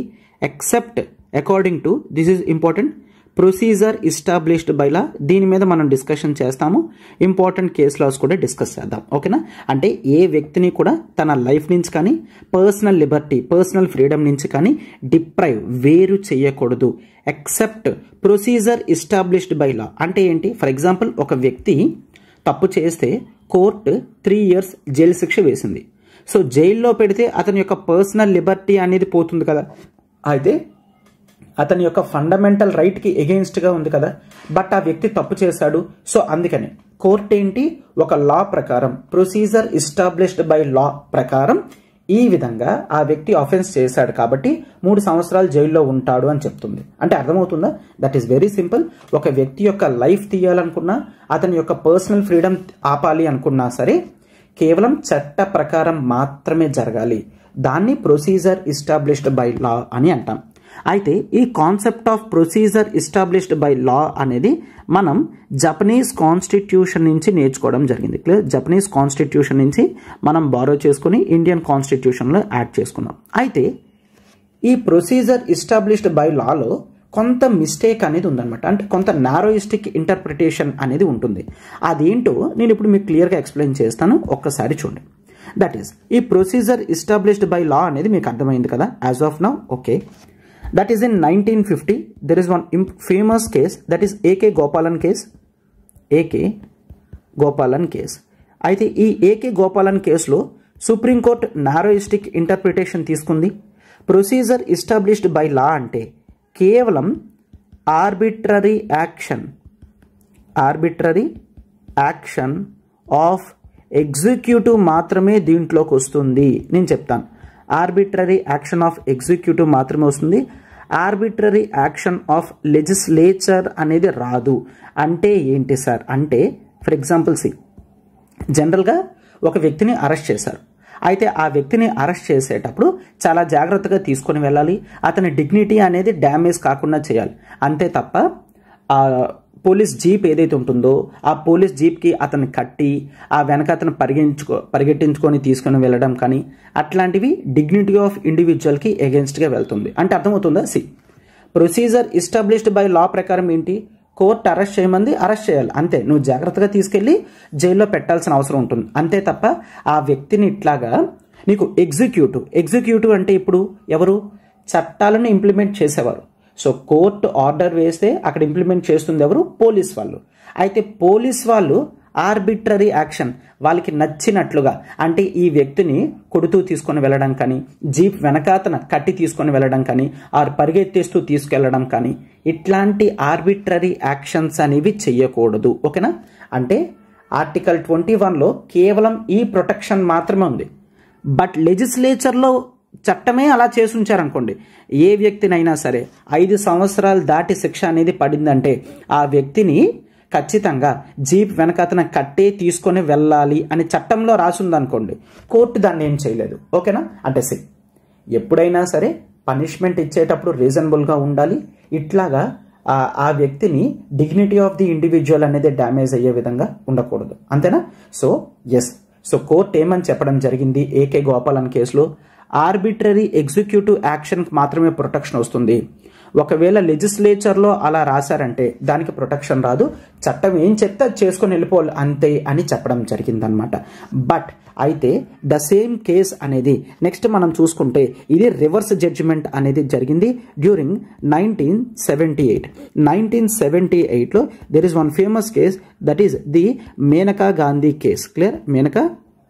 A: except according to, this is important, procedure established by law. దీని మీద మనం డిస్కషన్ చేస్తాము, ఇంపార్టెంట్ కేస్ లాస్ కూడా డిస్కస్ చేద్దాం. ఓకేనా? అంటే ఏ వ్యక్తిని కూడా తన లైఫ్ నుంచి కానీ పర్సనల్ లిబర్టీ పర్సనల్ ఫ్రీడమ్ నుంచి కానీ డిప్రైవ్ వేరు చేయకూడదు ఎక్సెప్ట్ ప్రొసీజర్ ఎస్టాబ్లిష్డ్ బై లా. అంటే ఏంటి? ఫర్ ఎగ్జాంపుల్ ఒక వ్యక్తి తప్పు చేస్తే కోర్టు 3 ఇయర్స్ జైలు శిక్ష వేసింది. సో జైల్లో పెడితే అతని యొక్క పర్సనల్ లిబర్టీ అనేది పోతుంది కదా, అయితే అతని యొక్క ఫండమెంటల్ రైట్కి ఎగెయిన్స్ట్గా ఉంది కదా. బట్ ఆ వ్యక్తి తప్పు చేశాడు. సో అందుకని కోర్టు ఏంటి, ఒక లా ప్రకారం ప్రొసీజర్ ఎస్టాబ్లిష్డ్ బై లా ప్రకారం ఈ విధంగా ఆ వ్యక్తి ఆఫెన్స్ చేశాడు కాబట్టి 3 సంవత్సరాలు జైల్లో ఉంటాడు అని చెప్తుంది. అంటే అర్థమవుతుందా? That is very simple. ఒక వ్యక్తి యొక్క లైఫ్ తీయాలనుకున్నా, అతని యొక్క పర్సనల్ ఫ్రీడమ్ ఆపాలి అనుకున్నా సరే కేవలం చట్ట ప్రకారం మాత్రమే జరగాలి. దాన్ని ప్రొసీజర్ ఎస్టాబ్లిష్డ్ బై లా అని అంటాం. అయితే ఈ concept of procedure established by లా అనేది మనం జపనీస్ కాన్స్టిట్యూషన్ నుంచి నేర్చుకోవడం జరిగింది. క్లియర్? జపనీస్ కాన్స్టిట్యూషన్ నుంచి మనం బారో చేసుకుని ఇండియన్ కాన్స్టిట్యూషన్లో యాడ్ చేసుకున్నాం. అయితే ఈ ప్రొసీజర్ ఎస్టాబ్లిష్డ్ బై లాలో కొంత మిస్టేక్ అనేది ఉందన్నమాట. అంటే కొంత నారోయిస్టిక్ ఇంటర్ప్రిటేషన్ అనేది ఉంటుంది. అదేంటో నేను ఇప్పుడు మీకు క్లియర్గా ఎక్స్ప్లెయిన్ చేస్తాను, ఒక్కసారి చూడండి. దట్ ఈస్ ఈ ప్రొసీజర్ ఎస్టాబ్లిష్డ్ బై లా అనేది మీకు అర్థమైంది కదా as of now. Okay, that is in 1950 there is one famous case, that is AK Gopalan case. AK Gopalan case. అయితే ఈ AK Gopalan కేసులో సుప్రీం కోర్ట్ నారోయిస్టిక్ ఇంటర్ప్రిటేషన్ తీసుకుంది. ప్రొసీజర్ ఎస్టాబ్లిష్డ్ బై లా అంటే కేవలం ఆర్బిట్రరీ యాక్షన్ ఆఫ్ ఎగ్జిక్యూటివ్ మాత్రమే దీంట్లోకి వస్తుంది. నేను చెప్తాను, ఆర్బిట్రరీ యాక్షన్ ఆఫ్ ఎగ్జిక్యూటివ్ మాత్రమే వస్తుంది. ఆర్బిట్రరీ యాక్షన్ ఆఫ్ లెజిస్లేచర్ అనేది రాదు. అంటే ఏంటి సార్ అంటే, ఫర్ ఎగ్జాంపుల్ జనరల్గా ఒక వ్యక్తిని అరెస్ట్ చేశారు. అయితే ఆ వ్యక్తిని అరెస్ట్ చేసేటప్పుడు చాలా జాగ్రత్తగా తీసుకొని వెళ్ళాలి, అతని డిగ్నిటీ అనేది డ్యామేజ్ కాకుండా చేయాలి. అంతే తప్ప పోలీస్ జీప్ ఏదైతే ఉంటుందో ఆ పోలీస్ జీప్కి అతన్ని కట్టి ఆ వెనక అతను పరిగెట్టించుకొని తీసుకొని వెళ్ళడం కానీ అట్లాంటివి డిగ్నిటీ ఆఫ్ ఇండివిజువల్కి ఎగెన్స్ట్గా వెళ్తుంది. అంటే అర్థమవుతుందా? ప్రొసీజర్ ఎస్టాబ్లిష్డ్ బై లా ప్రకారం ఏంటి, కోర్టు అరెస్ట్ చేయమంది అరెస్ట్ చేయాలి అంతే, నువ్వు జాగ్రత్తగా తీసుకెళ్ళి జైల్లో పెట్టాల్సిన అవసరం ఉంటుంది. అంతే తప్ప ఆ వ్యక్తిని ఇట్లాగా నీకు ఎగ్జిక్యూటివ్ అంటే ఇప్పుడు ఎవరు, చట్టాలను ఇంప్లిమెంట్ చేసేవారు. సో కోర్టు ఆర్డర్ వేస్తే అక్కడ ఇంప్లిమెంట్ చేస్తుంది ఎవరు, పోలీస్ వాళ్ళు. అయితే పోలీస్ వాళ్ళు ఆర్బిట్రరీ యాక్షన్ వాళ్ళకి నచ్చినట్లుగా, అంటే ఈ వ్యక్తిని కొడుతూ తీసుకొని వెళ్ళడం కానీ, జీప్ వెనకాతన కట్టి తీసుకొని వెళ్ళడం కానీ, ఆర్ పరిగెత్తేస్తూ తీసుకెళ్లడం కానీ, ఇట్లాంటి ఆర్బిట్రరీ యాక్షన్స్ అనేవి చెయ్యకూడదు. ఓకేనా? అంటే ఆర్టికల్ 21లో కేవలం ఈ ప్రొటెక్షన్ మాత్రమే ఉంది. బట్ లెజిస్లేచర్లో చట్టమే అలా చేసి ఉంచారనుకోండి, ఏ వ్యక్తినైనా సరే 5 సంవత్సరాలు దాటి శిక్ష అనేది పడిందంటే ఆ వ్యక్తిని ఖచ్చితంగా జీప్ వెనకాతన కట్టే తీసుకొని వెళ్ళాలి అని చట్టంలో రాసుందనుకోండి, కోర్టు దాన్ని ఏం చేయలేదు. ఓకేనా? అంటే ఎప్పుడైనా సరే పనిష్మెంట్ ఇచ్చేటప్పుడు రీజనబుల్గా ఉండాలి. ఇట్లాగా ఆ వ్యక్తిని డిగ్నిటీ ఆఫ్ ది ఇండివిజువల్ అనేది డ్యామేజ్ అయ్యే విధంగా ఉండకూడదు. అంతేనా? సో కోర్టు ఏమని చెప్పడం జరిగింది ఏకే గోపాలన్ కేసులో, ఆర్బిట్రరీ ఎగ్జిక్యూటివ్ యాక్షన్కి మాత్రమే ప్రొటెక్షన్ వస్తుంది. ఒకవేళ లెజిస్లేచర్లో అలా రాశారంటే దానికి ప్రొటెక్షన్ రాదు, చట్టం ఏం చెప్తే అది చేసుకొని వెళ్ళిపోవాలి అంతే అని చెప్పడం జరిగిందనమాట. బట్ అయితే ద సేమ్ కేస్ అనేది నెక్స్ట్ మనం చూసుకుంటే ఇది రివర్స్ జడ్జిమెంట్ అనేది జరిగింది డ్యూరింగ్ 1978. 1978లో there is one famous case, that is the Maneka Gandhi case. Clear? Maneka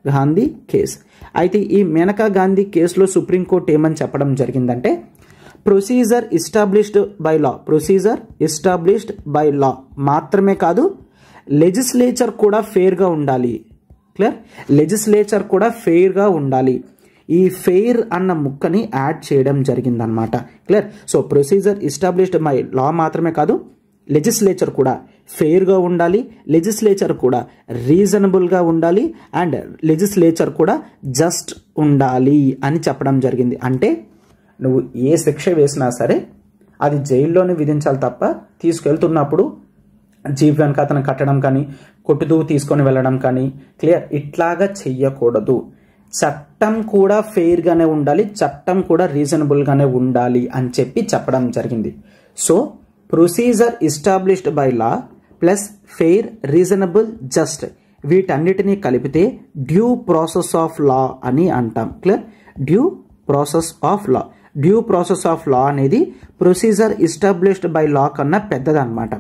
A: Gandhi case. అయితే ఈ మేనకా గాంధీ కేసులో సుప్రీంకోర్టు ఏమని చెప్పడం జరిగిందంటే, ప్రొసీజర్ ఎస్టాబ్లిష్డ్ బై లా మాత్రమే కాదు, లెజిస్లేచర్ కూడా ఫెయిర్గా ఉండాలి. క్లియర్? లెజిస్లేచర్ కూడా ఫెయిర్గా ఉండాలి. ఈ ఫెయిర్ అన్న ముక్కని యాడ్ చేయడం జరిగిందనమాట. Clear? So procedure established by లా మాత్రమే కాదు, లెజిస్లేచర్ కూడా ఫెయిర్గా ఉండాలి, లెజిస్లేచర్ కూడా రీజనబుల్గా ఉండాలి, అండ్ లెజిస్లేచర్ కూడా జస్ట్ ఉండాలి అని చెప్పడం జరిగింది. అంటే నువ్వు ఏ శిక్ష వేసినా సరే అది జైల్లోనే విధించాలి తప్ప తీసుకెళ్తున్నప్పుడు జీప్ వెనక అతను కట్టడం కానీ, కొట్టుతూ తీసుకొని వెళ్ళడం కానీ, క్లియర్, ఇట్లాగా చెయ్యకూడదు. చట్టం కూడా ఫెయిర్గానే ఉండాలి, చట్టం కూడా రీజనబుల్గానే ఉండాలి అని చెప్పడం జరిగింది. So procedure established by law plus fair, reasonable, just వీటన్నిటినీ కలిపితే డ్యూ ప్రాసెస్ ఆఫ్ లా అని అంటాం. Clear? Due process of law. Due process of law అనేది ప్రొసీజర్ ఎస్టాబ్లిష్డ్ బై లా కన్నా పెద్దదన్నమాట.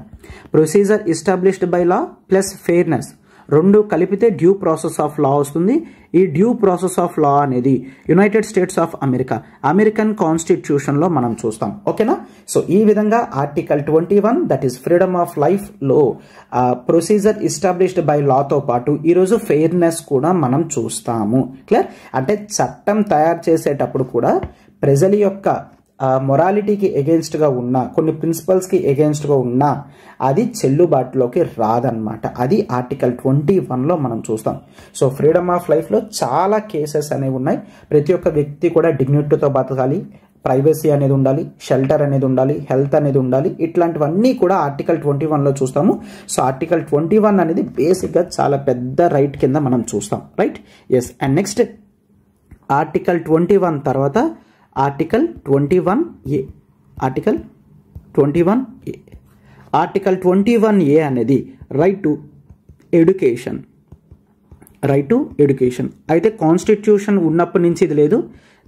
A: Procedure established by law plus fairness రెండు కలిపితే due process of లా వస్తుంది. ఈ డ్యూ ప్రాసెస్ ఆఫ్ లా అనేది United States of America American కాన్స్టిట్యూషన్లో మనం చూస్తాం. ఓకేనా? సో ఈ విధంగా article 21 that is freedom of life లో ప్రొసీజర్ ఎస్టాబ్లిష్డ్ బై లాతో పాటు ఈరోజు ఫెయిర్నెస్ కూడా మనం చూస్తాము. క్లియర్? అంటే చట్టం తయారు చేసేటప్పుడు కూడా ప్రజల యొక్క మొరాలిటీకి ఎగెన్స్ట్గా ఉన్నా, కొన్ని ప్రిన్సిపల్స్కి ఎగెన్స్ట్గా ఉన్నా అది చెల్లుబాటులోకి రాదన్నమాట. అది ఆర్టికల్ 21లో మనం చూస్తాం. సో ఫ్రీడమ్ ఆఫ్ లైఫ్లో చాలా కేసెస్ అనేవి ఉన్నాయి. ప్రతి ఒక్క వ్యక్తి కూడా డిగ్నిటీతో బతకాలి, ప్రైవసీ అనేది ఉండాలి, షెల్టర్ అనేది ఉండాలి, హెల్త్ అనేది ఉండాలి. ఇట్లాంటివన్నీ కూడా ఆర్టికల్ 21లో చూస్తాము. సో ఆర్టికల్ 21 అనేది బేసిక్గా చాలా పెద్ద రైట్ కింద మనం చూస్తాం. Right? Yes. And next article 21 తర్వాత article 21A. Article 21A. Article 21A అనేది right to education. Right to education. అయితే కాన్స్టిట్యూషన్ ఉన్నప్పటి నుంచి ఇది లేదు,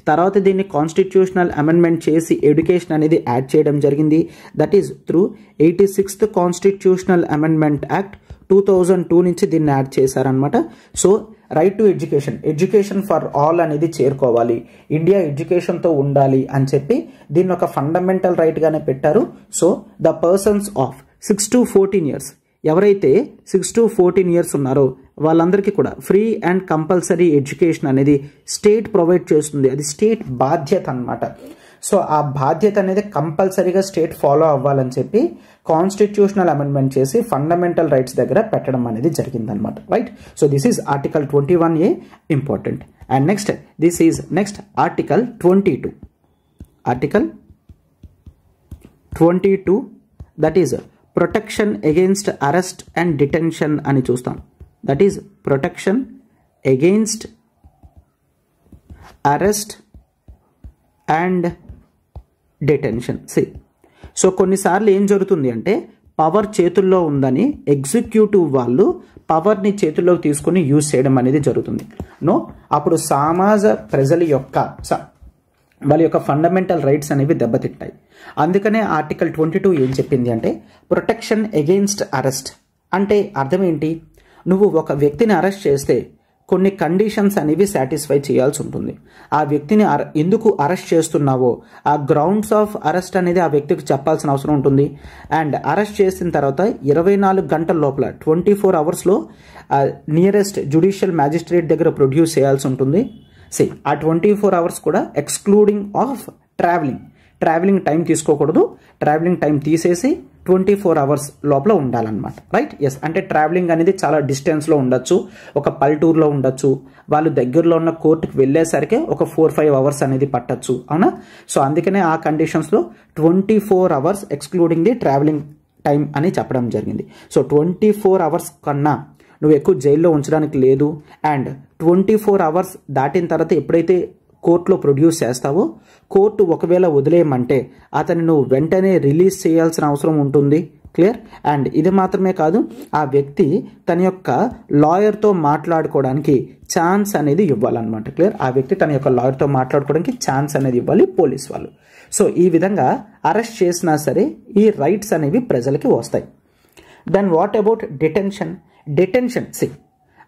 A: తర్వాత దీన్ని కాన్స్టిట్యూషనల్ అమెండ్మెంట్ చేసి ఎడ్యుకేషన్ అనేది యాడ్ చేయడం జరిగింది. That is through 86th constitutional amendment act 2002 నుంచి దీన్ని యాడ్ చేశారనమాట. So right to education for all అనేది చేరుకోవాలి, ఇండియా ఎడ్యుకేషన్తో ఉండాలి అని చెప్పి దీన్ని ఒక ఫండమెంటల్ రైట్గానే పెట్టారు. So the persons of 6 to 14 years, ఎవరైతే 6 to 14 years ఉన్నారో వాళ్ళందరికీ కూడా ఫ్రీ అండ్ కంపల్సరీ ఎడ్యుకేషన్ అనేది స్టేట్ ప్రొవైడ్ చేస్తుంది. అది స్టేట్ బాధ్యత అన్నమాట. సో ఆ బాధ్యత అనేది కంపల్సరీగా స్టేట్ ఫాలో అవ్వాలని చెప్పి కాన్స్టిట్యూషనల్ అమెండ్మెంట్ చేసి ఫండమెంటల్ రైట్స్ దగ్గర పెట్టడం అనేది జరిగిందనమాట, right. So this is article 21A important. And next this is next article 22. Article 22 that is protection against arrest and detention అని చూస్తాం. That is protection against arrest and detention. So కొన్నిసార్లు ఏం జరుగుతుంది అంటే పవర్ చేతుల్లో ఉందని ఎగ్జిక్యూటివ్ వాళ్ళు పవర్ని చేతుల్లోకి తీసుకుని యూజ్ చేయడం అనేది జరుగుతుంది. అప్పుడు ప్రజల యొక్క వాళ్ళ యొక్క ఫండమెంటల్ రైట్స్ అనేవి దెబ్బతింటాయి. అందుకనే ఆర్టికల్ 22 ఏం చెప్పింది అంటే ప్రొటెక్షన్ అగెయిన్స్ట్ అరెస్ట్ అంటే అర్థం ఏంటి, నువ్వు ఒక వ్యక్తిని అరెస్ట్ చేస్తే కొన్ని కండిషన్స్ అనేవి సాటిస్ఫై చేయాల్సి ఉంటుంది. ఆ వ్యక్తిని ఎందుకు అరెస్ట్ చేస్తున్నావో ఆ గ్రౌండ్స్ ఆఫ్ అరెస్ట్ అనేది ఆ వ్యక్తికి చెప్పాల్సిన అవసరం ఉంటుంది. అండ్ అరెస్ట్ చేసిన తర్వాత 24 గంటల లోపల 24 అవర్స్లో నియరెస్ట్ జ్యుడిషియల్ మ్యాజిస్ట్రేట్ దగ్గర ప్రొడ్యూస్ చేయాల్సి ఉంటుంది. ఆ 24 అవర్స్ కూడా ఎక్స్క్లూడింగ్ ఆఫ్ ట్రావెలింగ్ టైం తీసుకోకూడదు. ట్రావెలింగ్ టైం తీసేసి 24 అవర్స్ లోపల ఉండాలన్నమాట, రైట్. ఎస్, అంటే ట్రావెలింగ్ అనేది చాలా డిస్టెన్స్లో ఉండొచ్చు, ఒక పల్లెటూరులో ఉండొచ్చు, వాళ్ళు దగ్గరలో ఉన్న కోర్టుకు వెళ్ళేసరికి ఒక 4-5 అవర్స్ అనేది పట్టచ్చు, అవునా. సో అందుకనే ఆ కండిషన్స్లో 24 hours excluding the travelling time అని చెప్పడం జరిగింది. సో 24 అవర్స్ కన్నా నువ్వు ఎక్కువ జైల్లో ఉంచడానికి లేదు. అండ్ 24 అవర్స్ దాటిన తర్వాత ఎప్పుడైతే కోర్టులో ప్రొడ్యూస్ చేస్తావో కోర్టు ఒకవేళ వదిలేయమంటే అతన్ని నువ్వు వెంటనే రిలీజ్ చేయాల్సిన అవసరం ఉంటుంది, క్లియర్. అండ్ ఇది మాత్రమే కాదు, ఆ వ్యక్తి తన యొక్క లాయర్తో మాట్లాడుకోవడానికి ఛాన్స్ అనేది ఇవ్వాలన్నమాట, క్లియర్. ఆ వ్యక్తి తన యొక్క లాయర్తో మాట్లాడుకోవడానికి ఛాన్స్ అనేది ఇవ్వాలి పోలీస్ వాళ్ళు. సో ఈ విధంగా అరెస్ట్ చేసినా సరే ఈ రైట్స్ అనేవి ప్రజలకి వస్తాయి. Then what about detention?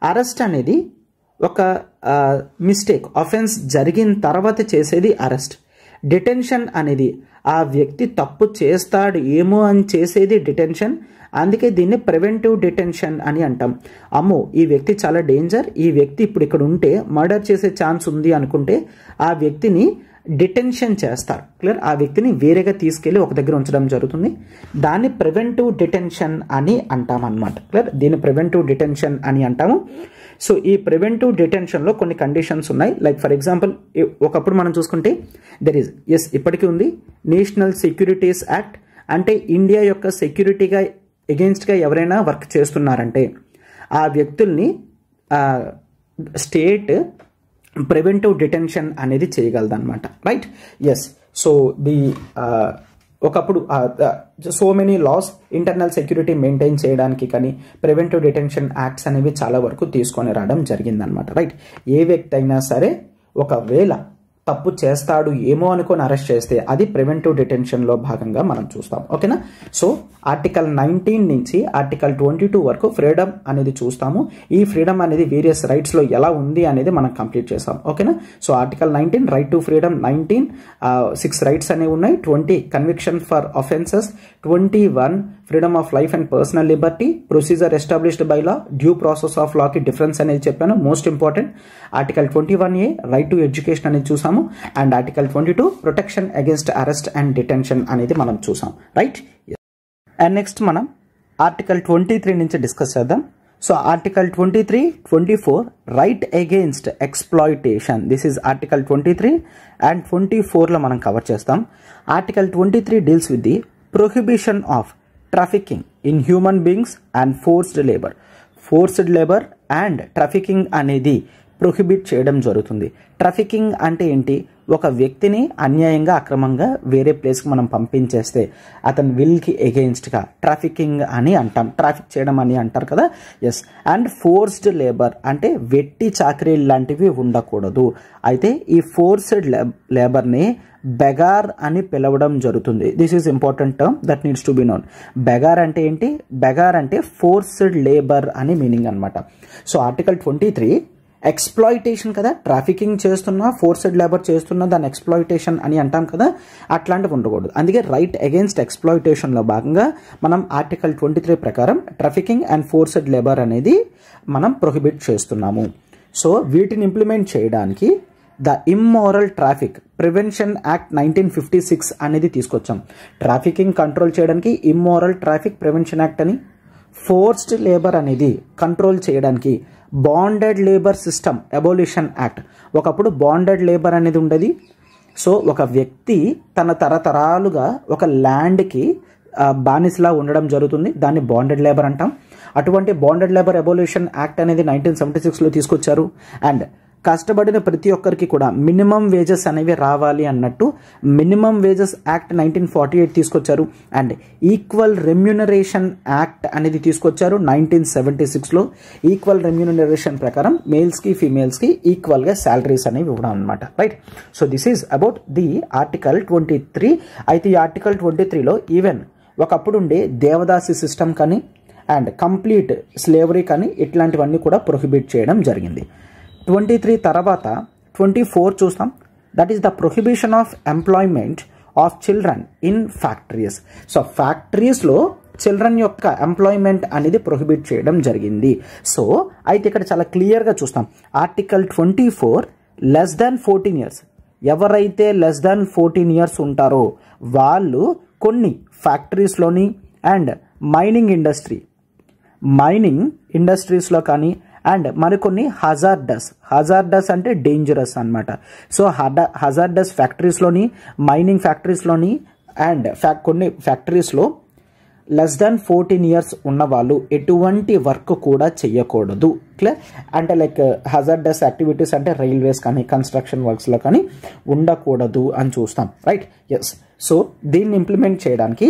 A: Arrest అనేది ఒక మిస్టేక్, అఫెన్స్ జరిగిన తర్వాత చేసేది అరెస్ట్. డిటెన్షన్ అనేది ఆ వ్యక్తి తప్పు చేస్తాడు ఏమో అని చేసేది డిటెన్షన్. అందుకే దీన్ని ప్రివెంటివ్ డిటెన్షన్ అని అంటాం. అమ్మో ఈ వ్యక్తి చాలా డేంజర్, ఈ వ్యక్తి ఇప్పుడు ఇక్కడ ఉంటే మర్డర్ చేసే ఛాన్స్ ఉంది అనుకుంటే ఆ వ్యక్తిని డిటెన్షన్ చేస్తారు, క్లియర్. ఆ వ్యక్తిని వేరేగా తీసుకెళ్లి ఒక దగ్గర ఉంచడం జరుగుతుంది. దాన్ని ప్రివెంటివ్ డిటెన్షన్ అని అంటాం అన్నమాట, క్లియర్. దీన్ని ప్రివెంటివ్ డిటెన్షన్ అని అంటాము. సో ఈ ప్రివెంటివ్ డిటెన్షన్లో కొన్ని కండిషన్స్ ఉన్నాయి. లైక్ ఫర్ ఎగ్జాంపుల్ ఒకప్పుడు మనం చూసుకుంటే ఇప్పటికీ ఉంది నేషనల్ సెక్యూరిటీస్ యాక్ట్. అంటే ఇండియా యొక్క సెక్యూరిటీగా ఎగెయిన్స్ట్గా ఎవరైనా వర్క్ చేస్తున్నారంటే ఆ వ్యక్తుల్ని స్టేట్ ప్రివెంటివ్ డిటెన్షన్ అనేది చేయగలదన్నమాట, రైట్. ఎస్, సో ఒకప్పుడు so many laws internal security maintain చేయడానికి కానీ ప్రివెంటివ్ డిటెన్షన్ యాక్ట్స్ అనేవి చాలా వరకు తీసుకొని రావడం జరిగిందనమాట, రైట్. ఏ వ్యక్తి అయినా సరే ఒకవేళ తప్పు చేస్తాడు ఏమో అనుకొని అరెస్ట్ చేస్తే అది ప్రివెంటివ్ డిటెన్షన్లో భాగంగా మనం చూస్తాం, ఓకేనా. సో ఆర్టికల్ 19 నుంచి ఆర్టికల్ 22 వరకు ఫ్రీడమ్ అనేది చూస్తాము. ఈ ఫ్రీడమ్ అనేది వేరియస్ రైట్స్లో ఎలా ఉంది అనేది మనం కంప్లీట్ చేస్తాం, ఓకేనా. So article 19 right to freedom, 19 6 rights అనేవి ఉన్నాయి. 20 conviction for offences, 21 freedom of life and personal liberty, procedure established by law, due process of లాకి డిఫరెన్స్ అనేది చెప్పాను, most important. Article 21A right to education అనేది చూసాము. And article 22 protection against arrest and detention అనేది మనం చూసాం, right. And next మనం article 23 నుంచి డిస్కస్ చేద్దాం. So article 23, 24 right against exploitation. This is article 23 and 24లో మనం కవర్ చేస్తాం. Article 23 deals with the prohibition of trafficking in human beings and forced labour and trafficking అనేది ప్రొహిబిట్ చేయడం జరుగుతుంది. Trafficking అంటే ఏంటి? ఒక వ్యక్తిని అన్యాయంగా అక్రమంగా వేరే ప్లేస్కి మనం పంపించేస్తే అతని విల్కి ఎగెయిన్స్ట్గా ట్రాఫికింగ్ అని అంటాం, ట్రాఫిక్ చేయడం అని అంటారు కదా. ఎస్, అండ్ ఫోర్స్డ్ లేబర్ అంటే వెట్టి చాకరీ లాంటివి ఉండకూడదు. అయితే ఈ ఫోర్స్డ్ లేబర్ని బెగార్ అని పిలవడం జరుగుతుంది. This is important term that needs to be known. Begar అంటే ఏంటి? బెగార్ అంటే ఫోర్స్డ్ లేబర్ అని మీనింగ్ అనమాట. సో ఆర్టికల్ 23 ఎక్స్ప్లాయిటేషన్ కదా, ట్రాఫికింగ్ చేస్తున్నా ఫోర్స్డ్ లేబర్ చేస్తున్నా దాన్ని ఎక్స్ప్లాయిటేషన్ అని అంటాం కదా, అట్లాంటివి ఉండకూడదు. అందుకే రైట్ అగేన్స్ట్ ఎక్స్ప్లాయిటేషన్లో భాగంగా మనం ఆర్టికల్ 23 ప్రకారం ట్రాఫికింగ్ అండ్ ఫోర్స్డ్ లేబర్ అనేది మనం ప్రొహిబిట్ చేస్తున్నాము. సో వీటిని ఇంప్లిమెంట్ చేయడానికి the immoral traffic prevention act 1956 అనేది తీసుకొచ్చాం. ట్రాఫికింగ్ కంట్రోల్ చేయడానికి ఇమ్మోరల్ ట్రాఫిక్ ప్రివెన్షన్ యాక్ట్ అని, ఫోర్స్డ్ లేబర్ అనేది కంట్రోల్ చేయడానికి bonded labour system abolition act. ఒకప్పుడు బాండెడ్ లేబర్ అనేది ఉండేది. సో ఒక వ్యక్తి తన తరతరాలుగా ఒక ల్యాండ్కి బానిసలా ఉండడం జరుగుతుంది, దాన్ని బాండెడ్ లేబర్ అంటాం. అటువంటి బాండెడ్ లేబర్ అబోలిషన్ యాక్ట్ అనేది 1976లో తీసుకొచ్చారు. అండ్ కష్టపడిన ప్రతి ఒక్కరికి కూడా మినిమం వేజెస్ అనేవి రావాలి అన్నట్టు మినిమం వేజెస్ యాక్ట్ 1948 తీసుకొచ్చారు. అండ్ ఈక్వల్ రెమ్యూనరేషన్ యాక్ట్ అనేది తీసుకొచ్చారు 1976లో. ఈక్వల్ రెమ్యూనరేషన్ ప్రకారం మేల్స్కి ఫీమేల్స్కి ఈక్వల్గా శాలరీస్ అనేవి ఇవ్వడం అనమాట. Right. So this is about the article 23. అయితే ఈ ఆర్టికల్ 23లో ఈవెన్ ఒకప్పుడు ఉండే దేవదాసి సిస్టమ్ కానీ అండ్ కంప్లీట్ స్లేవరీ కానీ ఇట్లాంటివన్నీ కూడా ప్రొహిబిట్ చేయడం జరిగింది. 23 తర్వాత 24 చూస్తాం. That is the prohibition of employment of children in factories. So ఫ్యాక్టరీస్లో చిల్డ్రన్ యొక్క ఎంప్లాయ్మెంట్ అనేది ప్రొహిబిట్ చేయడం జరిగింది. సో అయితే ఇక్కడ చాలా క్లియర్గా చూస్తాం. ఆర్టికల్ 24 లెస్ దాన్ 14 ఇయర్స్, ఎవరైతే లెస్ దాన్ 14 ఇయర్స్ ఉంటారో వాళ్ళు కొన్ని ఫ్యాక్టరీస్లోని అండ్ మైనింగ్ ఇండస్ట్రీస్లో కానీ అండ్ మరికొన్ని హజార్డస్ అంటే డేంజరస్ అనమాట. సో హజార్డస్ ఫ్యాక్టరీస్లోని, మైనింగ్ ఫ్యాక్టరీస్లోని అండ్ కొన్ని ఫ్యాక్టరీస్లో లెస్ దాన్ 14 ఇయర్స్ ఉన్న వాళ్ళు ఎటువంటి వర్క్ కూడా చేయకూడదు. క్లియర్. అంటే లైక్ హజార్డస్ యాక్టివిటీస్ అంటే రైల్వేస్ కానీ కన్స్ట్రక్షన్ వర్క్స్లో కానీ ఉండకూడదు అని చూస్తాం. రైట్. ఎస్. సో దీన్ని ఇంప్లిమెంట్ చేయడానికి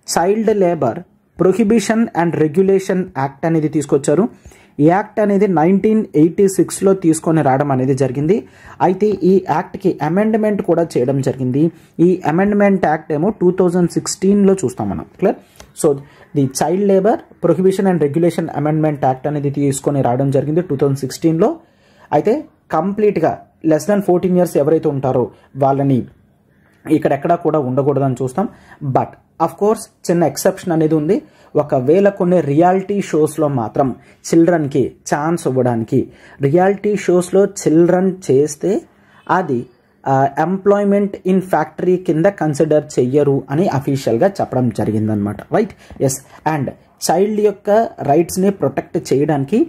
A: child labour prohibition and regulation act అనేది తీసుకొచ్చారు. ఈ యాక్ట్ అనేది 1986లో తీసుకొని రావడం అనేది జరిగింది. అయితే ఈ యాక్ట్కి అమెండ్మెంట్ కూడా చేయడం జరిగింది. ఈ అమెండ్మెంట్ యాక్ట్ ఏమో 2016లో చూస్తాం మనం. Clear. So the child labour prohibition and regulation amendment act అనేది తీసుకొని రావడం జరిగింది 2016లో. అయితే కంప్లీట్గా లెస్ దాన్ 14 ఇయర్స్ ఎవరైతే ఉంటారో వాళ్ళని ఇక్కడెక్కడా కూడా ఉండకూడదని చూస్తాం. బట్ అఫ్ కోర్స్ చిన్న ఎక్సెప్షన్ అనేది ఉంది. ఒకవేళ కొన్ని రియాలిటీ షోస్లో మాత్రం చిల్డ్రన్కి ఛాన్స్ ఇవ్వడానికి, రియాలిటీ షోస్లో చిల్డ్రన్ చేస్తే అది ఎంప్లాయ్మెంట్ ఇన్ ఫ్యాక్టరీ కింద కన్సిడర్ చెయ్యరు అని అఫీషియల్గా చెప్పడం జరిగిందనమాట. రైట్. ఎస్. అండ్ చైల్డ్ యొక్క రైట్స్ని ప్రొటెక్ట్ చేయడానికి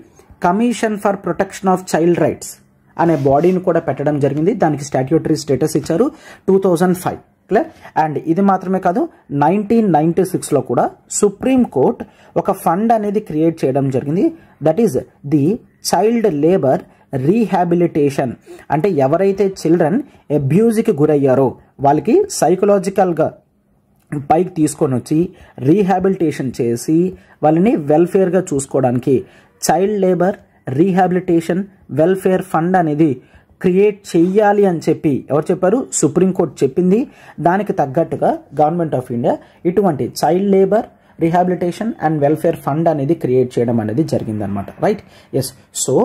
A: commission for protection of child rights అనే బాడీని కూడా పెట్టడం జరిగింది. దానికి స్టాట్యూటరీ స్టేటస్ ఇచ్చారు 2005. క్లియర్. అండ్ ఇది మాత్రమే కాదు, 1996లో కూడా సుప్రీం కోర్ట్ ఒక ఫండ్ అనేది క్రియేట్ చేయడం జరిగింది. That is the child labour rehabilitation. అంటే ఎవరైతే చిల్డ్రన్ అబ్యూజ్కి గురయ్యారో వాళ్ళకి సైకలాజికల్గా పైకి తీసుకొని వచ్చి రీహాబిలిటేషన్ చేసి వాళ్ళని వెల్ఫేర్గా చూసుకోవడానికి child labour rehabilitation welfare fund అనేది క్రియేట్ చెయ్యాలి అని చెప్పి ఎవరు చెప్పారు? సుప్రీంకోర్టు చెప్పింది. దానికి తగ్గట్టుగా గవర్నమెంట్ ఆఫ్ ఇండియా ఇటువంటి child labour rehabilitation and welfare fund అనేది క్రియేట్ చేయడం అనేది జరిగిందనమాట. Right. Yes. So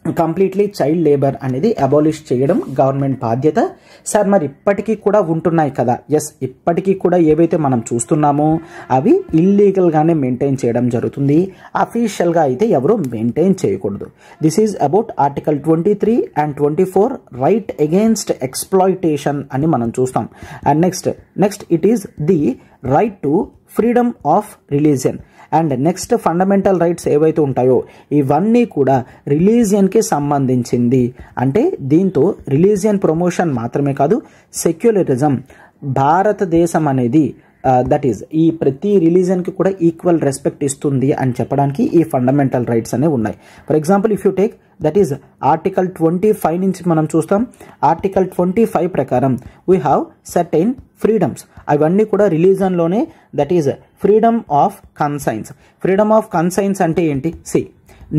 A: completely child labour అనేది అబాలిష్ చేయడం గవర్నమెంట్ బాధ్యత. సార్ మరి ఇప్పటికీ కూడా ఉంటున్నాయి కదా? ఎస్, ఇప్పటికీ కూడా ఏవైతే మనం చూస్తున్నామో అవి ఇల్లీగల్గానే మెయింటైన్ చేయడం జరుగుతుంది. అఫీషియల్గా అయితే ఎవరు మెయింటైన్ చేయకూడదు. This is about article 23 and 24 right against exploitation అని మనం చూస్తాం. And next it is the right to freedom of religion. And next fundamental rights ఏవైతే ఉంటాయో ఇవన్నీ కూడా రిలీజియన్కి సంబంధించింది. అంటే దీంతో రిలీజియన్ ప్రమోషన్ మాత్రమే కాదు, సెక్యులరిజం, భారతదేశం అనేది దట్ ఈజ్ ఈ ప్రతి రిలీజియన్కి కూడా ఈక్వల్ రెస్పెక్ట్ ఇస్తుంది అని చెప్పడానికి ఈ ఫండమెంటల్ రైట్స్ అనేవి ఉన్నాయి. For example if you take that is article 25 నుంచి మనం చూస్తాం. ఆర్టికల్ 25 ప్రకారం వీ హ్యావ్ సర్టైన్ ఫ్రీడమ్స్. అవన్నీ కూడా రిలీజన్లోనే. That is freedom of conscience. Freedom of conscience అంటే ఏంటి?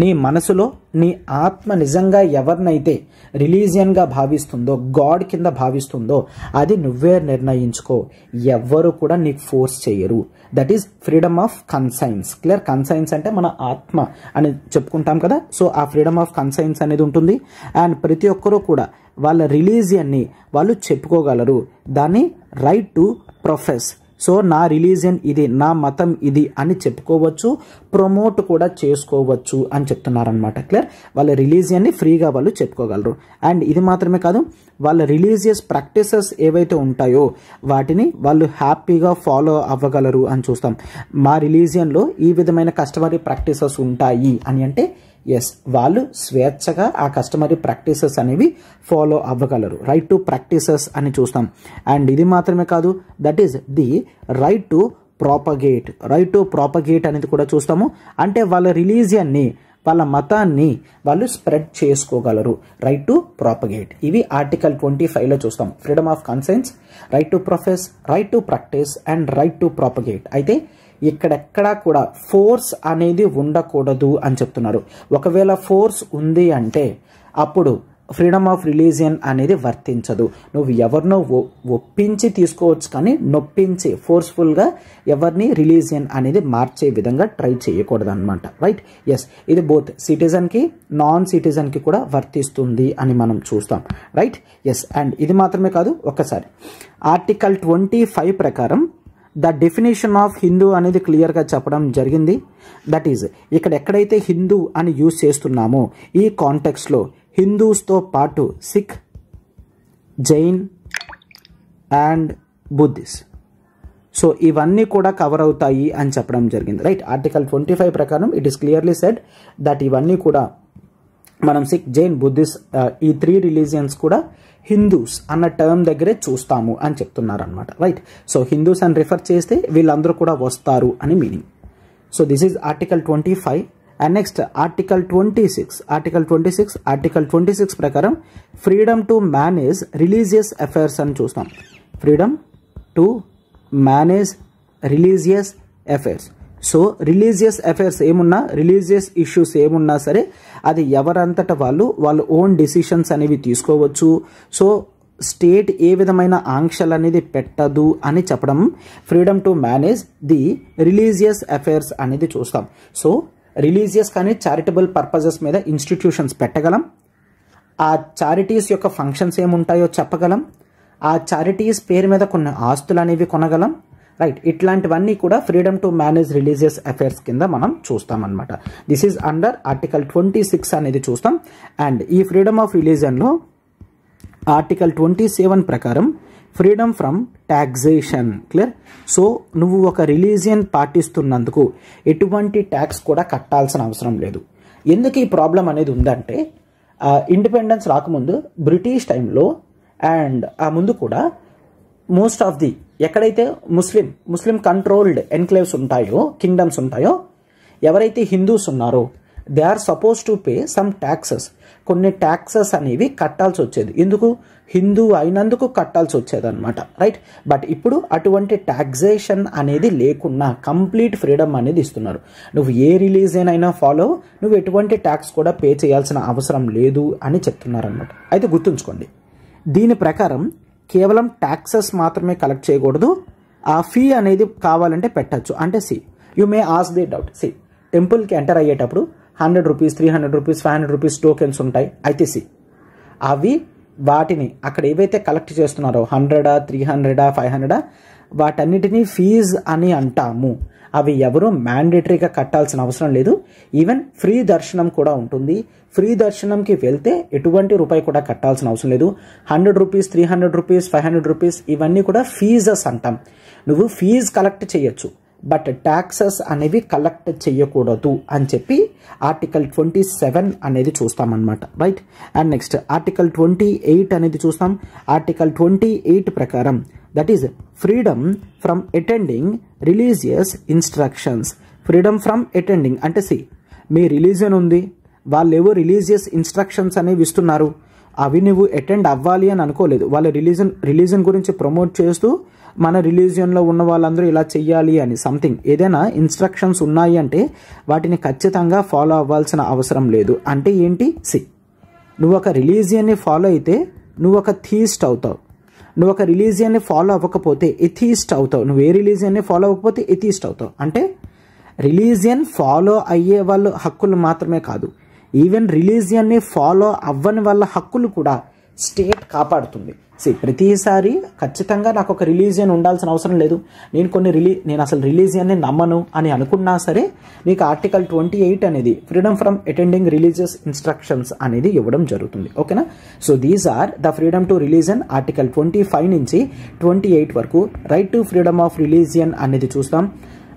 A: నీ మనసులో నీ ఆత్మ నిజంగా ఎవరినైతే రిలీజియన్గా భావిస్తుందో, గాడ్ కింద భావిస్తుందో అది నువ్వే నిర్ణయించుకో. ఎవ్వరు కూడా నీకు ఫోర్స్ చేయరు. That is freedom of conscience. Clear. Conscience అంటే మన ఆత్మ అని చెప్పుకుంటాం కదా. సో ఆ ఫ్రీడమ్ ఆఫ్ కన్సైన్స్ అనేది ఉంటుంది. అండ్ ప్రతి ఒక్కరూ కూడా వాళ్ళ రిలీజియన్ని వాళ్ళు చెప్పుకోగలరు. దాన్ని రైట్ టు ప్రొఫెస్. సో నా రిలీజియన్ ఇది, నా మతం ఇది అని చెప్పుకోవచ్చు, ప్రమోట్ కూడా చేసుకోవచ్చు అని చెప్తున్నారనమాట. క్లియర్? వాళ్ళ రిలీజియన్ని ఫ్రీగా వాళ్ళు చెప్పుకోగలరు. అండ్ ఇది మాత్రమే కాదు, వాళ్ళ రిలీజియస్ ప్రాక్టీసెస్ ఏవైతే ఉంటాయో వాటిని వాళ్ళు హ్యాపీగా ఫాలో అవ్వగలరు అని చూస్తాం. మా రిలీజియన్లో ఈ విధమైన కస్టమరీ ప్రాక్టీసెస్ ఉంటాయి అని అంటే ఎస్, వాళ్ళు స్వేచ్ఛగా ఆ కస్టమరీ ప్రాక్టీసెస్ అనేవి ఫాలో అవ్వగలరు. రైట్ టు ప్రాక్టీసెస్ అని చూస్తాం. అండ్ ఇది మాత్రమే కాదు, that is the right to propagate. Right to propagate అనేది కూడా చూస్తాము. అంటే వాళ్ళ రిలీజియన్ని, వాళ్ళ మతాన్ని వాళ్ళు స్ప్రెడ్ చేసుకోగలరు. Right to propagate. ఇవి ఆర్టికల్ 25లో చూస్తాం. Freedom of conscience, right to profess, right to practice and right to propagate. అయితే ఇక్కడెక్కడా కూడా ఫోర్స్ అనేది ఉండకూడదు అని చెప్తున్నారు. ఒకవేళ ఫోర్స్ ఉంది అంటే అప్పుడు ఫ్రీడమ్ ఆఫ్ రిలీజియన్ అనేది వర్తించదు. నువ్వు ఎవరినో ఒప్పించి తీసుకోవచ్చు, కానీ నొప్పించి ఫోర్స్ఫుల్గా ఎవరిని రిలీజియన్ అనేది మార్చే విధంగా ట్రై చేయకూడదు అనమాట. రైట్? ఎస్, ఇది బోత్ సిటిజన్కి నాన్ సిటిజన్కి కూడా వర్తిస్తుంది అని మనం చూస్తాం. రైట్? ఎస్. అండ్ ఇది మాత్రమే కాదు, ఒక్కసారి ఆర్టికల్ 25 ప్రకారం ద డెఫినేషన్ ఆఫ్ హిందూ అనేది క్లియర్గా చెప్పడం జరిగింది. దట్ ఈజ్ ఇక్కడ ఎక్కడైతే హిందూ అని యూజ్ చేస్తున్నామో ఈ కాంటెక్స్లో హిందూస్తో పాటు Sikh, Jain and Buddhist, so ఇవన్నీ కూడా కవర్ అవుతాయి అని చెప్పడం జరిగింది. రైట్? ఆర్టికల్ 25 ప్రకారం it is clearly said that ఇవన్నీ కూడా మనం సిక్, జైన్, బుద్ధిస్ట్ ఈ 3 రిలీజియన్స్ కూడా హిందూస్ అన్న టర్మ్ దగ్గరే చూస్తాము అని చెప్తున్నారు అనమాట. రైట్? సో హిందూస్ అని రిఫర్ చేస్తే వీళ్ళందరూ కూడా వస్తారు అని meaning. So this is article 25. And next article 26. Article 26 ప్రకారం freedom to manage religious affairs అని చూస్తాం. Freedom to manage religious affairs. So religious affairs ఏమున్నా, రిలీజియస్ ఇష్యూస్ ఏమున్నా సరే అది ఎవరంతట వాళ్ళు ఓన్ డిసిషన్స్ అనేవి తీసుకోవచ్చు. సో స్టేట్ ఏ విధమైన ఆంక్షలు అనేది పెట్టదు అని చెప్పడం freedom to manage the religious affairs అనేది చూస్తాం. సో రిలీజియస్ కానీ చారిటబుల్ పర్పజెస్ మీద ఇన్స్టిట్యూషన్స్ పెట్టగలం. ఆ చారిటీస్ యొక్క ఫంక్షన్స్ ఏముంటాయో చెప్పగలం. ఆ చారిటీస్ పేరు మీద కొన్ని ఆస్తులు అనేవి కొనగలం. రైట్? ఇట్లాంటివన్నీ కూడా freedom to manage religious affairs కింద మనం చూస్తామన్నమాట. దిస్ ఈజ్ అండర్ ఆర్టికల్ 26 అనేది చూస్తాం. అండ్ ఈ ఫ్రీడమ్ ఆఫ్ రిలీజియన్లో ఆర్టికల్ 27 ప్రకారం freedom from taxation. Clear? So నువ్వు ఒక రిలీజియన్ పాటిస్తున్నందుకు ఎటువంటి ట్యాక్స్ కూడా కట్టాల్సిన అవసరం లేదు. ఎందుకు ఈ ప్రాబ్లం అనేది ఉందంటే ఇండిపెండెన్స్ రాకముందు బ్రిటిష్ టైంలో అండ్ ఆ ముందు కూడా మోస్ట్ ఆఫ్ ది ఎక్కడైతే ముస్లిం కంట్రోల్డ్ ఎన్క్లేవ్స్ ఉంటాయో, కింగ్డమ్స్ ఉంటాయో, ఎవరైతే హిందూస్ ఉన్నారో they are suppose to pay some taxes. కొన్ని ట్యాక్సెస్ అనేవి కట్టాల్సి వచ్చేది. ఎందుకు? హిందూ అయినందుకు కట్టాల్సి వచ్చేది అనమాట. రైట్? బట్ ఇప్పుడు అటువంటి ట్యాక్సేషన్ అనేది లేకుండా కంప్లీట్ ఫ్రీడమ్ అనేది ఇస్తున్నారు. నువ్వు ఏ రిలీజియన్ అయినా ఫాలో, నువ్వు ఎటువంటి ట్యాక్స్ కూడా పే చేయాల్సిన అవసరం లేదు అని చెప్తున్నారు అనమాట. అయితే గుర్తుంచుకోండి, దీని ప్రకారం కేవలం ట్యాక్సెస్ మాత్రమే కలెక్ట్ చేయకూడదు. ఆ ఫీ అనేది కావాలంటే పెట్టచ్చు. అంటే you may ask the doubt. టెంపుల్కి ఎంటర్ అయ్యేటప్పుడు 100 రూపీస్, 300 రూపీస్, 500 రూపీస్ టోకెన్స్ ఉంటాయి. అయితే అవి వాటిని అక్కడ ఏవైతే కలెక్ట్ చేస్తున్నారో 100, 300, 500 వాటన్నిటినీ ఫీజ్ అని అంటాము. అవి ఎవరు మ్యాండేటరీగా కట్టాల్సిన అవసరం లేదు. ఈవెన్ ఫ్రీ దర్శనం కూడా ఉంటుంది. ఫ్రీ దర్శనంకి వెళ్తే ఎటువంటి రూపాయి కూడా కట్టాల్సిన అవసరం లేదు. 100 రూపీస్, 300 రూపీస్, 500 రూపీస్ ఇవన్నీ కూడా ఫీజెస్ అంటాం. నువ్వు ఫీజ్ కలెక్ట్ చేయొచ్చు, బట్ ట్యాక్సెస్ అనేవి కలెక్ట్ చేయకూడదు అని చెప్పి ఆర్టికల్ 27 అనేది చూస్తామన్నమాట. రైట్? అండ్ నెక్స్ట్ ఆర్టికల్ 28 అనేది చూస్తాం. ఆర్టికల్ 28 ప్రకారం that is freedom from attending religious instructions. Freedom from attending అంటే మీ రిలీజియన్ ఉంది, వాళ్ళు ఏవో రిలీజియస్ ఇన్స్ట్రక్షన్స్ అనేవి ఇస్తున్నారు, అవి నువ్వు అటెండ్ అవ్వాలి అని అనుకోలేదు. వాళ్ళ రిలీజియన్ గురించి ప్రమోట్ చేస్తూ మన రిలీజియన్లో ఉన్న వాళ్ళందరూ ఇలా చెయ్యాలి అని సంథింగ్ ఏదైనా ఇన్స్ట్రక్షన్స్ ఉన్నాయి అంటే వాటిని ఖచ్చితంగా ఫాలో అవ్వాల్సిన అవసరం లేదు. అంటే ఏంటి? నువ్వు ఒక రిలీజియన్ని ఫాలో అయితే నువ్వు ఒక థీస్ట్ అవుతావు. నువ్వు ఒక రిలీజియన్ని ఫాలో అవ్వకపోతే ఎథీస్ట్ అవుతావు. నువ్వు ఏ రిలీజియన్ని ఫాలో అవ్వకపోతే ఎథీస్ట్ అవుతావు. అంటే రిలీజియన్ ఫాలో అయ్యే వాళ్ళు హక్కులు మాత్రమే కాదు, ఈవెన్ రిలీజియన్ని ఫాలో అవ్వని వాళ్ళ హక్కులు కూడా స్టేట్ కాపాడుతుంది. ప్రతిసారి ఖచ్చితంగా నాకు ఒక రిలీజియన్ ఉండాల్సిన అవసరం లేదు, నేను అసలు రిలీజియన్ని నమ్మను అని అనుకున్నా సరే నీకు ఆర్టికల్ 28 అనేది freedom from attending religious instructions అనేది ఇవ్వడం జరుగుతుంది. ఓకేనా. So these are the freedom to religion article 25 నుంచి 28 వరకు. Right to freedom of religion అనేది చూస్తాం.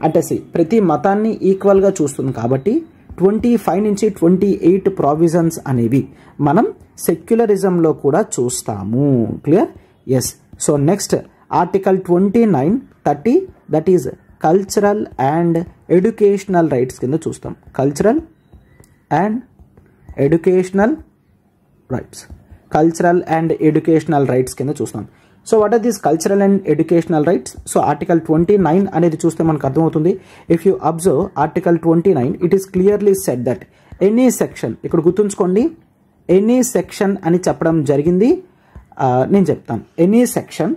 A: అంటే ప్రతి మతాన్ని ఈక్వల్గా చూస్తుంది కాబట్టి 25 నుంచి 28 ప్రావిజన్స్ అనేవి మనం సెక్యులరిజంలో కూడా చూస్తాము. Clear? Yes. So next article 29, 30 that is cultural and educational rights కింద చూస్తాం. కల్చరల్ అండ్ ఎడ్యుకేషనల్ రైట్స్ కింద చూస్తాం. So what are these cultural and educational rights? So article 29 అనేది చూస్తే మనకు అర్థమవుతుంది. If you observe article 29 it is clearly said that any section, ఇక్కడ గుర్తుంచుకోండి ఎనీ సెక్షన్ అని చెప్పడం జరిగింది. నేను చెప్తాను. ఎనీ సెక్షన్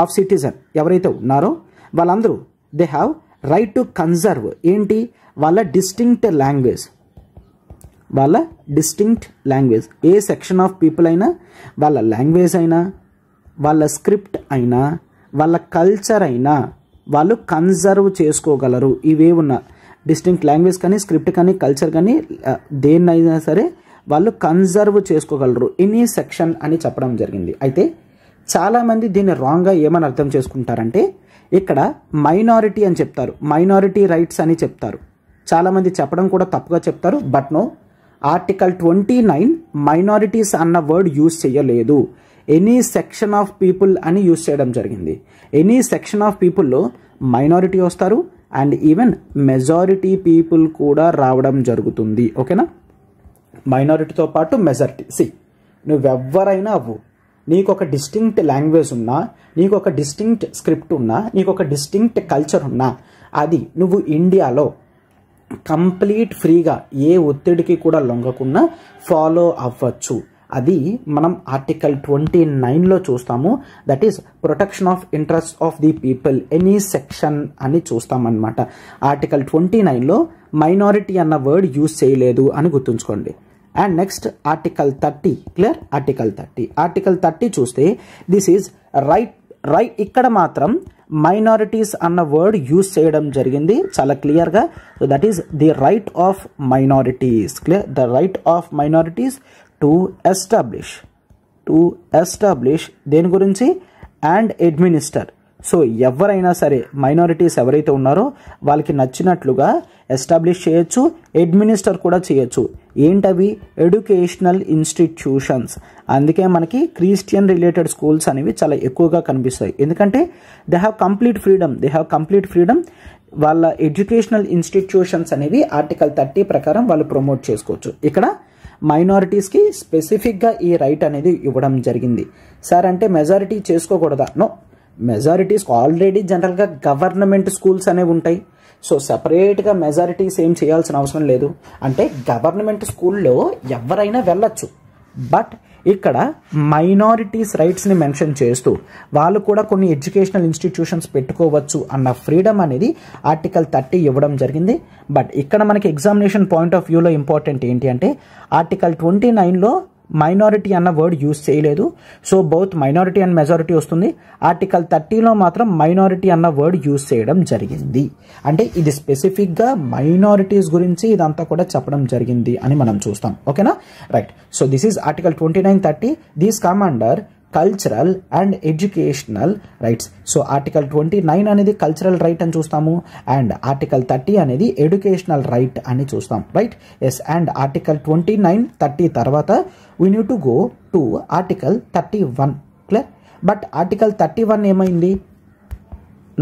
A: ఆఫ్ సిటిజన్ ఎవరైతే ఉన్నారో వాళ్ళందరూ they have right to conserve ఏంటి వాళ్ళ distinct language. A section of people అయినా వాళ్ళ లాంగ్వేజ్ అయినా వాళ్ళ స్క్రిప్ట్ అయినా వాళ్ళ కల్చర్ అయినా వాళ్ళు కన్జర్వ్ చేసుకోగలరు. ఇవే ఉన్న డిస్టింక్ట్ లాంగ్వేజ్ కానీ స్క్రిప్ట్ కానీ కల్చర్ కానీ దేన్నైనా సరే వాళ్ళు కన్జర్వ్ చేసుకోగలరు ఎనీ సెక్షన్ అని చెప్పడం జరిగింది. అయితే చాలామంది దీన్ని రాంగ్గా ఏమని అర్థం చేసుకుంటారంటే ఇక్కడ మైనారిటీ అని చెప్తారు, మైనారిటీ రైట్స్ అని చెప్తారు. చాలామంది చెప్పడం కూడా తప్పుగా చెప్తారు. బట్ నో, ఆర్టికల్ 29 మైనారిటీస్ అన్న వర్డ్ యూజ్ చేయలేదు. ఎనీ సెక్షన్ ఆఫ్ పీపుల్ అని యూజ్ చేయడం జరిగింది. ఎనీ సెక్షన్ ఆఫ్ పీపుల్లో మైనారిటీ వస్తారు అండ్ ఈవెన్ మెజారిటీ పీపుల్ కూడా రావడం జరుగుతుంది. ఓకేనా. మైనారిటీతో పాటు మెజారిటీ. నువ్వెవ్వరైనా అవ్వు, నీకు ఒక డిస్టింక్ట్ లాంగ్వేజ్ ఉన్నా, నీకు ఒక డిస్టింక్ట్ స్క్రిప్ట్ ఉన్నా, నీకు ఒక డిస్టింక్ట్ కల్చర్ ఉన్నా, అది నువ్వు ఇండియాలో కంప్లీట్ ఫ్రీగా ఏ ఒత్తిడికి కూడా లొంగకుండా ఫాలో అవ్వచ్చు. అది మనం ఆర్టికల్ 29లో చూస్తాము. That is protection of interest of the people any section అని చూస్తామన్నమాట. ఆర్టికల్ 29లో మైనారిటీ అన్న వర్డ్ యూజ్ చేయలేదు అని గుర్తుంచుకోండి. And next article 30. Clear? Article 30 చూస్తే దిస్ ఈజ్ రైట్. ఇక్కడ మాత్రం మైనారిటీస్ అన్న వర్డ్ యూజ్ చేయడం జరిగింది చాలా క్లియర్గా. So that is the right of minorities. Clear? The right of minorities to establish దేని గురించి? And administer. సో ఎవరైనా సరే మైనారిటీస్ ఎవరైతే ఉన్నారో వాళ్ళకి నచ్చినట్లుగా ఎస్టాబ్లిష్ చేయొచ్చు, అడ్మినిస్టర్ కూడా చేయొచ్చు. ఏంటవి? Educational institutions. అందుకే మనకి క్రిస్టియన్ రిలేటెడ్ స్కూల్స్ అనేవి చాలా ఎక్కువగా కనిపిస్తాయి. ఎందుకంటే దే హ్యావ్ కంప్లీట్ ఫ్రీడమ్. వాళ్ళ ఎడ్యుకేషనల్ ఇన్స్టిట్యూషన్స్ అనేవి ఆర్టికల్ 30 ప్రకారం వాళ్ళు ప్రమోట్ చేసుకోవచ్చు. ఇక్కడ మైనారిటీస్కి స్పెసిఫిక్గా ఈ రైట్ అనేది ఇవ్వడం జరిగింది. సార్ అంటే మెజారిటీ చేసుకోకూడదా? నో, మెజారిటీస్కి ఆల్రెడీ జనరల్గా గవర్నమెంట్ స్కూల్స్ అనేవి ఉంటాయి. సో సపరేట్గా మెజారిటీస్ ఏం చేయాల్సిన అవసరం లేదు. అంటే గవర్నమెంట్ స్కూల్లో ఎవరైనా వెళ్ళొచ్చు. బట్ ఇక్కడ మైనారిటీస్ రైట్స్ని మెన్షన్ చేస్తూ వాళ్ళు కూడా కొన్ని ఎడ్యుకేషనల్ ఇన్స్టిట్యూషన్స్ పెట్టుకోవచ్చు అన్న ఫ్రీడమ్ అనేది ఆర్టికల్ 30 ఇవ్వడం జరిగింది. బట్ ఇక్కడ మనకి ఎగ్జామినేషన్ పాయింట్ ఆఫ్ వ్యూలో ఇంపార్టెంట్ ఏంటి అంటే ఆర్టికల్ 29లో మైనారిటీ అన్న వర్డ్ యూజ్ చేయలేదు. సో బౌత్ మైనారిటీ అండ్ మెజారిటీ వస్తుంది. ఆర్టికల్ 30లో మాత్రం మైనారిటీ అన్న వర్డ్ యూజ్ చేయడం జరిగింది. అంటే ఇది స్పెసిఫిక్గా మైనారిటీస్ గురించి ఇదంతా కూడా చెప్పడం జరిగింది అని మనం చూస్తాం. ఓకేనా. Right. So this is article 29, 30. These come under cultural and educational rights. So article 29 అనేది కల్చరల్ రైట్ అని చూస్తాము అండ్ ఆర్టికల్ 30 అనేది ఎడ్యుకేషనల్ రైట్ అని చూస్తాం. రైట్. ఎస్. అండ్ ఆర్టికల్ 29, 30 తర్వాత we need to go to article 31. clear? But article 31 ఏమైంది?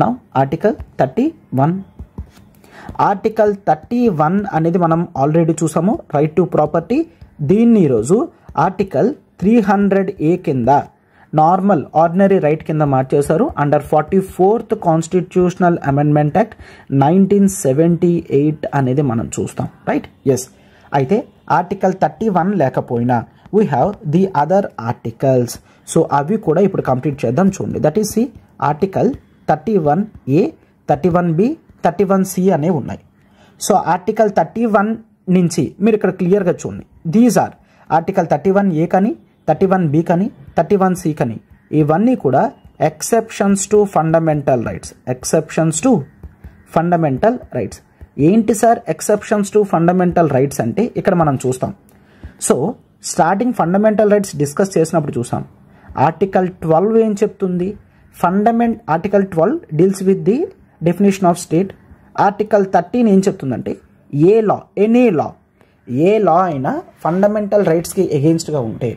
A: now article 31 అనేది మనం ఆల్రెడీ చూసాము. Right to property. దీన్ని ఈరోజు ఆర్టికల్ 300A కింద నార్మల్ ఆర్డినరీ రైట్ కింద మార్చేశారు under 44th constitutional amendment act 1978 అనేది మనం చూస్తాం. రైట్. ఎస్. అయితే ఆర్టికల్ 31 లేకపోయినా we have the other articles. So అవి కూడా ఇప్పుడు కంప్లీట్ చేద్దాం. చూడండి. That is article 31A, 31B, 31C అనేవి ఉన్నాయి. సో ఆర్టికల్ 31 నుంచి మీరు ఇక్కడ క్లియర్గా చూడండి. దీస్ ఆర్ ఆర్టికల్ 31A కానీ 31B కని 31C కని ఇవన్నీ కూడా exceptions to fundamental rights. Exceptions to fundamental rights ఏంటి sir? Exceptions to fundamental rights అంటే ఇక్కడ మనం చూస్తాం. So starting fundamental rights discuss చేసినప్పుడు చూసాం. ఆర్టికల్ 12 ఏం చెప్తుంది? Article 12 deals with the definition of state. Article 13 ఏం చెప్తుందంటే ఏ లా, ఏ లా అయినా ఫండమెంటల్ రైట్స్కి ఎగెయిన్స్ట్గా ఉంటే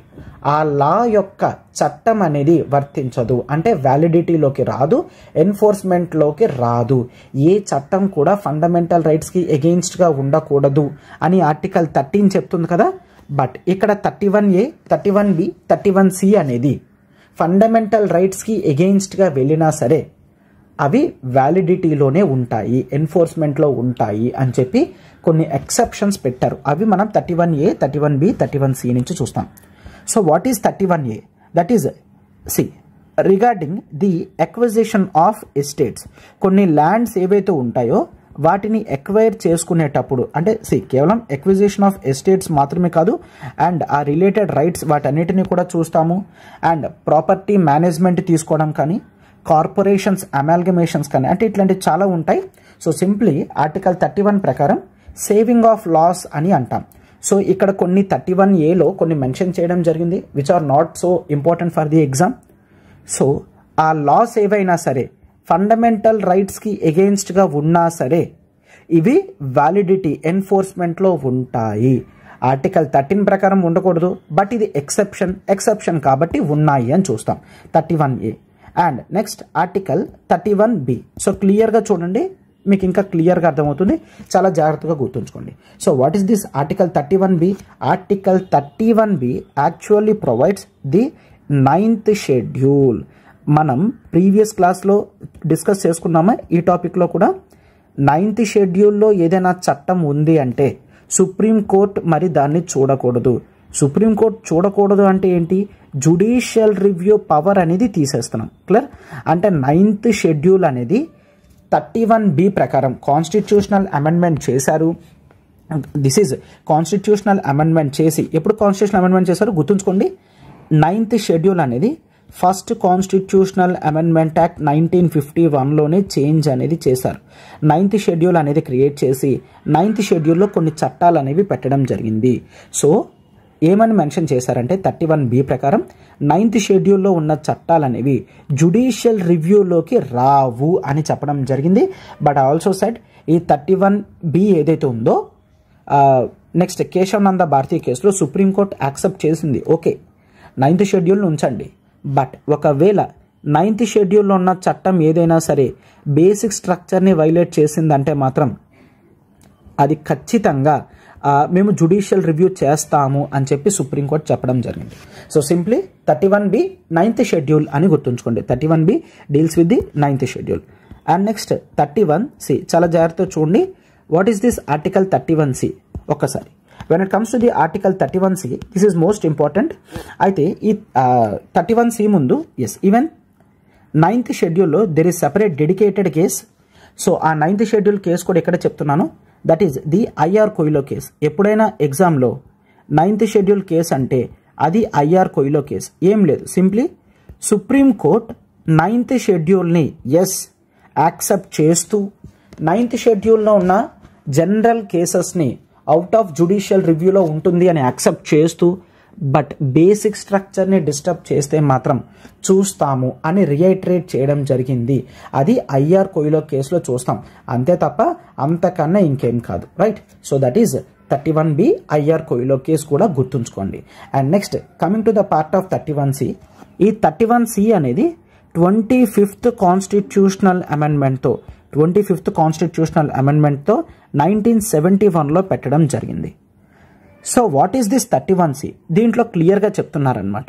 A: ఆ లా యొక్క చట్టం అనేది వర్తించదు, అంటే వ్యాలిడిటీలోకి రాదు, ఎన్ఫోర్స్మెంట్లోకి రాదు. ఏ చట్టం కూడా ఫండమెంటల్ రైట్స్కి ఎగెయిన్స్ట్గా ఉండకూడదు అని ఆర్టికల్ 13 చెప్తుంది కదా. బట్ ఇక్కడ 31A, 31B, 31C అనేది ఫండమెంటల్ రైట్స్కి ఎగెయిన్స్ట్గా వెళ్ళినా సరే అవి వ్యాలిడిటీలోనే ఉంటాయి, ఎన్ఫోర్స్మెంట్లో ఉంటాయి అని చెప్పి కొన్ని ఎక్సెప్షన్స్ పెట్టారు. అవి మనం 31A, 31B, 31C నుంచి చూస్తాం. So what is 31A? That is regarding the acquisition of estates. కొన్ని ల్యాండ్స్ ఏవైతే ఉంటాయో వాటిని ఎక్వైర్ చేసుకునేటప్పుడు, అంటే కేవలం ఎక్విజిషన్ ఆఫ్ ఎస్టేట్స్ మాత్రమే కాదు, అండ్ ఆ రిలేటెడ్ రైట్స్ వాటన్నిటిని కూడా చూస్తాము. అండ్ ప్రాపర్టీ మేనేజ్మెంట్ తీసుకోవడం కానీ, కార్పొరేషన్స్ అమాల్గమేషన్స్ కానీ, అంటే ఇట్లాంటివి చాలా ఉంటాయి. సో సింప్లీ ఆర్టికల్ 31 ప్రకారం సేవింగ్ ఆఫ్ లాస్ అని అంటాం. సో ఇక్కడ కొన్ని 31Aలో కొన్ని మెన్షన్ చేయడం జరిగింది which are not so important for the exam. So ఆ లాస్ ఏవైనా సరే ఫండమెంటల్ రైట్స్కి ఎగెయిన్స్ట్గా ఉన్నా సరే ఇవి వ్యాలిడిటీ, ఎన్ఫోర్స్మెంట్లో ఉంటాయి. ఆర్టికల్ 13 ప్రకారం ఉండకూడదు, బట్ ఇది ఎక్సెప్షన్ కాబట్టి ఉన్నాయి అని చూస్తాం 31A. And next article 31B. So క్లియర్గా చూడండి, మీకు ఇంకా క్లియర్గా అర్థమవుతుంది, చాలా జాగ్రత్తగా గుర్తుంచుకోండి. So what is this article 31B? Article 31B actually provides the 9th schedule. మనం ప్రీవియస్ క్లాస్లో డిస్కస్ చేసుకున్నామా ఈ టాపిక్లో కూడా? 9th షెడ్యూల్లో ఏదైనా చట్టం ఉంది అంటే సుప్రీంకోర్టు మరి దాన్ని చూడకూడదు. సుప్రీంకోర్టు చూడకూడదు అంటే ఏంటి? జుడిషియల్ రివ్యూ పవర్ అనేది తీసేస్తున్నాం. క్లియర్? అంటే 9th షెడ్యూల్ అనేది 31B ప్రకారం కాన్స్టిట్యూషనల్ అమెండ్మెంట్ చేశారు. దిస్ ఈజ్ కాన్స్టిట్యూషనల్ అమెండ్మెంట్ చేసి, ఎప్పుడు కాన్స్టిట్యూషనల్ అమెండ్మెంట్ చేశారు గుర్తుంచుకోండి. 9th షెడ్యూల్ అనేది ఫస్ట్ కాన్స్టిట్యూషనల్ అమెండ్మెంట్ యాక్ట్ 1951లోనే చేంజ్ అనేది చేశారు. 9th షెడ్యూల్ అనేది క్రియేట్ చేసి 9th షెడ్యూల్లో కొన్ని చట్టాలు అనేవి పెట్టడం జరిగింది. సో ఏమని మెన్షన్ చేశారంటే 31B ప్రకారం 9th షెడ్యూల్లో ఉన్న చట్టాలు అనేవి జుడిషియల్ రివ్యూలోకి రావు అని చెప్పడం జరిగింది. బట్ ఆల్సో సెడ్ ఈ 31B ఏదైతే ఉందో నెక్స్ట్ కేశవనంద భారతీ కేసులో సుప్రీంకోర్టు యాక్సెప్ట్ చేసింది. ఓకే, 9th షెడ్యూల్ని ఉంచండి, బట్ ఒకవేళ 9th షెడ్యూల్లో ఉన్న చట్టం ఏదైనా సరే బేసిక్ స్ట్రక్చర్ని వైలేట్ చేసిందంటే మాత్రం అది ఖచ్చితంగా మేము జుడిషియల్ రివ్యూ చేస్తాము అని చెప్పి సుప్రీంకోర్టు చెప్పడం జరిగింది. So simply 31B 9th schedule అని గుర్తుంచుకోండి. 31B deals with the 9th schedule. And next 31C, చాలా జాగ్రత్తగా చూడండి. What is this article 31C? ఒక్కసారి when it comes to the article 31C, this is most important. అయితే ఈ 31C ముందు even 9th షెడ్యూల్లో there is separate dedicated case. So ఆ 9th schedule case కూడా ఎక్కడ చెప్తున్నాను, that is the IR Coelho case. ఎప్పుడైనా ఎగ్జామ్లో 9th షెడ్యూల్ కేసు అంటే అది ఐఆర్ కొయిలో కేసు ఏం లేదు. సింప్లీ సుప్రీంకోర్టు 9th షెడ్యూల్ని యాక్సెప్ట్ చేస్తూ 9th షెడ్యూల్లో ఉన్న జనరల్ కేసెస్ని అవుట్ ఆఫ్ జుడిషియల్ రివ్యూలో ఉంటుంది అని యాక్సెప్ట్ చేస్తూ, బట్ బేసిక్ స్ట్రక్చర్ని డిస్టర్బ్ చేస్తే మాత్రం చూస్తాము అని రియిటరేట్ చేయడం జరిగింది. అది ఐఆర్ కొయిలో కేసులో చూస్తాం, అంతే తప్ప అంతకన్నా ఇంకేం కాదు. Right? So that is 31B IR Coelho case కూడా గుర్తుంచుకోండి. And next coming to the part of 31C. ఈ 31C అనేది 25th కాన్స్టిట్యూషనల్ అమెండ్మెంట్తో 1971లో పెట్టడం జరిగింది. So what is this 31C? దీంట్లో క్లియర్గా చెప్తున్నారనమాట.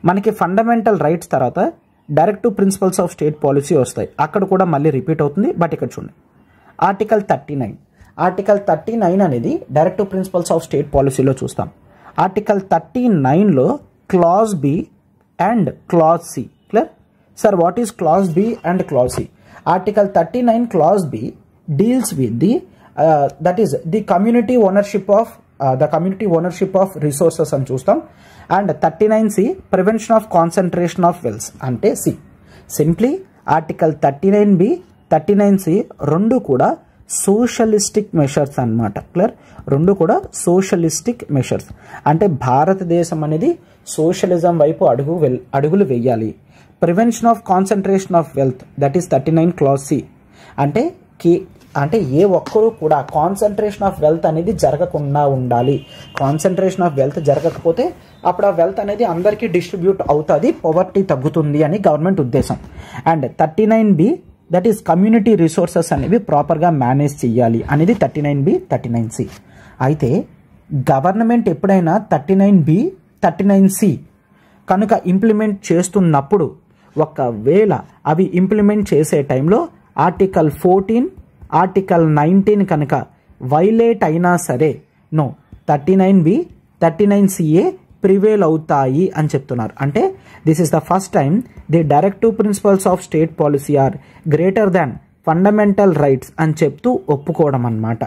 A: మనకి ఫండమెంటల్ రైట్స్ తర్వాత directive principles of state policy వస్తాయి, అక్కడ కూడా మళ్ళీ రిపీట్ అవుతుంది. బట్ ఇక్కడ చూడండి ఆర్టికల్ 39. ఆర్టికల్ 39 అనేది డైరెక్టివ్ ప్రిన్సిపల్స్ ఆఫ్ స్టేట్ పాలసీలో చూస్తాం. ఆర్టికల్ 39లో clause B and clause C. Clear? Sir what is clause B and clause C? Article 39 clause B deals with the that is the community ownership of the community ownership of resources అని చూస్తాం. And 39C prevention of concentration of wealth అంటే C. Simply article 39B 39C రెండు కూడా socialistic measures అన్నమాట. Clear? రెండు కూడా socialistic measures అంటే భారతదేశం అనేది సోషలిజం వైపు అడుగులు వేయాలి. Prevention of concentration of wealth that is 39 Clause C అంటే ఏ ఒక్కరూ కూడా కాన్సన్ట్రేషన్ ఆఫ్ వెల్త్ అనేది జరగకుండా ఉండాలి. కాన్సన్ట్రేషన్ ఆఫ్ వెల్త్ జరగకపోతే అప్పుడు ఆ వెల్త్ అనేది అందరికీ డిస్ట్రిబ్యూట్ అవుతుంది, పవర్టీ తగ్గుతుంది అని గవర్నమెంట్ ఉద్దేశం. And 39B that is community resources అనేవి ప్రాపర్గా మేనేజ్ చేయాలి అనేది 39B 39C. అయితే గవర్నమెంట్ ఎప్పుడైనా 39B 39C కనుక ఇంప్లిమెంట్ చేస్తున్నప్పుడు ఒకవేళ అవి ఇంప్లిమెంట్ చేసే టైంలో ఆర్టికల్ 14 ఆర్టికల్ 19 కనుక వైలేట్ అయినా సరే 39B 39CA ప్రివేల్ అవుతాయి అని చెప్తున్నారు. అంటే this is the first time the directive principles of state policy are greater than fundamental rights అని చెప్తూ ఒప్పుకోవడం అన్నమాట.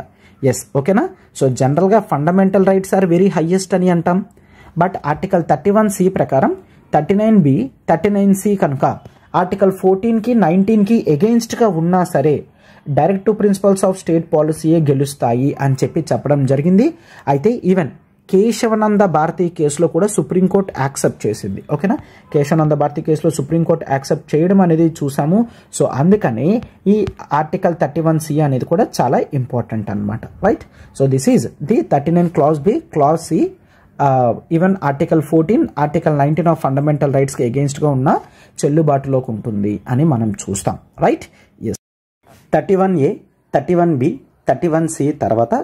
A: ఎస్, ఓకేనా? సో జనరల్గా fundamental rights are very highest అని అంటాం. బట్ ఆర్టికల్ 31C ప్రకారం 39B 39C కనుక ఆర్టికల్ 14కి 19కి ఎగెయిన్స్ట్గా ఉన్నా సరే డైరెక్టివ్ ప్రిన్సిపల్స్ ఆఫ్ స్టేట్ పాలసీయే గెలుస్తాయి అని చెప్పడం జరిగింది. అయితే ఈవెన్ కేశవనంద భారతి కేసులో కూడా సుప్రీంకోర్టు యాక్సెప్ట్ చేసింది. ఓకేనా? కేశవనంద భారతి కేసులో సుప్రీంకోర్టు యాక్సెప్ట్ చేయడం అనేది చూసాము. సో అందుకని ఈ ఆర్టికల్ 31C అనేది కూడా చాలా ఇంపార్టెంట్ అనమాట. Right? So this is the 39 Clause B Clause C. Even article 14 article 19 of fundamental రైట్స్కి ఎగెయిన్స్ట్గా ఉన్న చెల్లుబాటులోకి ఉంటుంది అని మనం చూస్తాం. Right? Yes. 31A 31B 31C తర్వాత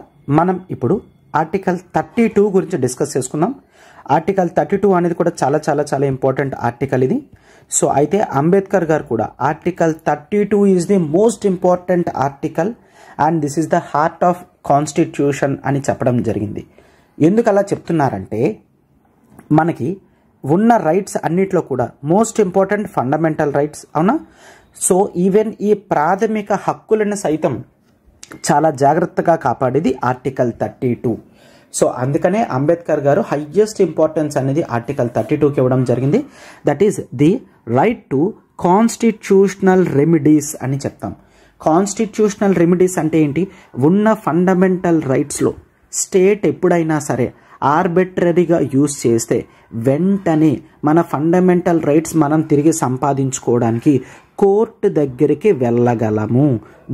A: మనం ఇప్పుడు ఆర్టికల్ 32 గురించి డిస్కస్ చేసుకుందాం. ఆర్టికల్ 32 అనేది కూడా చాలా చాలా చాలా ఇంపార్టెంట్ ఆర్టికల్ ఇది. సో అయితే అంబేద్కర్ గారు కూడా article 32 is the most important article and this is the heart of constitution అని చెప్పడం జరిగింది. ఎందుకు అలా చెప్తున్నారంటే మనకి ఉన్న రైట్స్ అన్నిట్లో కూడా మోస్ట్ ఇంపార్టెంట్ ఫండమెంటల్ రైట్స్, అవునా? సో ఈవెన్ ఈ ప్రాథమిక హక్కులను సైతం చాలా జాగ్రత్తగా కాపాడేది ఆర్టికల్ 32. సో అందుకనే అంబేద్కర్ గారు హైయెస్ట్ ఇంపార్టెన్స్ అనేది ఆర్టికల్ 32కి ఇవ్వడం జరిగింది. That is the right to constitutional remedies అని చెప్తాం. కాన్స్టిట్యూషనల్ రెమిడీస్ అంటే ఏంటి? ఉన్న ఫండమెంటల్ రైట్స్లో స్టేట్ ఎప్పుడైనా సరే ఆర్బిట్రరీగా యూజ్ చేస్తే వెంటనే మన ఫండమెంటల్ రైట్స్ మనం తిరిగి సంపాదించుకోవడానికి కోర్టు దగ్గరికి వెళ్ళగలము.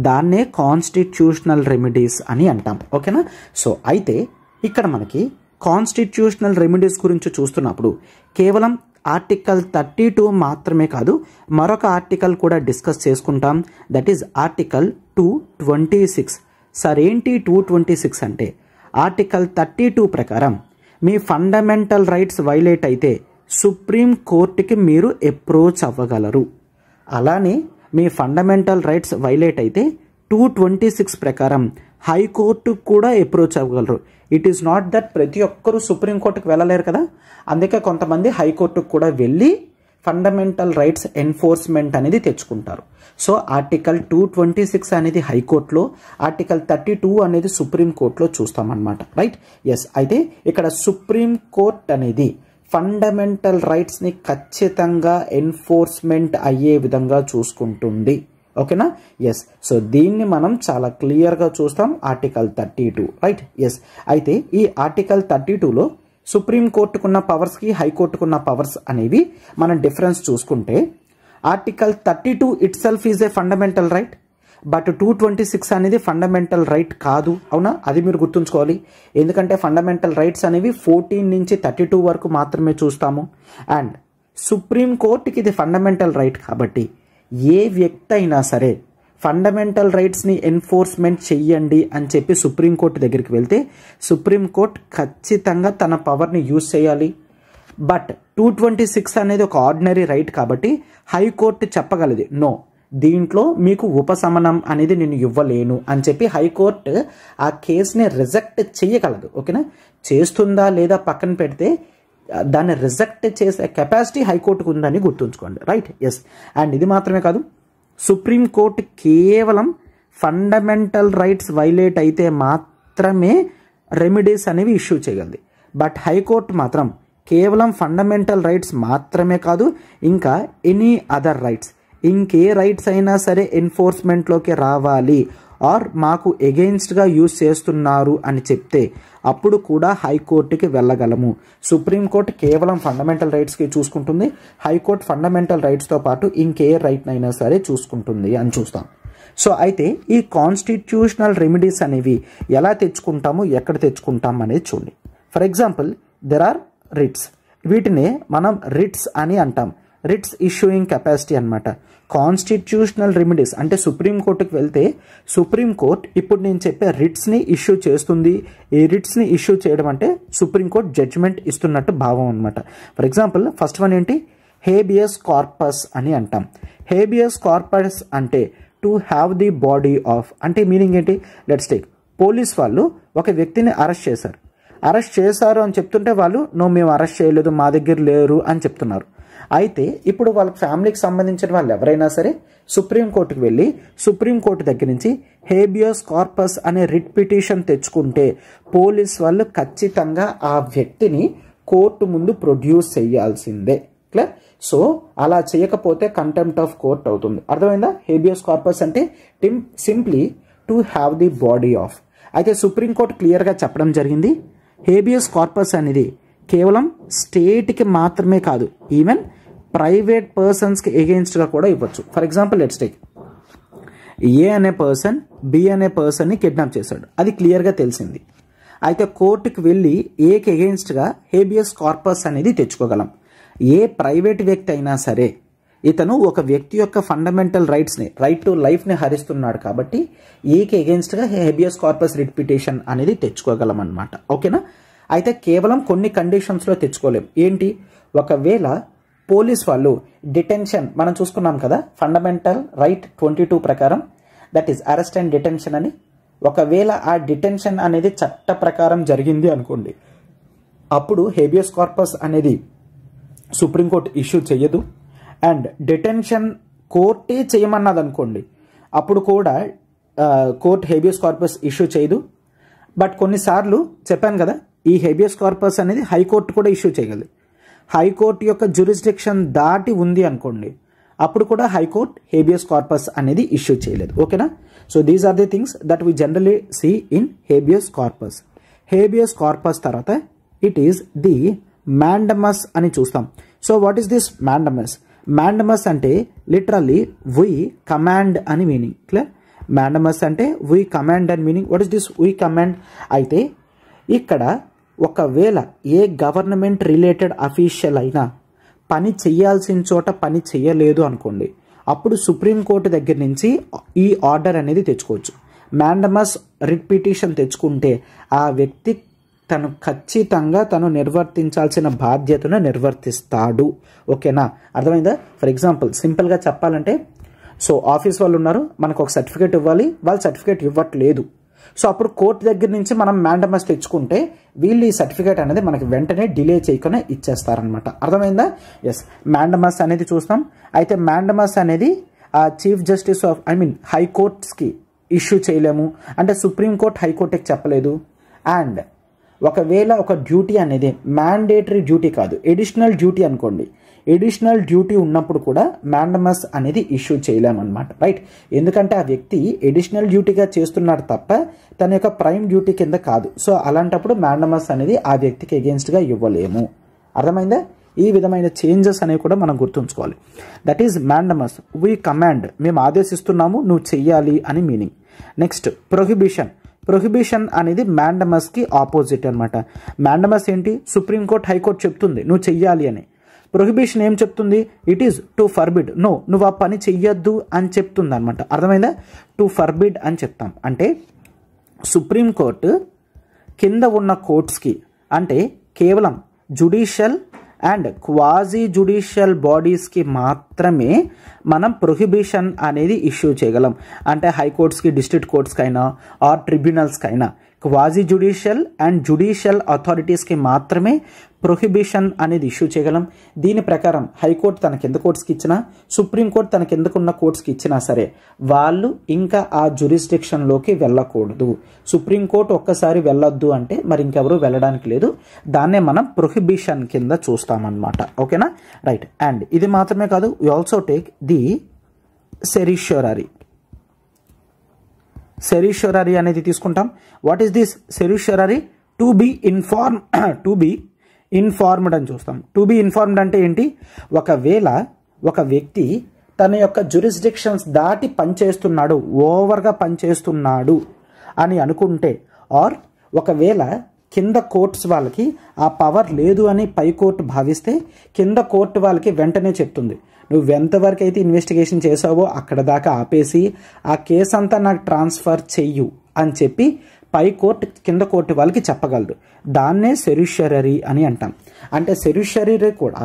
A: దాన్నే కాన్స్టిట్యూషనల్ రెమిడీస్ అని అంటాం. ఓకేనా? సో అయితే ఇక్కడ మనకి కాన్స్టిట్యూషనల్ రెమిడీస్ గురించి చూస్తున్నప్పుడు కేవలం ఆర్టికల్ 32 మాత్రమే కాదు, మరొక ఆర్టికల్ కూడా డిస్కస్ చేసుకుంటాం. That is article 226. సార్ ఏంటి 226 అంటే? ఆర్టికల్ 32 ప్రకారం మీ ఫండమెంటల్ రైట్స్ వైలేట్ అయితే సుప్రీం కోర్టుకి మీరు అప్రోచ్ అవ్వగలరు. అలానే మీ ఫండమెంటల్ రైట్స్ వైలేట్ అయితే 226 ప్రకారం హైకోర్టుకు కూడా అప్రోచ్ అవ్వగలరు. ఇట్ ఈస్ నాట్ దట్ ప్రతి ఒక్కరూ సుప్రీంకోర్టుకు వెళ్ళలేరు కదా, అందుకే కొంతమంది హైకోర్టుకు కూడా వెళ్ళి ఫండమెంటల్ రైట్స్ ఎన్ఫోర్స్మెంట్ అనేది తెచ్చుకుంటారు. సో ఆర్టికల్ 226 అనేది హైకోర్టులో, ఆర్టికల్ 32 అనేది సుప్రీంకోర్టులో చూస్తామన్నమాట. రైట్? ఎస్. అయితే ఇక్కడ సుప్రీంకోర్టు అనేది ఫండమెంటల్ రైట్స్ని ఖచ్చితంగా ఎన్ఫోర్స్మెంట్ అయ్యే విధంగా చూసుకుంటుంది. ఓకేనా? ఎస్. సో దీన్ని మనం చాలా క్లియర్గా చూస్తాం ఆర్టికల్ 32. రైట్? ఎస్. అయితే ఈ ఆర్టికల్ 32లో సుప్రీంకోర్టుకున్న పవర్స్కి హైకోర్టుకున్న పవర్స్ అనేవి మనం డిఫరెన్స్ చూసుకుంటే article 32 it self is a fundamental right, but 226 అనేది ఫండమెంటల్ రైట్ కాదు. అవునా? అది మీరు గుర్తుంచుకోవాలి. ఎందుకంటే ఫండమెంటల్ రైట్స్ అనేవి 14 నుంచి 32 వరకు మాత్రమే చూస్తాము. అండ్ సుప్రీంకోర్టుకి ఇది ఫండమెంటల్ రైట్ కాబట్టి ఏ వ్యక్తి అయినా సరే ఫండమెంటల్ రైట్స్ని ఎన్ఫోర్స్మెంట్ చెయ్యండి అని చెప్పి సుప్రీంకోర్టు దగ్గరికి వెళ్తే సుప్రీంకోర్టు ఖచ్చితంగా తన పవర్ని యూజ్ చేయాలి. బట్ 226 అనేది ఒక ఆర్డినరీ రైట్ కాబట్టి హైకోర్టు చెప్పగలదు, నో, దీంట్లో మీకు ఉపశమనం అనేది నేను ఇవ్వలేను అని చెప్పి హైకోర్టు ఆ కేసుని రిజెక్ట్ చేయగలదు. ఓకేనా? చేస్తుందా లేదా పక్కన పెడితే దాన్ని రిజెక్ట్ చేసే కెపాసిటీ హైకోర్టుకు ఉందని గుర్తుంచుకోండి. రైట్? ఎస్. అండ్ ఇది మాత్రమే కాదు, సుప్రీంకోర్టు కేవలం ఫండమెంటల్ రైట్స్ వైలేట్ అయితే మాత్రమే రెమెడీస్ అనేవి ఇష్యూ చేయగలది. బట్ హైకోర్టు మాత్రం కేవలం ఫండమెంటల్ రైట్స్ మాత్రమే కాదు, ఇంకా ఎనీ అదర్ రైట్స్, ఇంకే రైట్స్ అయినా సరే ఎన్ఫోర్స్మెంట్లోకి రావాలి ఆర్ మాకు ఎగెయిన్స్ట్గా యూజ్ చేస్తున్నారు అని చెప్తే అప్పుడు కూడా హైకోర్టుకి వెళ్ళగలము. సుప్రీంకోర్టు కేవలం ఫండమెంటల్ రైట్స్కి చూసుకుంటుంది, హైకోర్టు ఫండమెంటల్ రైట్స్తో పాటు ఇంకే రైట్నైనా సరే చూసుకుంటుంది అని చూస్తాం. సో అయితే ఈ కాన్స్టిట్యూషనల్ రెమెడీస్ అనేవి ఎలా తెచ్చుకుంటాము, ఎక్కడ తెచ్చుకుంటాం అనేది చూడండి. For example there are writs, వీటినే మనం రిట్స్ అని అంటాం. రిట్స్ ఇష్యూయింగ్ కెపాసిటీ అనమాట. కాన్స్టిట్యూషనల్ రెమెడీస్ అంటే సుప్రీంకోర్టుకి వెళ్తే సుప్రీంకోర్టు ఇప్పుడు నేను చెప్పే రిట్స్ని ఇష్యూ చేస్తుంది. ఈ రిట్స్ని ఇష్యూ చేయడం అంటే సుప్రీంకోర్టు జడ్జిమెంట్ ఇస్తున్నట్టు భావం అనమాట. ఫర్ ఎగ్జాంపుల్ ఫస్ట్ వన్ ఏంటి, హేబియస్ కార్పస్ అని అంటాం. హేబియస్ కార్పస్ అంటే to have the body of, అంటే మీనింగ్ ఏంటి, లెట్స్ టేక్ పోలీస్ వాళ్ళు ఒక వ్యక్తిని అరెస్ట్ చేశారు అని చెప్తుంటే వాళ్ళు మేము అరెస్ట్ చేయలేదు, మా దగ్గర లేరు అని చెప్తున్నారు. అయితే ఇప్పుడు వాళ్ళ ఫ్యామిలీకి సంబంధించిన వాళ్ళు ఎవరైనా సరే సుప్రీంకోర్టుకు వెళ్ళి సుప్రీంకోర్టు దగ్గర నుంచి హేబియస్ కార్పస్ అనే రిట్ పిటిషన్ తెచ్చుకుంటే పోలీస్ వాళ్ళు ఖచ్చితంగా ఆ వ్యక్తిని కోర్టు ముందు ప్రొడ్యూస్ చేయాల్సిందే. క్లియర్? సో అలా చేయకపోతే కంటెంప్ట్ ఆఫ్ కోర్ట్ అవుతుంది. అర్థమైందా? హేబియస్ కార్పస్ అంటే simply to have the body of. అయితే సుప్రీంకోర్టు క్లియర్గా చెప్పడం జరిగింది, హేబియస్ కార్పస్ అనేది కేవలం స్టేట్కి మాత్రమే కాదు, ఈవెన్ ప్రైవేట్ పర్సన్స్కి ఎగెయిన్స్ట్గా కూడా ఇవ్వచ్చు. For example let's take a అనే పర్సన్ బి అనే పర్సన్ని కిడ్నాప్ చేశాడు, అది క్లియర్గా తెలిసింది. అయితే కోర్టుకు వెళ్ళి ఏకి ఎగెయిన్స్ట్గా హేబియస్ కార్పస్ అనేది తెచ్చుకోగలం. ఏ ప్రైవేట్ వ్యక్తి అయినా సరే ఇతను ఒక వ్యక్తి యొక్క ఫండమెంటల్ రైట్స్ని, రైట్ టు లైఫ్ని హరిస్తున్నాడు కాబట్టి ఏకి ఎగెయిన్స్ట్గా హేబియస్ కార్పస్ రిట్ పిటిషన్ అనేది తెచ్చుకోగలం అనమాట. ఓకేనా? అయితే కేవలం కొన్ని కండిషన్స్లో తెచ్చుకోలేం. ఏంటి, ఒకవేళ పోలీస్ వాళ్ళు డిటెన్షన్, మనం చూసుకున్నాం కదా ఫండమెంటల్ రైట్ 22 ప్రకారం, that is arrest and detention అని. ఒకవేళ ఆ డిటెన్షన్ అనేది చట్ట ప్రకారం జరిగింది అనుకోండి, అప్పుడు హేబియస్ కార్పస్ అనేది సుప్రీంకోర్టు ఇష్యూ చేయదు. అండ్ డిటెన్షన్ కోర్టే చేయమన్నది అనుకోండి, అప్పుడు కూడా కోర్ట్ హేబియస్ కార్పస్ ఇష్యూ చేయదు. బట్ కొన్నిసార్లు చెప్పాను కదా, ఈ హేబియస్ కార్పస్ అనేది హైకోర్టు కూడా ఇష్యూ చేయగలదు. హైకోర్టు యొక్క జ్యూరిస్డిక్షన్ దాటి ఉంది అనుకోండి, అప్పుడు కూడా హైకోర్టు హేబియస్ కార్పస్ అనేది ఇష్యూ చేయలేదు. ఓకేనా? So these are the things that we generally see in habeas corpus. Habeas corpus తర్వాత ఇట్ ఈస్ ది మ్యాండమస్ అని చూస్తాం. So what is this mandamus? Mandamus అంటే లిటరల్లీ వీ కమాండ్ అని meaning. Clear? Mandamus అంటే we command అని meaning. What is this we command? అయితే ఇక్కడ ఒకవేళ ఏ గవర్నమెంట్ రిలేటెడ్ అఫీషియల్ అయినా పని చేయాల్సిన చోట పని చేయలేదు అనుకోండి, అప్పుడు సుప్రీంకోర్టు దగ్గర నుంచి ఈ ఆర్డర్ అనేది తెచ్చుకోవచ్చు. మ్యాండమస్ రిట్ పిటిషన్ తెచ్చుకుంటే ఆ వ్యక్తి తను ఖచ్చితంగా తను నిర్వర్తించాల్సిన బాధ్యతను నిర్వర్తిస్తాడు. ఓకేనా? అర్థమైందా? ఫర్ ఎగ్జాంపుల్ సింపుల్గా చెప్పాలంటే, సో ఆఫీస్ వాళ్ళు ఉన్నారు, మనకు ఒక సర్టిఫికేట్ ఇవ్వాలి, వాళ్ళు సర్టిఫికేట్ ఇవ్వట్లేదు. సో అప్పుడు కోర్టు దగ్గర నుంచి మనం మ్యాండమస్ తెచ్చుకుంటే వీళ్ళు ఈ సర్టిఫికేట్ అనేది మనకి వెంటనే డిలే చేయకుండా ఇచ్చేస్తారనమాట. అర్థమైందా? ఎస్, మ్యాండమస్ అనేది చూస్తాం. అయితే మ్యాండమస్ అనేది చీఫ్ జస్టిస్ ఆఫ్ హైకోర్ట్స్కి ఇష్యూ చేయలేము, అంటే సుప్రీంకోర్టు హైకోర్టుకి చెప్పలేదు. అండ్ ఒకవేళ ఒక డ్యూటీ అనేది మ్యాండేటరీ డ్యూటీ కాదు, ఎడిషనల్ డ్యూటీ అనుకోండి, ఎడిషనల్ డ్యూటీ ఉన్నప్పుడు కూడా మ్యాండమస్ అనేది ఇష్యూ చేయలేమన్నమాట. రైట్? ఎందుకంటే ఆ వ్యక్తి ఎడిషనల్ డ్యూటీగా చేస్తున్నాడు తప్ప తన యొక్క ప్రైమ్ డ్యూటీ కింద కాదు. సో అలాంటప్పుడు మ్యాండమస్ అనేది ఆ వ్యక్తికి ఎగెయిన్స్ట్గా ఇవ్వలేము. అర్థమైందా? ఈ విధమైన చేంజెస్ అనేవి కూడా మనం గుర్తుంచుకోవాలి. That is mandamus, we command, మేము ఆదేశిస్తున్నాము నువ్వు చెయ్యాలి అని మీనింగ్. Next prohibition. ప్రొహిబిషన్ అనేది మ్యాండమస్కి ఆపోజిట్ అనమాట. మ్యాండమస్ ఏంటి? సుప్రీంకోర్టు హైకోర్టు చెప్తుంది నువ్వు చెయ్యాలి అని. ప్రొహిబిషన్ ఏం చెప్తుంది? It is to forbid, no నువ్వు ఆ పని చెయ్యొద్దు అని చెప్తుంది అనమాట. అర్థమైందా? టు ఫర్బిడ్ అని చెప్తాం. అంటే సుప్రీంకోర్టు కింద ఉన్న కోర్ట్స్కి, అంటే కేవలం జుడిషియల్ అండ్ క్వాజీ జుడిషియల్ బాడీస్కి మాత్రమే మనం ప్రొహిబిషన్ అనేది ఇష్యూ చేయగలం. అంటే హైకోర్ట్స్కి, డిస్ట్రిక్ట్ కోర్ట్స్కి అయినా ఆర్ ట్రిబ్యునల్స్కి అయినా క్వాజీ జ్యుడిషియల్ అండ్ జ్యుడిషియల్ అథారిటీస్కి మాత్రమే ప్రొహిబిషన్ అనేది ఇష్యూ చేయగలం. దీని ప్రకారం హైకోర్టు తన కింద కోర్ట్స్కి ఇచ్చినా, సుప్రీంకోర్టు తన కిందకున్న కోర్ట్స్కి ఇచ్చినా సరే వాళ్ళు ఇంకా ఆ జ్యూరిస్డిక్షన్లోకి వెళ్ళకూడదు. సుప్రీంకోర్టు ఒక్కసారి వెళ్ళొద్దు అంటే మరి ఇంకెవరూ వెళ్ళడానికి లేదు. దాన్నే మనం ప్రొహిబిషన్ కింద చూస్తామన్నమాట. ఓకేనా, రైట్. అండ్ ఇది మాత్రమే కాదు, we also take the certiorari. Certiorari అనేది తీసుకుంటాం. What is this certiorari? To be informed అని చూస్తాం. టు బి ఇన్ఫార్మ్డ్ అంటే ఏంటి? ఒకవేళ ఒక వ్యక్తి తన యొక్క జ్యూరిస్డిక్షన్స్ దాటి పనిచేస్తున్నాడు, ఓవర్గా పనిచేస్తున్నాడు అని అనుకుంటే, ఆర్ ఒకవేళ కింద కోర్ట్స్ వాళ్ళకి ఆ పవర్ లేదు అని పై కోర్టు భావిస్తే కింద కోర్టు వాళ్ళకి వెంటనే చెప్తుంది, నువ్వు ఎంతవరకు అయితే ఇన్వెస్టిగేషన్ చేసావో అక్కడ దాకా ఆపేసి ఆ కేసు అంతా నాకు ట్రాన్స్ఫర్ చెయ్యు అని చెప్పి పై కోర్టు కింద కోర్టు వాళ్ళకి చెప్పగలరు. దాన్నే సెరిషియరీ అని అంటాం. అంటే సెరిషియరీ కూడా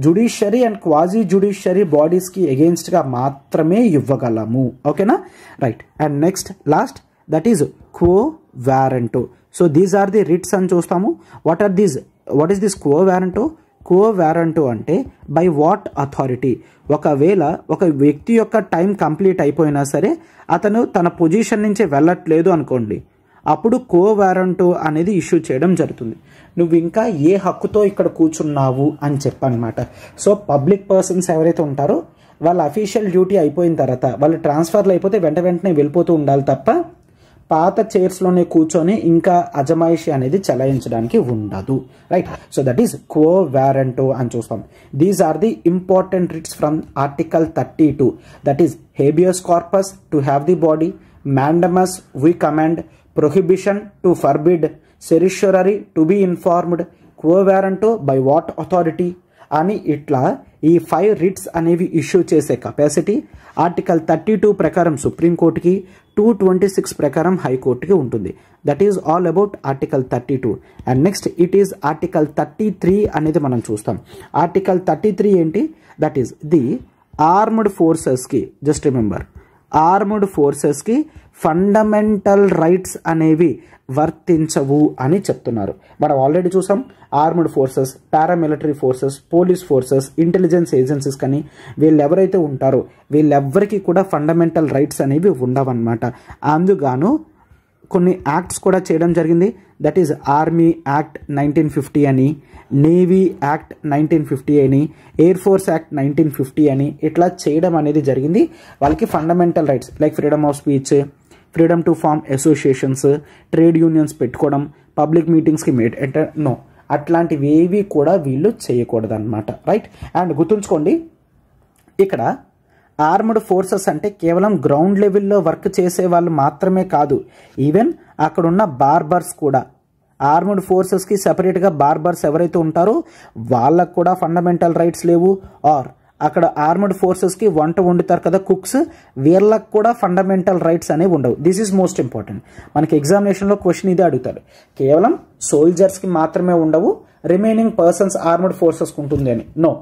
A: జ్యుడిషియరీ అండ్ క్వాజీ జ్యుడిషియరీ బాడీస్కి ఎగెయిన్స్ట్గా మాత్రమే ఇవ్వగలము. ఓకేనా, right. And next last that is quo warranto. So these are the writs అని చూస్తాము. What is this quo warranto? Quo warranto అంటే బై వాట్ అథారిటీ? ఒకవేళ ఒక వ్యక్తి యొక్క టైం కంప్లీట్ అయిపోయినా సరే అతను తన పొజిషన్ నుంచి వెళ్ళట్లేదు అనుకోండి, అప్పుడు క్వో వారెంటో అనేది ఇష్యూ చేయడం జరుగుతుంది. నువ్వు ఇంకా ఏ హక్కుతో ఇక్కడ కూర్చున్నావు అని చెప్పనమాట. సో పబ్లిక్ పర్సన్స్ ఎవరైతే ఉంటారో వాళ్ళ అఫీషియల్ డ్యూటీ అయిపోయిన తర్వాత వాళ్ళు ట్రాన్స్ఫర్లు అయిపోతే వెంటనే వెళ్ళిపోతూ ఉండాలి తప్ప పాత చైర్స్లోనే కూర్చొని ఇంకా అజమాయిషి అనేది చలాయించడానికి ఉండదు. Right. So that is quo warranto అని చూస్తాం. These are the important writs from article 32. That is habeas corpus to have the body, mandamus we command, prohibition to forbid, certiorari to be informed, quo warranto by what authority అని ఇట్లా ఈ 5 writs అనేవి issue చేసే capacity article 32 ప్రకారం సుప్రీంకోర్టుకి, 226 ప్రకారం హైకోర్టుకి ఉంటుంది. That is all about article 32. And next it is article 33 అనేది మనం చూస్తాం. ఆర్టికల్ 33 ఏంటి? దట్ ఈస్ ది ఆర్మ్డ్ ఫోర్సెస్కి, జస్ట్ రిమెంబర్, ఆర్మ్డ్ ఫోర్సెస్కి ఫండమెంటల్ రైట్స్ అనేవి వర్తించవు అని చెప్తున్నారు. మనం ఆల్రెడీ చూసాం armed forces, paramilitary forces, police forces, intelligence agencies కానీ వీళ్ళు ఎవరైతే ఉంటారో వీళ్ళెవ్వరికీ కూడా ఫండమెంటల్ రైట్స్ అనేవి ఉండవన్నమాట. అందుగాను కొన్ని యాక్ట్స్ కూడా చేయడం జరిగింది. దట్ ఈజ్ ఆర్మీ యాక్ట్ 1950 అని, నేవీ యాక్ట్ 1950 అని, ఎయిర్ ఫోర్స్ యాక్ట్ 1950 అని ఇట్లా చేయడం అనేది జరిగింది. వాళ్ళకి fundamental rights like freedom of speech, freedom to form associations, trade unions పెట్టుకోవడం, పబ్లిక్ మీటింగ్స్కి నో, అట్లాంటివి ఏవి కూడా వీళ్ళు చేయకూడదు అనమాట. రైట్. అండ్ గుర్తుంచుకోండి, ఇక్కడ ఆర్మ్డ్ ఫోర్సెస్ అంటే కేవలం గ్రౌండ్ లెవెల్లో వర్క్ చేసే వాళ్ళు మాత్రమే కాదు, ఈవెన్ అక్కడున్న బార్బర్స్ కూడా. ఆర్మ్డ్ ఫోర్సెస్కి సెపరేట్గా బార్బర్స్ ఎవరైతే ఉంటారో వాళ్ళకు కూడా ఫండమెంటల్ రైట్స్ లేవు. ఆర్ అక్కడ ఆర్మ్డ్ ఫోర్సెస్కి వంట వండుతారు కదా కుక్స్, వీళ్ళకు కూడా ఫండమెంటల్ రైట్స్ అనేవి ఉండవు. This is most important. మనకి ఎగ్జామినేషన్లో క్వశ్చన్ ఇదే అడుగుతాడు, కేవలం సోల్జర్స్కి మాత్రమే ఉండవు, రిమైనింగ్ పర్సన్స్ ఆర్మ్డ్ ఫోర్సెస్కి ఉంటుంది అని. No,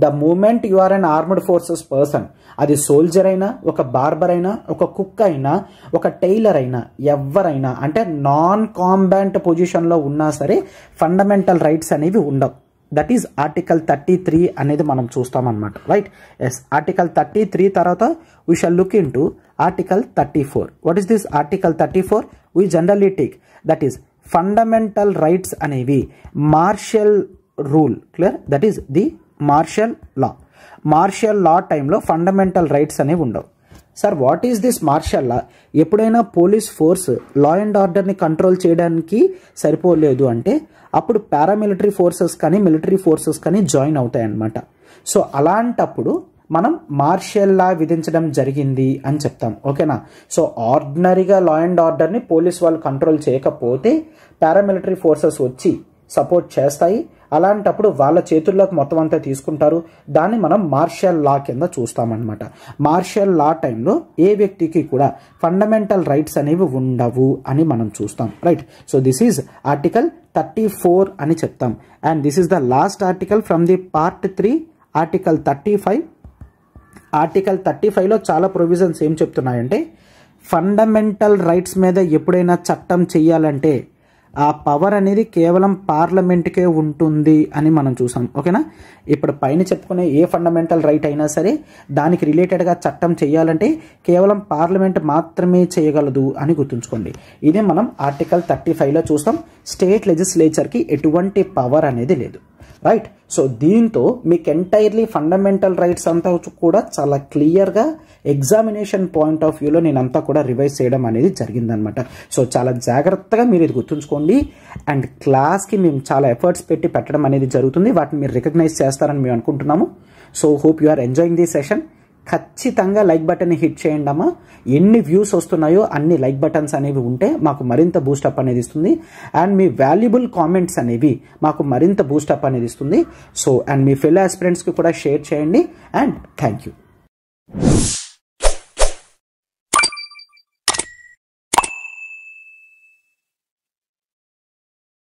A: the moment you are an armed forces person, అది సోల్జర్ అయినా, ఒక బార్బర్ అయినా, ఒక కుక్ అయినా, ఒక టైలర్ అయినా, ఎవరైనా అంటే నాన్ కాంబాట్ పొజిషన్లో ఉన్నా సరే ఫండమెంటల్ రైట్స్ అనేవి ఉండవు. దట్ ఈజ్ ఆర్టికల్ 33 అనేది మనం చూస్తామన్నమాట. రైట్. ఎస్, ఆర్టికల్ 33 తర్వాత we shall look into article 34. What is this article 34? We generally take that is fundamental rights అనేవి martial rule, clear? That is the martial law. Martial law టైంలో fundamental rights అనేవి ఉండవు. Sir what is this martial law? ఎప్పుడైనా police force law and ఆర్డర్ని control చేయడానికి సరిపోలేదు అంటే అప్పుడు పారామిలిటరీ ఫోర్సెస్ కానీ మిలిటరీ ఫోర్సెస్ కానీ జాయిన్ అవుతాయి అన్నమాట. సో అలాంటప్పుడు మనం మార్షల్ లా విధించడం జరిగింది అని చెప్తాం. ఓకేనా? సో ఆర్డినరీగా లా అండ్ ఆర్డర్ని పోలీస్ వాళ్ళు కంట్రోల్ చేయకపోతే పారామిలిటరీ ఫోర్సెస్ వచ్చి సపోర్ట్ చేస్తాయి. అలాంటప్పుడు వాళ్ళ చేతుల్లోకి మొత్తం అంతా తీసుకుంటారు. దాన్ని మనం మార్షల్ లా కింద చూస్తామన్నమాట. మార్షల్ లా టైంలో ఏ వ్యక్తికి కూడా ఫండమెంటల్ రైట్స్ అనేవి ఉండవు అని మనం చూస్తాం. Right. So this is article 34 అని చెప్తాం. And this is the last article from the part 3, article 35. Article 35లో చాలా ప్రొవిజన్స్ ఏం చెప్తున్నాయంటే ఫండమెంటల్ రైట్స్ మీద ఎప్పుడైనా చట్టం చేయాలంటే ఆ పవర్ అనేది కేవలం పార్లమెంట్కే ఉంటుంది అని మనం చూసాం. ఓకేనా, ఇప్పుడు పైన చెప్పుకునే ఏ ఫండమెంటల్ రైట్ అయినా సరే దానికి రిలేటెడ్గా చట్టం చేయాలంటే కేవలం పార్లమెంట్ మాత్రమే చేయగలదు అని గుర్తుంచుకోండి. ఇదే మనం ఆర్టికల్ 35లో చూస్తాం. స్టేట్ లెజిస్లేచర్కి ఎటువంటి పవర్ అనేది లేదు. రైట్, సో దీంతో మీకు ఎంటైర్లీ ఫండమెంటల్ రైట్స్ అంతా కూడా చాలా క్లియర్గా ఎగ్జామినేషన్ పాయింట్ ఆఫ్ వ్యూలో నేనంతా కూడా రివైజ్ చేయడం అనేది జరిగిందనమాట. సో చాలా జాగ్రత్తగా మీరు ఇది గుర్తుంచుకోండి. అండ్ క్లాస్కి మేము చాలా ఎఫర్ట్స్ పెట్టి పెట్టడం అనేది జరుగుతుంది. వాటిని మీరు రికగ్నైజ్ చేస్తారని మేము అనుకుంటున్నాము. So hope you are enjoying the session. ఖచ్చితంగా లైక్ బటన్ని హిట్ చేయండి అమ్మా. ఎన్ని వ్యూస్ వస్తున్నాయో అన్ని లైక్ బటన్స్ అనేవి ఉంటే మాకు మరింత బూస్టప్ అనేది ఇస్తుంది. అండ్ మీ వాల్యుబుల్ కామెంట్స్ అనేవి మాకు మరింత బూస్టప్ అనేది ఇస్తుంది. సో అండ్ మీ ఫెలో ఆస్పిరెంట్స్కి కూడా షేర్ చేయండి. And thank you.